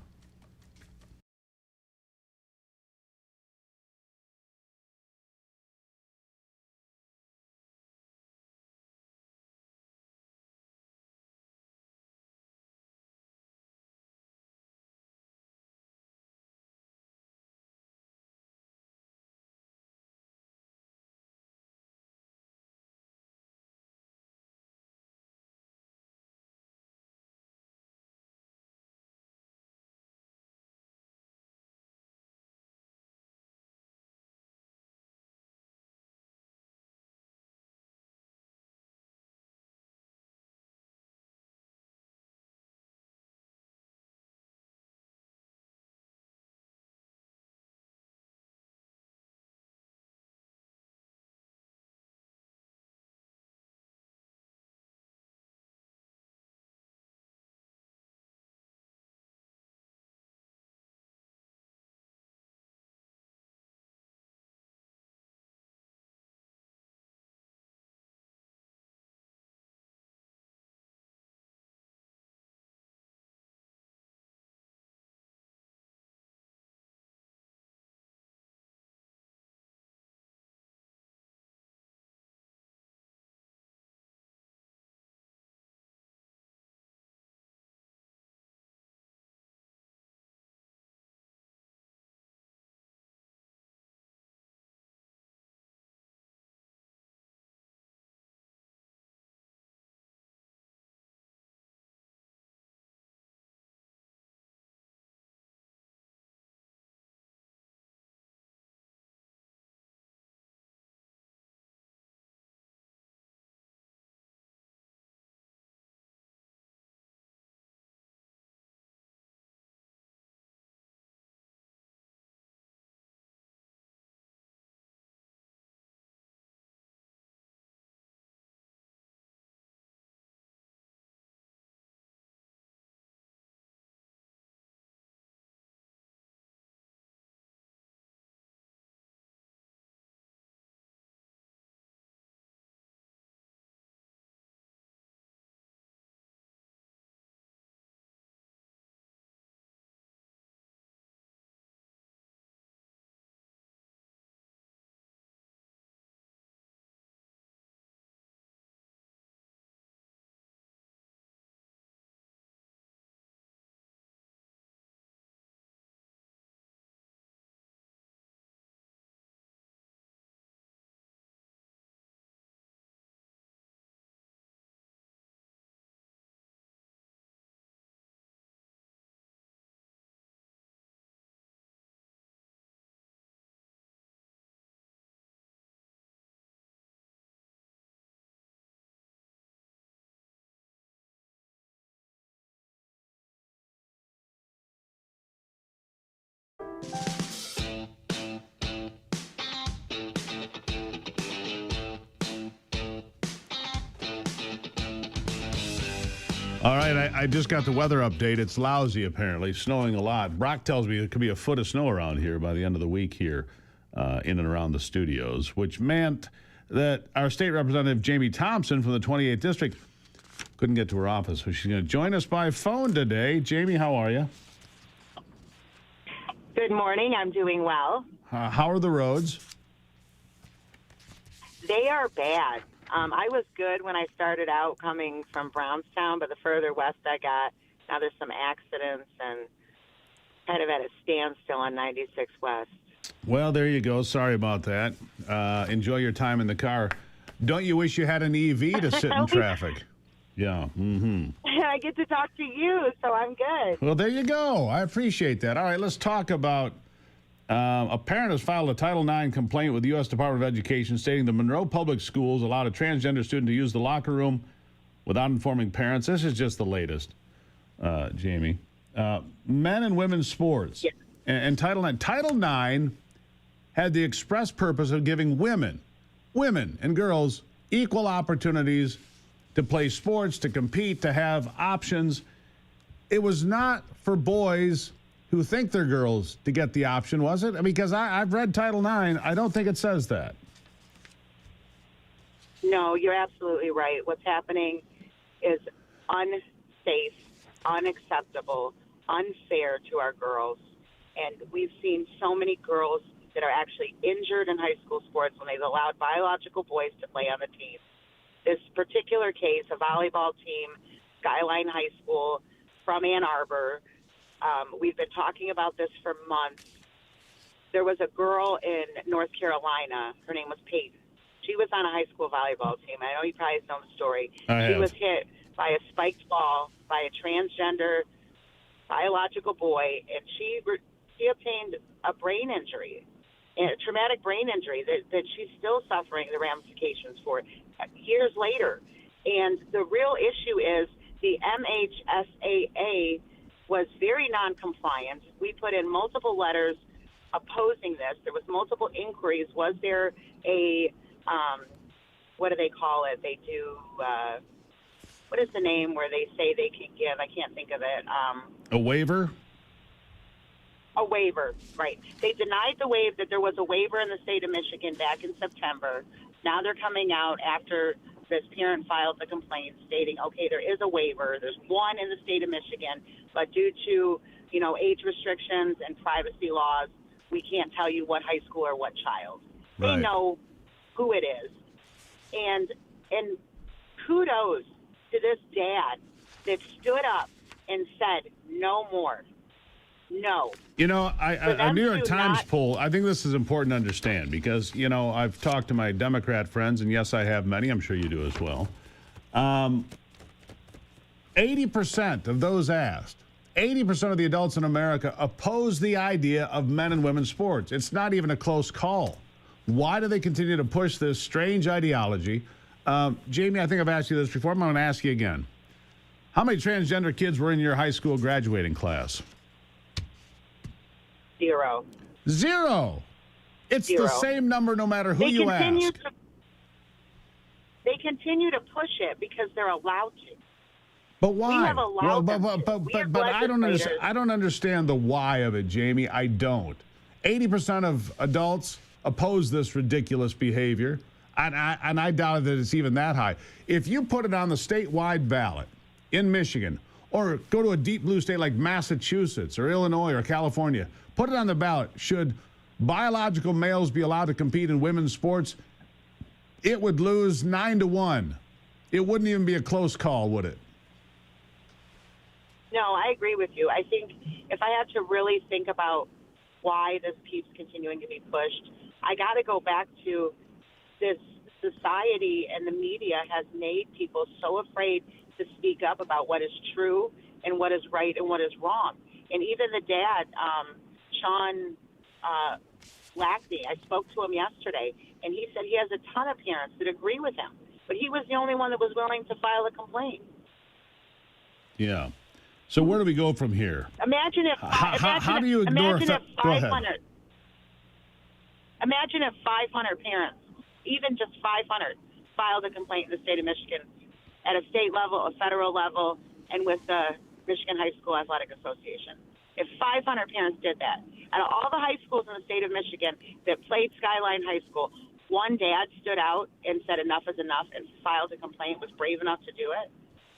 All right, I just got the weather update. It's lousy, apparently, snowing a lot. Brock tells me it could be a foot of snow around here by the end of the week here in and around the studios, which meant that our state representative, Jamie Thompson from the 28th District, couldn't get to her office, so she's going to join us by phone today. Jamie, how are you?
Good morning. I'm doing well.
How are the roads?
They are bad. I was good when I started out coming from Brownstown, but the further west I got, now there's some accidents, and kind of at a standstill on 96 West.
Well, there you go. Sorry about that. Enjoy your time in the car. Don't you wish you had an EV to sit in traffic? Yeah. Mm-hmm.
I get to talk to you, so I'm good.
Well, there you go. I appreciate that. All right, let's talk about a parent has filed a Title IX complaint with the U.S. Department of Education stating the Monroe Public Schools allowed a transgender student to use the locker room without informing parents. This is just the latest, Jamie. Men and women's sports.
Yeah.
And Title IX. Title IX had the express purpose of giving women and girls equal opportunities to play sports, to compete, to have options. It was not for boys who think they're girls to get the option, was it? I mean, because I've read Title IX. I don't think it says that.
No, you're absolutely right. What's happening is unsafe, unacceptable, unfair to our girls. And we've seen so many girls that are actually injured in high school sports when they've allowed biological boys to play on the team. This particular case, a volleyball team, Skyline High School from Ann Arbor, we've been talking about this for months. There was a girl in North Carolina. Her name was Peyton. She was on a high school volleyball team. I know you probably know the story. She was hit by a spiked ball by a transgender biological boy, and she obtained a brain injury, a traumatic brain injury that she's still suffering the ramifications for years later. And the real issue is the MHSAA was very non-compliant. We put in multiple letters opposing this. There was multiple inquiries. Was there a, what do they call it? They do, what is the name where they say they can give? I can't think of it.
A waiver?
A waiver, right. They denied the waiver, that there was a waiver in the state of Michigan back in September. Now they're coming out after this parent filed the complaint stating, okay, there is a waiver. There's one in the state of Michigan, but due to, age restrictions and privacy laws, we can't tell you what high school or what child. They know who it is. And kudos to this dad that stood up and said, no more. No.
A New York Times poll, I think this is important to understand because, I've talked to my Democrat friends, and yes, I have many. I'm sure you do as well. 80% of those asked, 80% of the adults in America oppose the idea of men and women's sports. It's not even a close call. Why do they continue to push this strange ideology? Jamie, I think I've asked you this before. I'm going to ask you again. How many transgender kids were in your high school graduating class?
Zero.
It's
Zero.
the same number no matter who you ask.
They continue to push it because they're allowed to.
But why?
We have allowed them to.
But I don't understand the why of it, Jamie. I don't. 80% of adults oppose this ridiculous behavior, and I doubt that it's even that high. If you put it on the statewide ballot in Michigan, or go to a deep blue state like Massachusetts or Illinois or California, put it on the ballot. Should biological males be allowed to compete in women's sports? It would lose 9-1. It wouldn't even be a close call, would it?
No, I agree with you. I think if I had to really think about why this keeps continuing to be pushed, I got to go back to this society, and the media has made people so afraid to speak up about what is true and what is right and what is wrong. And even the dad, Sean Lackney, I spoke to him yesterday, and he said he has a ton of parents that agree with him, but he was the only one that was willing to file a complaint.
Yeah. So where do we go from here?
Imagine if
how do you ignore? Go ahead.
Imagine if 500 parents, even just 500, filed a complaint in the state of Michigan at a state level, a federal level, and with the Michigan High School Athletic Association. If 500 parents did that, out of all the high schools in the state of Michigan that played Skyline High School, one dad stood out and said enough is enough and filed a complaint, was brave enough to do it,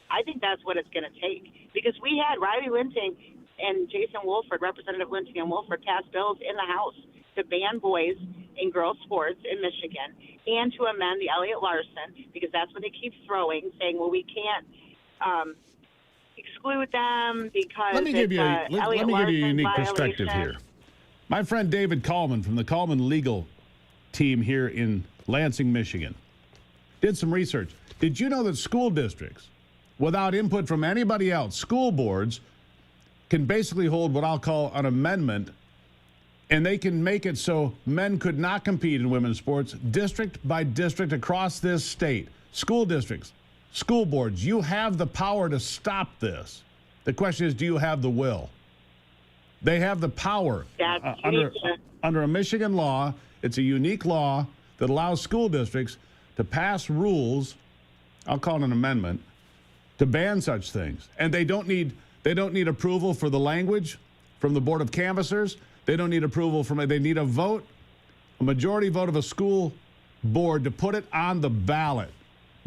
I think that's what it's going to take. Because we had Riley Linting and Jason Wolford, Representative Linting and Wolford, pass bills in the House to ban boys in girls' sports in Michigan and to amend the Elliott Larson, because that's what they keep throwing, saying, well, we can't exclude them because
Let me give you
it's
let
Elliot
me give you a
Larson
unique perspective
violation.
here. My friend David Kallman from the Kallman legal team here in Lansing, Michigan, did some research. Did you know that school districts, without input from anybody else, school boards can basically hold what I'll call an amendment, and they can make it so men could not compete in women's sports district by district across this state. School districts, school boards, you have the power to stop this. The question is, do you have the will? They have the power. Under a Michigan law, it's a unique law that allows school districts to pass rules, I'll call it an amendment, to ban such things. And they don't need approval for the language from the Board of Canvassers. They don't need approval from it. They need a vote, a majority vote of a school board to put it on the ballot,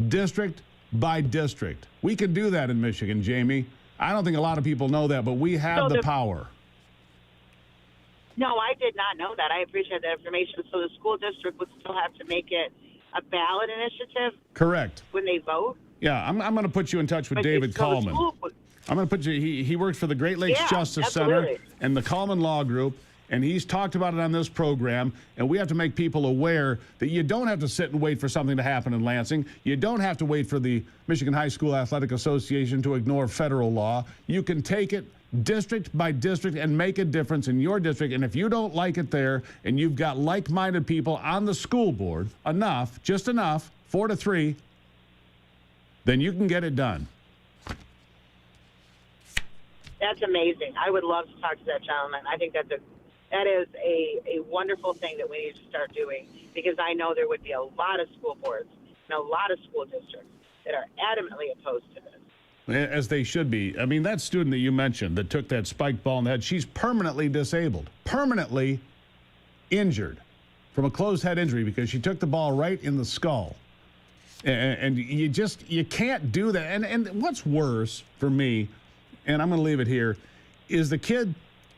district by district. We can do that in Michigan, Jamie. I don't think a lot of people know that, but we have the power.
No, I did not know that. I appreciate that information. So the school district would still have to make it a ballot initiative?
Correct.
When they vote?
Yeah, I'm going to put you in touch with David Kallman. I'm going to put you, he works for the Great Lakes Justice Center and the Kallman Law Group, and he's talked about it on this program, and we have to make people aware that you don't have to sit and wait for something to happen in Lansing. You don't have to wait for the Michigan High School Athletic Association to ignore federal law. You can take it district by district and make a difference in your district, and if you don't like it there and you've got like-minded people on the school board, enough, just enough, 4-3, then you can get it done.
That's amazing. I would love to talk to that gentleman. I think that is a wonderful thing that we need to start doing, because I know there would be a lot of school boards and a lot of school districts that are adamantly opposed to this.
As they should be. I mean, that student that you mentioned that took that spiked ball in the head, she's permanently disabled, permanently injured from a closed head injury because she took the ball right in the skull. And you can't do that. And what's worse for me, and I'm going to leave it here, is the kid,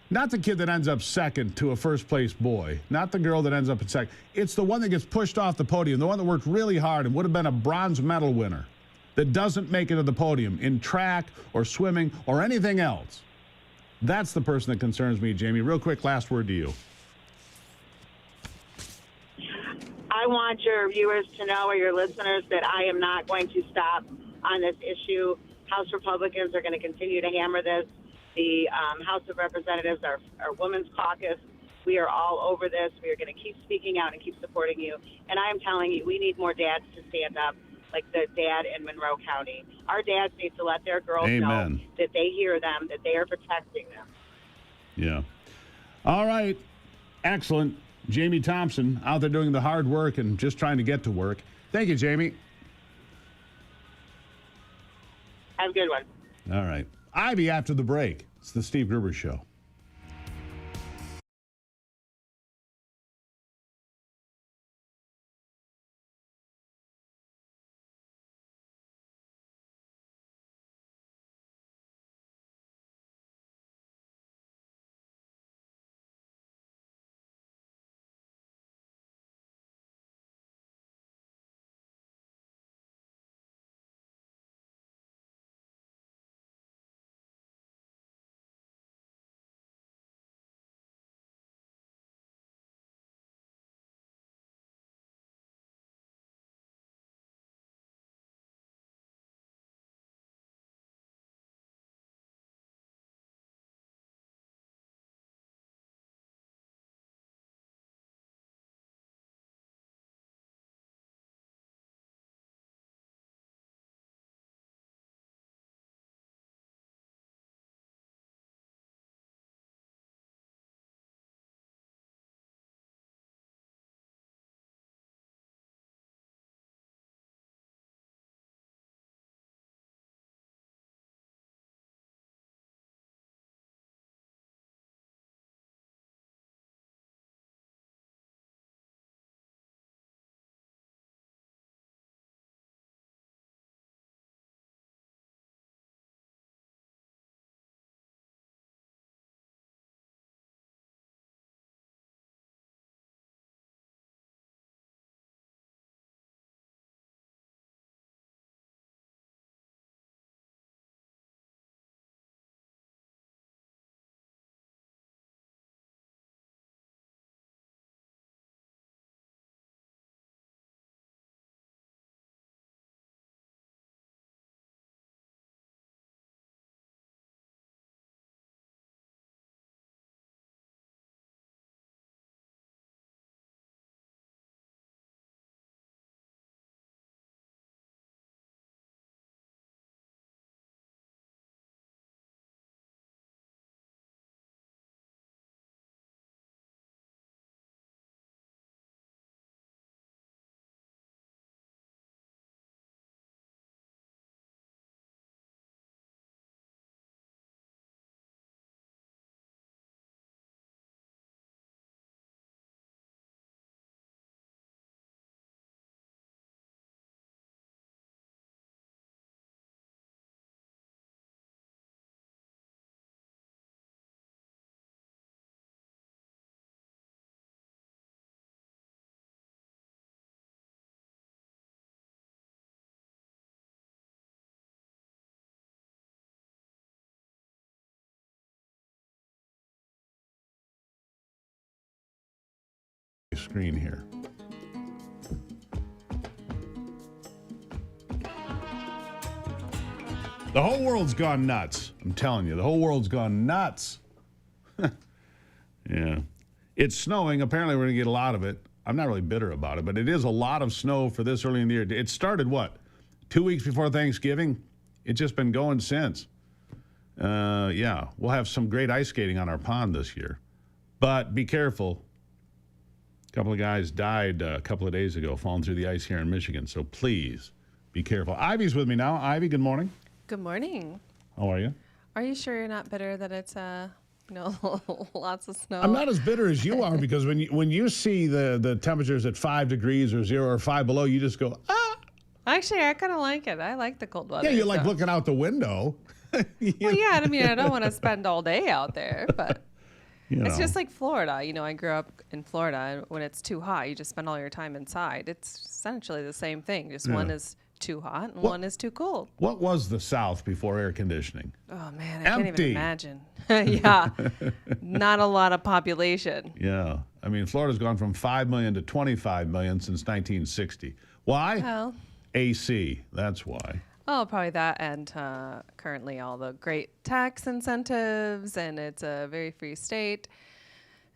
not the kid that ends up second to a first place boy, not the girl that ends up in second. It's the one that gets pushed off the podium, the one that worked really hard and would have been a bronze medal winner, that doesn't make it to the podium in track or swimming or anything else. That's the person that concerns me, Jamie. Real quick, last word to you.
I want your viewers to know, or your listeners, that I am not going to stop on this issue. House Republicans are going to continue to hammer this. The House of Representatives, our Women's Caucus, we are all over this. We are going to keep speaking out and keep supporting you. And I am telling you, we need more dads to stand up, like the dad in Monroe County. Our dads need to let their girls know that they hear them, that they are protecting them.
Yeah. All right. Excellent. Jamie Thompson out there doing the hard work and just trying to get to work. Thank you, Jamie.
Have a good one.
All right. Ivy after the break. It's the Steve Gruber Show. screen here. The whole world's gone nuts. I'm telling you, the whole world's gone nuts. Yeah. It's snowing. Apparently, we're going to get a lot of it. I'm not really bitter about it, but it is a lot of snow for this early in the year. It started, what, 2 weeks before Thanksgiving? It's just been going since. Yeah, we'll have some great ice skating on our pond this year. But be careful. A couple of guys died a couple of days ago falling through the ice here in Michigan, so please be careful. Ivy's with me now. Ivy, good morning.
Good morning.
How are you?
Are you sure you're not bitter that it's lots of snow?
I'm not as bitter as you are because when you see the temperatures at 5 degrees or 0 or 5 below, you just go, ah.
Actually, I kind of like it. I like the cold weather.
Yeah, you like looking out the window.
Well, yeah, I mean, I don't want to spend all day out there, but it's just like Florida. I grew up in Florida, and when it's too hot, you just spend all your time inside. It's essentially the same thing. Just one is too hot and one is too cold.
What was the South before air conditioning?
Oh, man, I can't even imagine. Yeah, not a lot of population.
Yeah. I mean, Florida's gone from 5 million to 25 million since 1960. Why?
Well,
AC, that's why.
Oh, probably that, and currently all the great tax incentives, and it's a very free state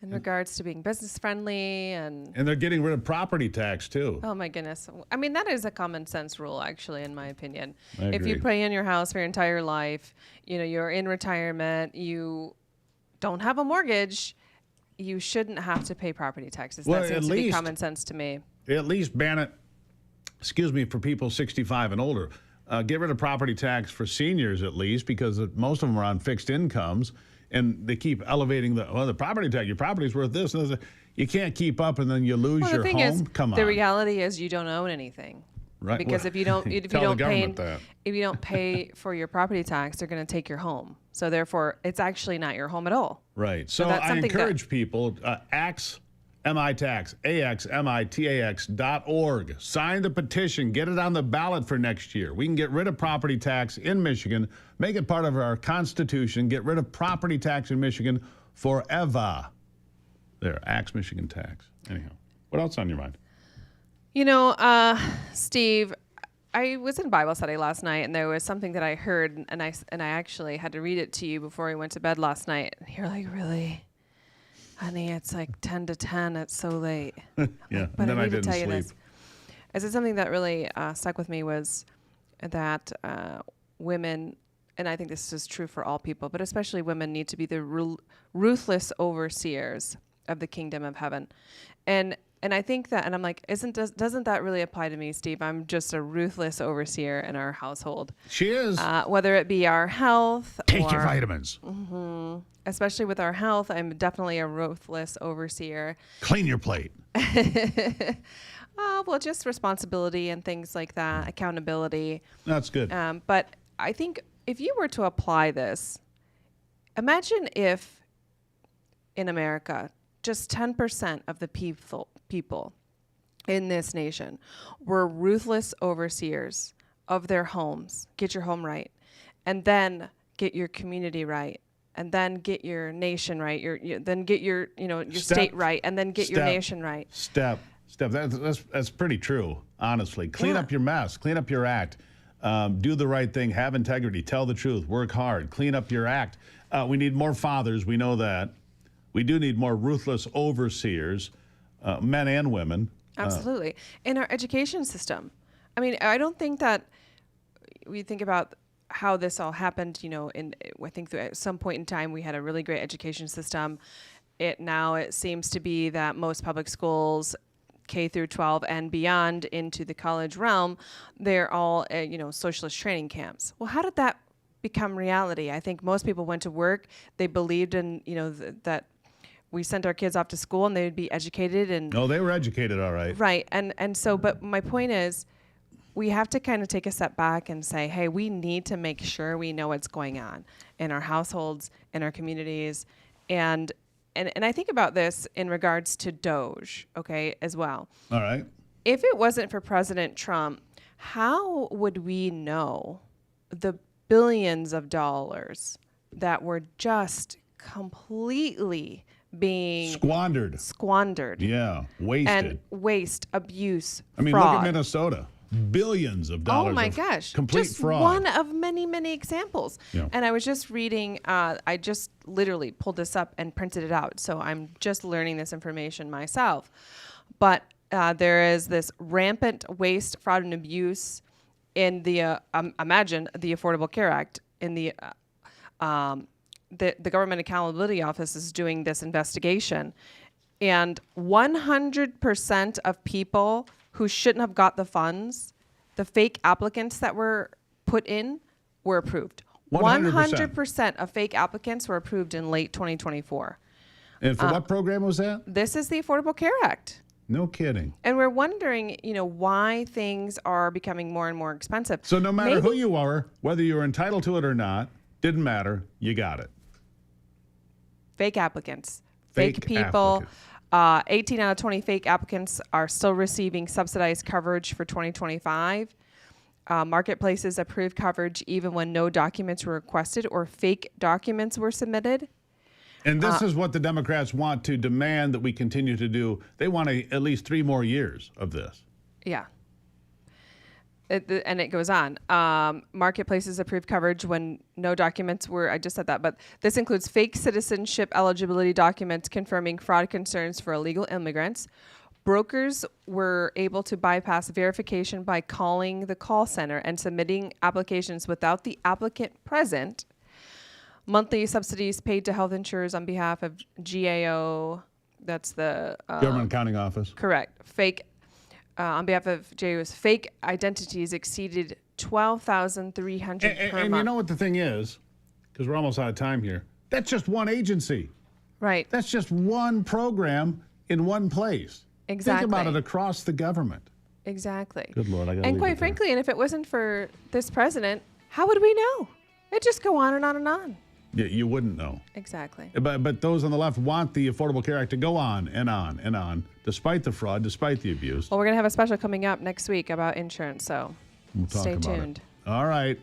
in regards to being business friendly, and
they're getting rid of property tax too.
Oh my goodness! I mean, that is a common sense rule, actually, in my opinion.
I
If you
agree.
pay in your house for your entire life, you're in retirement, you don't have a mortgage, you shouldn't have to pay property taxes.
Well,
that
at
seems to be
least-
common sense to me.
At least ban it, for people 65 and older. Get rid of property tax for seniors at least, because most of them are on fixed incomes, and they keep elevating the property tax. Your property's worth this. And this. You can't keep up, and then you lose
Well,
your
the thing
home.
is,
Come on.
the reality is you don't own anything.
Right.
Because
Well,
if you don't,
tell the government that.
if you don't pay for your property tax, they're going to take your home. So therefore, it's actually not your home at all.
Right. So
that's
I
something
encourage people, axmitax.org. Sign the petition. Get it on the ballot for next year. We can get rid of property tax in Michigan, make it part of our Constitution, get rid of property tax in Michigan forever. There, Axe Michigan Tax. Anyhow, what else on your mind?
Steve, I was in Bible study last night, and there was something that I heard, and I actually had to read it to you before I went to bed last night. And you're like, really? Honey, it's like 10 to 10. It's so late.
Yeah,
But
and then
I
I
need to
didn't
tell you
sleep.
this. I said something that really stuck with me was that women, and I think this is true for all people, but especially women, need to be the ruthless overseers of the kingdom of heaven. And I think that, and I'm like, doesn't that really apply to me, Steve? I'm just a ruthless overseer in our household.
She is.
Whether it be our health.
Take your vitamins.
Mm-hmm. Especially with our health, I'm definitely a ruthless overseer.
Clean your plate.
Well, just responsibility and things like that, accountability.
That's good.
But I think if you were to apply this, imagine if in America, just 10% of the people in this nation were ruthless overseers of their homes. Get your home right, and then get your community right, and then get your nation right. Then get your state right, and then get your nation right.
Step. That's pretty true. Honestly, clean up your mess. Clean up your act. Do the right thing. Have integrity. Tell the truth. Work hard. Clean up your act. We need more fathers. We know that. We do need more ruthless overseers, men and women.
Absolutely. In our education system. I mean, I don't think that we think about how this all happened, I think at some point in time we had a really great education system. Now it seems to be that most public schools, K through 12 and beyond into the college realm, they're all, socialist training camps. Well, how did that become reality? I think most people went to work. They believed in, that we sent our kids off to school and they would be educated. And
Oh, they were educated, all right.
Right. And so, but my point is, we have to kind of take a step back and say, hey, we need to make sure we know what's going on in our households, in our communities. And I think about this in regards to Doge, okay, as well.
All right.
If it wasn't for President Trump, how would we know the billions of dollars that were just completely being
squandered. Yeah, wasted.
And waste, abuse,
I mean,
fraud.
look at Minnesota. Billions of dollars.
Oh my
of
gosh.
Complete
just
fraud.
one of many, many examples.
Yeah.
And I was just reading, I just literally pulled this up and printed it out. So I'm just learning this information myself. But there is this rampant waste, fraud, and abuse in the, imagine the Affordable Care Act in the Government Accountability Office is doing this investigation. And 100% of people who shouldn't have got the funds, the fake applicants that were put in, were approved. 100% of fake applicants were approved in late 2024.
And for what program was that?
This is the Affordable Care Act.
No kidding.
And we're wondering, why things are becoming more and more expensive.
So no matter who you are, whether you're entitled to it or not, didn't matter. You got it.
Fake applicants. Fake people.
Applicants.
18 out of 20 fake applicants are still receiving subsidized coverage for 2025. Marketplaces approved coverage even when no documents were requested or fake documents were submitted.
And this is what the Democrats want to demand that we continue to do. They want at least 3 more years of this.
Yeah. And it goes on. Marketplaces approved coverage when no documents were, I just said that, but this includes fake citizenship eligibility documents confirming fraud concerns for illegal immigrants. Brokers were able to bypass verification by calling the call center and submitting applications without the applicant present. Monthly subsidies paid to health insurers on behalf of GAO, that's the
Government Accounting Office.
Correct. Fake. On behalf of GAO's fake identities exceeded 12,300 per month.
And you know what the thing is, because we're almost out of time here, that's just one agency.
Right.
That's just one program in one place.
Exactly.
Think about it across the government.
Exactly.
Good Lord, I got to
And quite frankly, and if it wasn't for this president, how would we know? It'd just go on and on and on.
Yeah, you wouldn't know.
Exactly.
But those on the left want the Affordable Care Act to go on and on and on, despite the fraud, despite the abuse.
Well, we're going to have a special coming up next week about insurance, so
We'll talk
stay
about
tuned.
it. All right.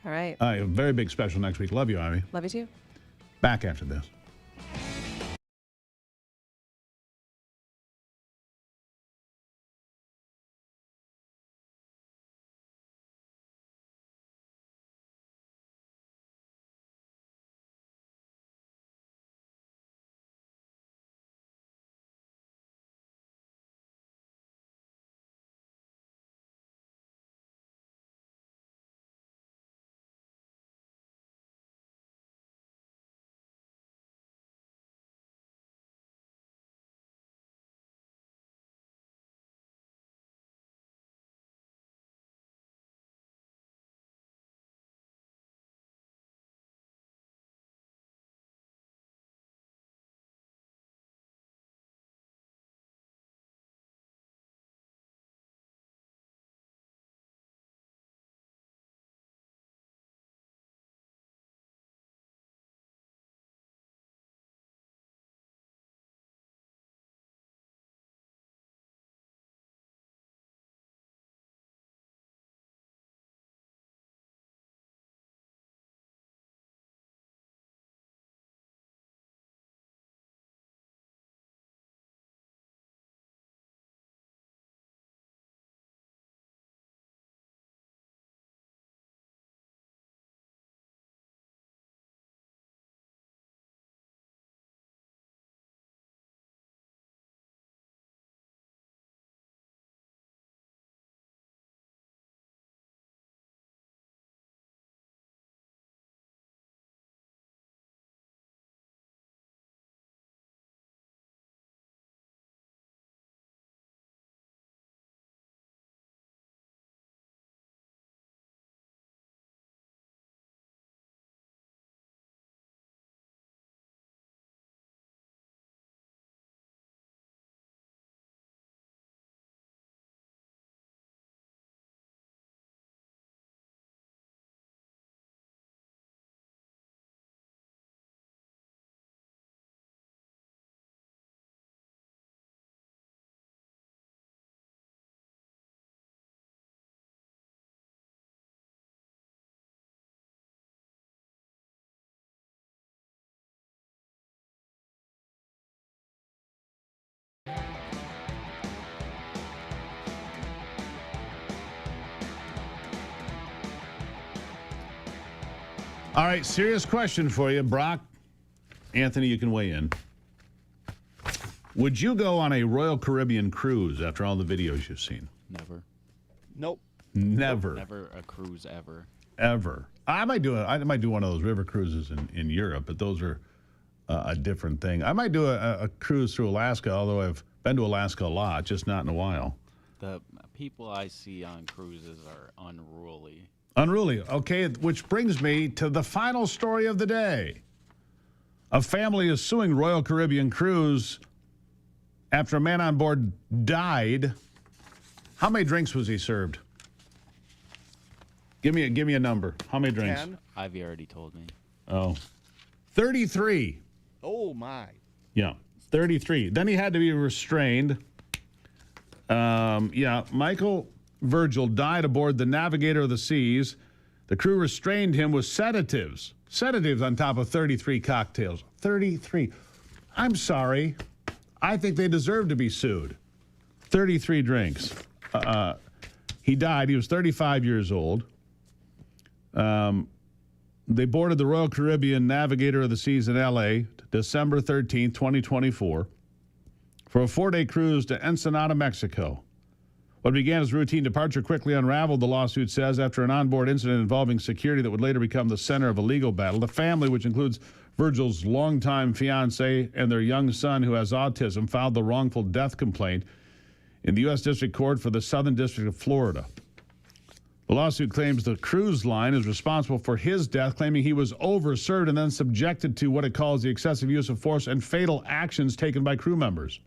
All right.
A very big special next week. Love you, Ivy.
Love you too.
Back after this. All right, serious question for you, Brock. Anthony, you can weigh in. Would you go on a Royal Caribbean cruise after all the videos you've seen?
Never.
Nope.
Never.
Never a cruise ever.
Ever. I might do one of those river cruises in Europe, but those are a different thing. I might do a cruise through Alaska, although I've been to Alaska a lot, just not in a while.
The people I see on cruises are unruly.
Unruly. Okay, which brings me to the final story of the day. A family is suing Royal Caribbean Cruise after a man on board died. How many drinks was he served? Give me a number. How many drinks?
10. Ivy already told me.
Oh. 33.
Oh, my.
Yeah, 33. Then he had to be restrained. Michael Virgil died aboard the Navigator of the Seas. The crew restrained him with sedatives. Sedatives on top of 33 cocktails. 33. I'm sorry. I think they deserve to be sued. 33 drinks. He died. He was 35 years old. They boarded the Royal Caribbean Navigator of the Seas in L.A. December 13th, 2024, for a 4-day cruise to Ensenada, Mexico. What began as routine departure quickly unraveled, the lawsuit says, after an onboard incident involving security that would later become the center of a legal battle. The family, which includes Virgil's longtime fiancée and their young son who has autism, filed the wrongful death complaint in the U.S. District Court for the Southern District of Florida. The lawsuit claims the cruise line is responsible for his death, claiming he was overserved and then subjected to what it calls the excessive use of force and fatal actions taken by crew members.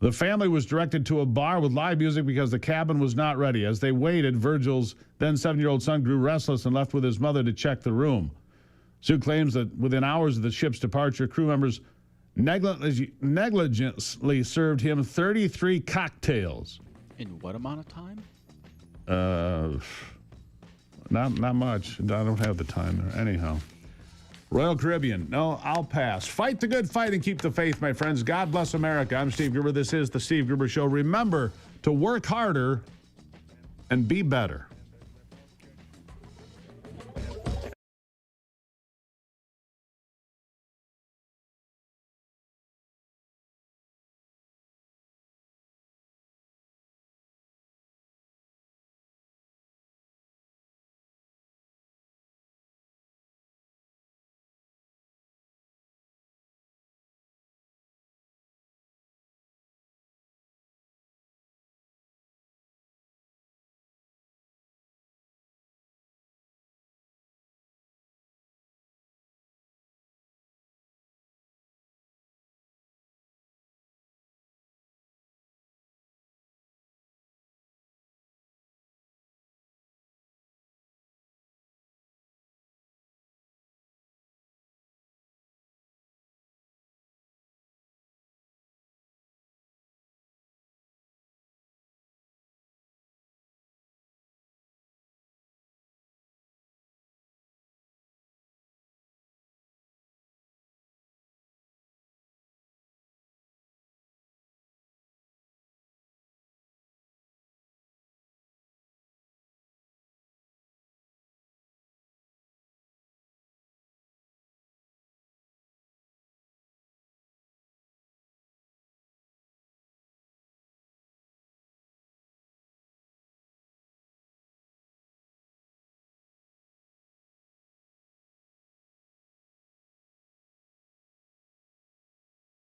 The family was directed to a bar with live music because the cabin was not ready. As they waited, Virgil's then 7-year-old son grew restless and left with his mother to check the room. Suit claims that within hours of the ship's departure, crew members negligently served him 33 cocktails.
In what amount of time?
Not much. I don't have the time there. Anyhow. Royal Caribbean. No, I'll pass. Fight the good fight and keep the faith, my friends. God bless America. I'm Steve Gruber. This is the Steve Gruber Show. Remember to work harder and be better.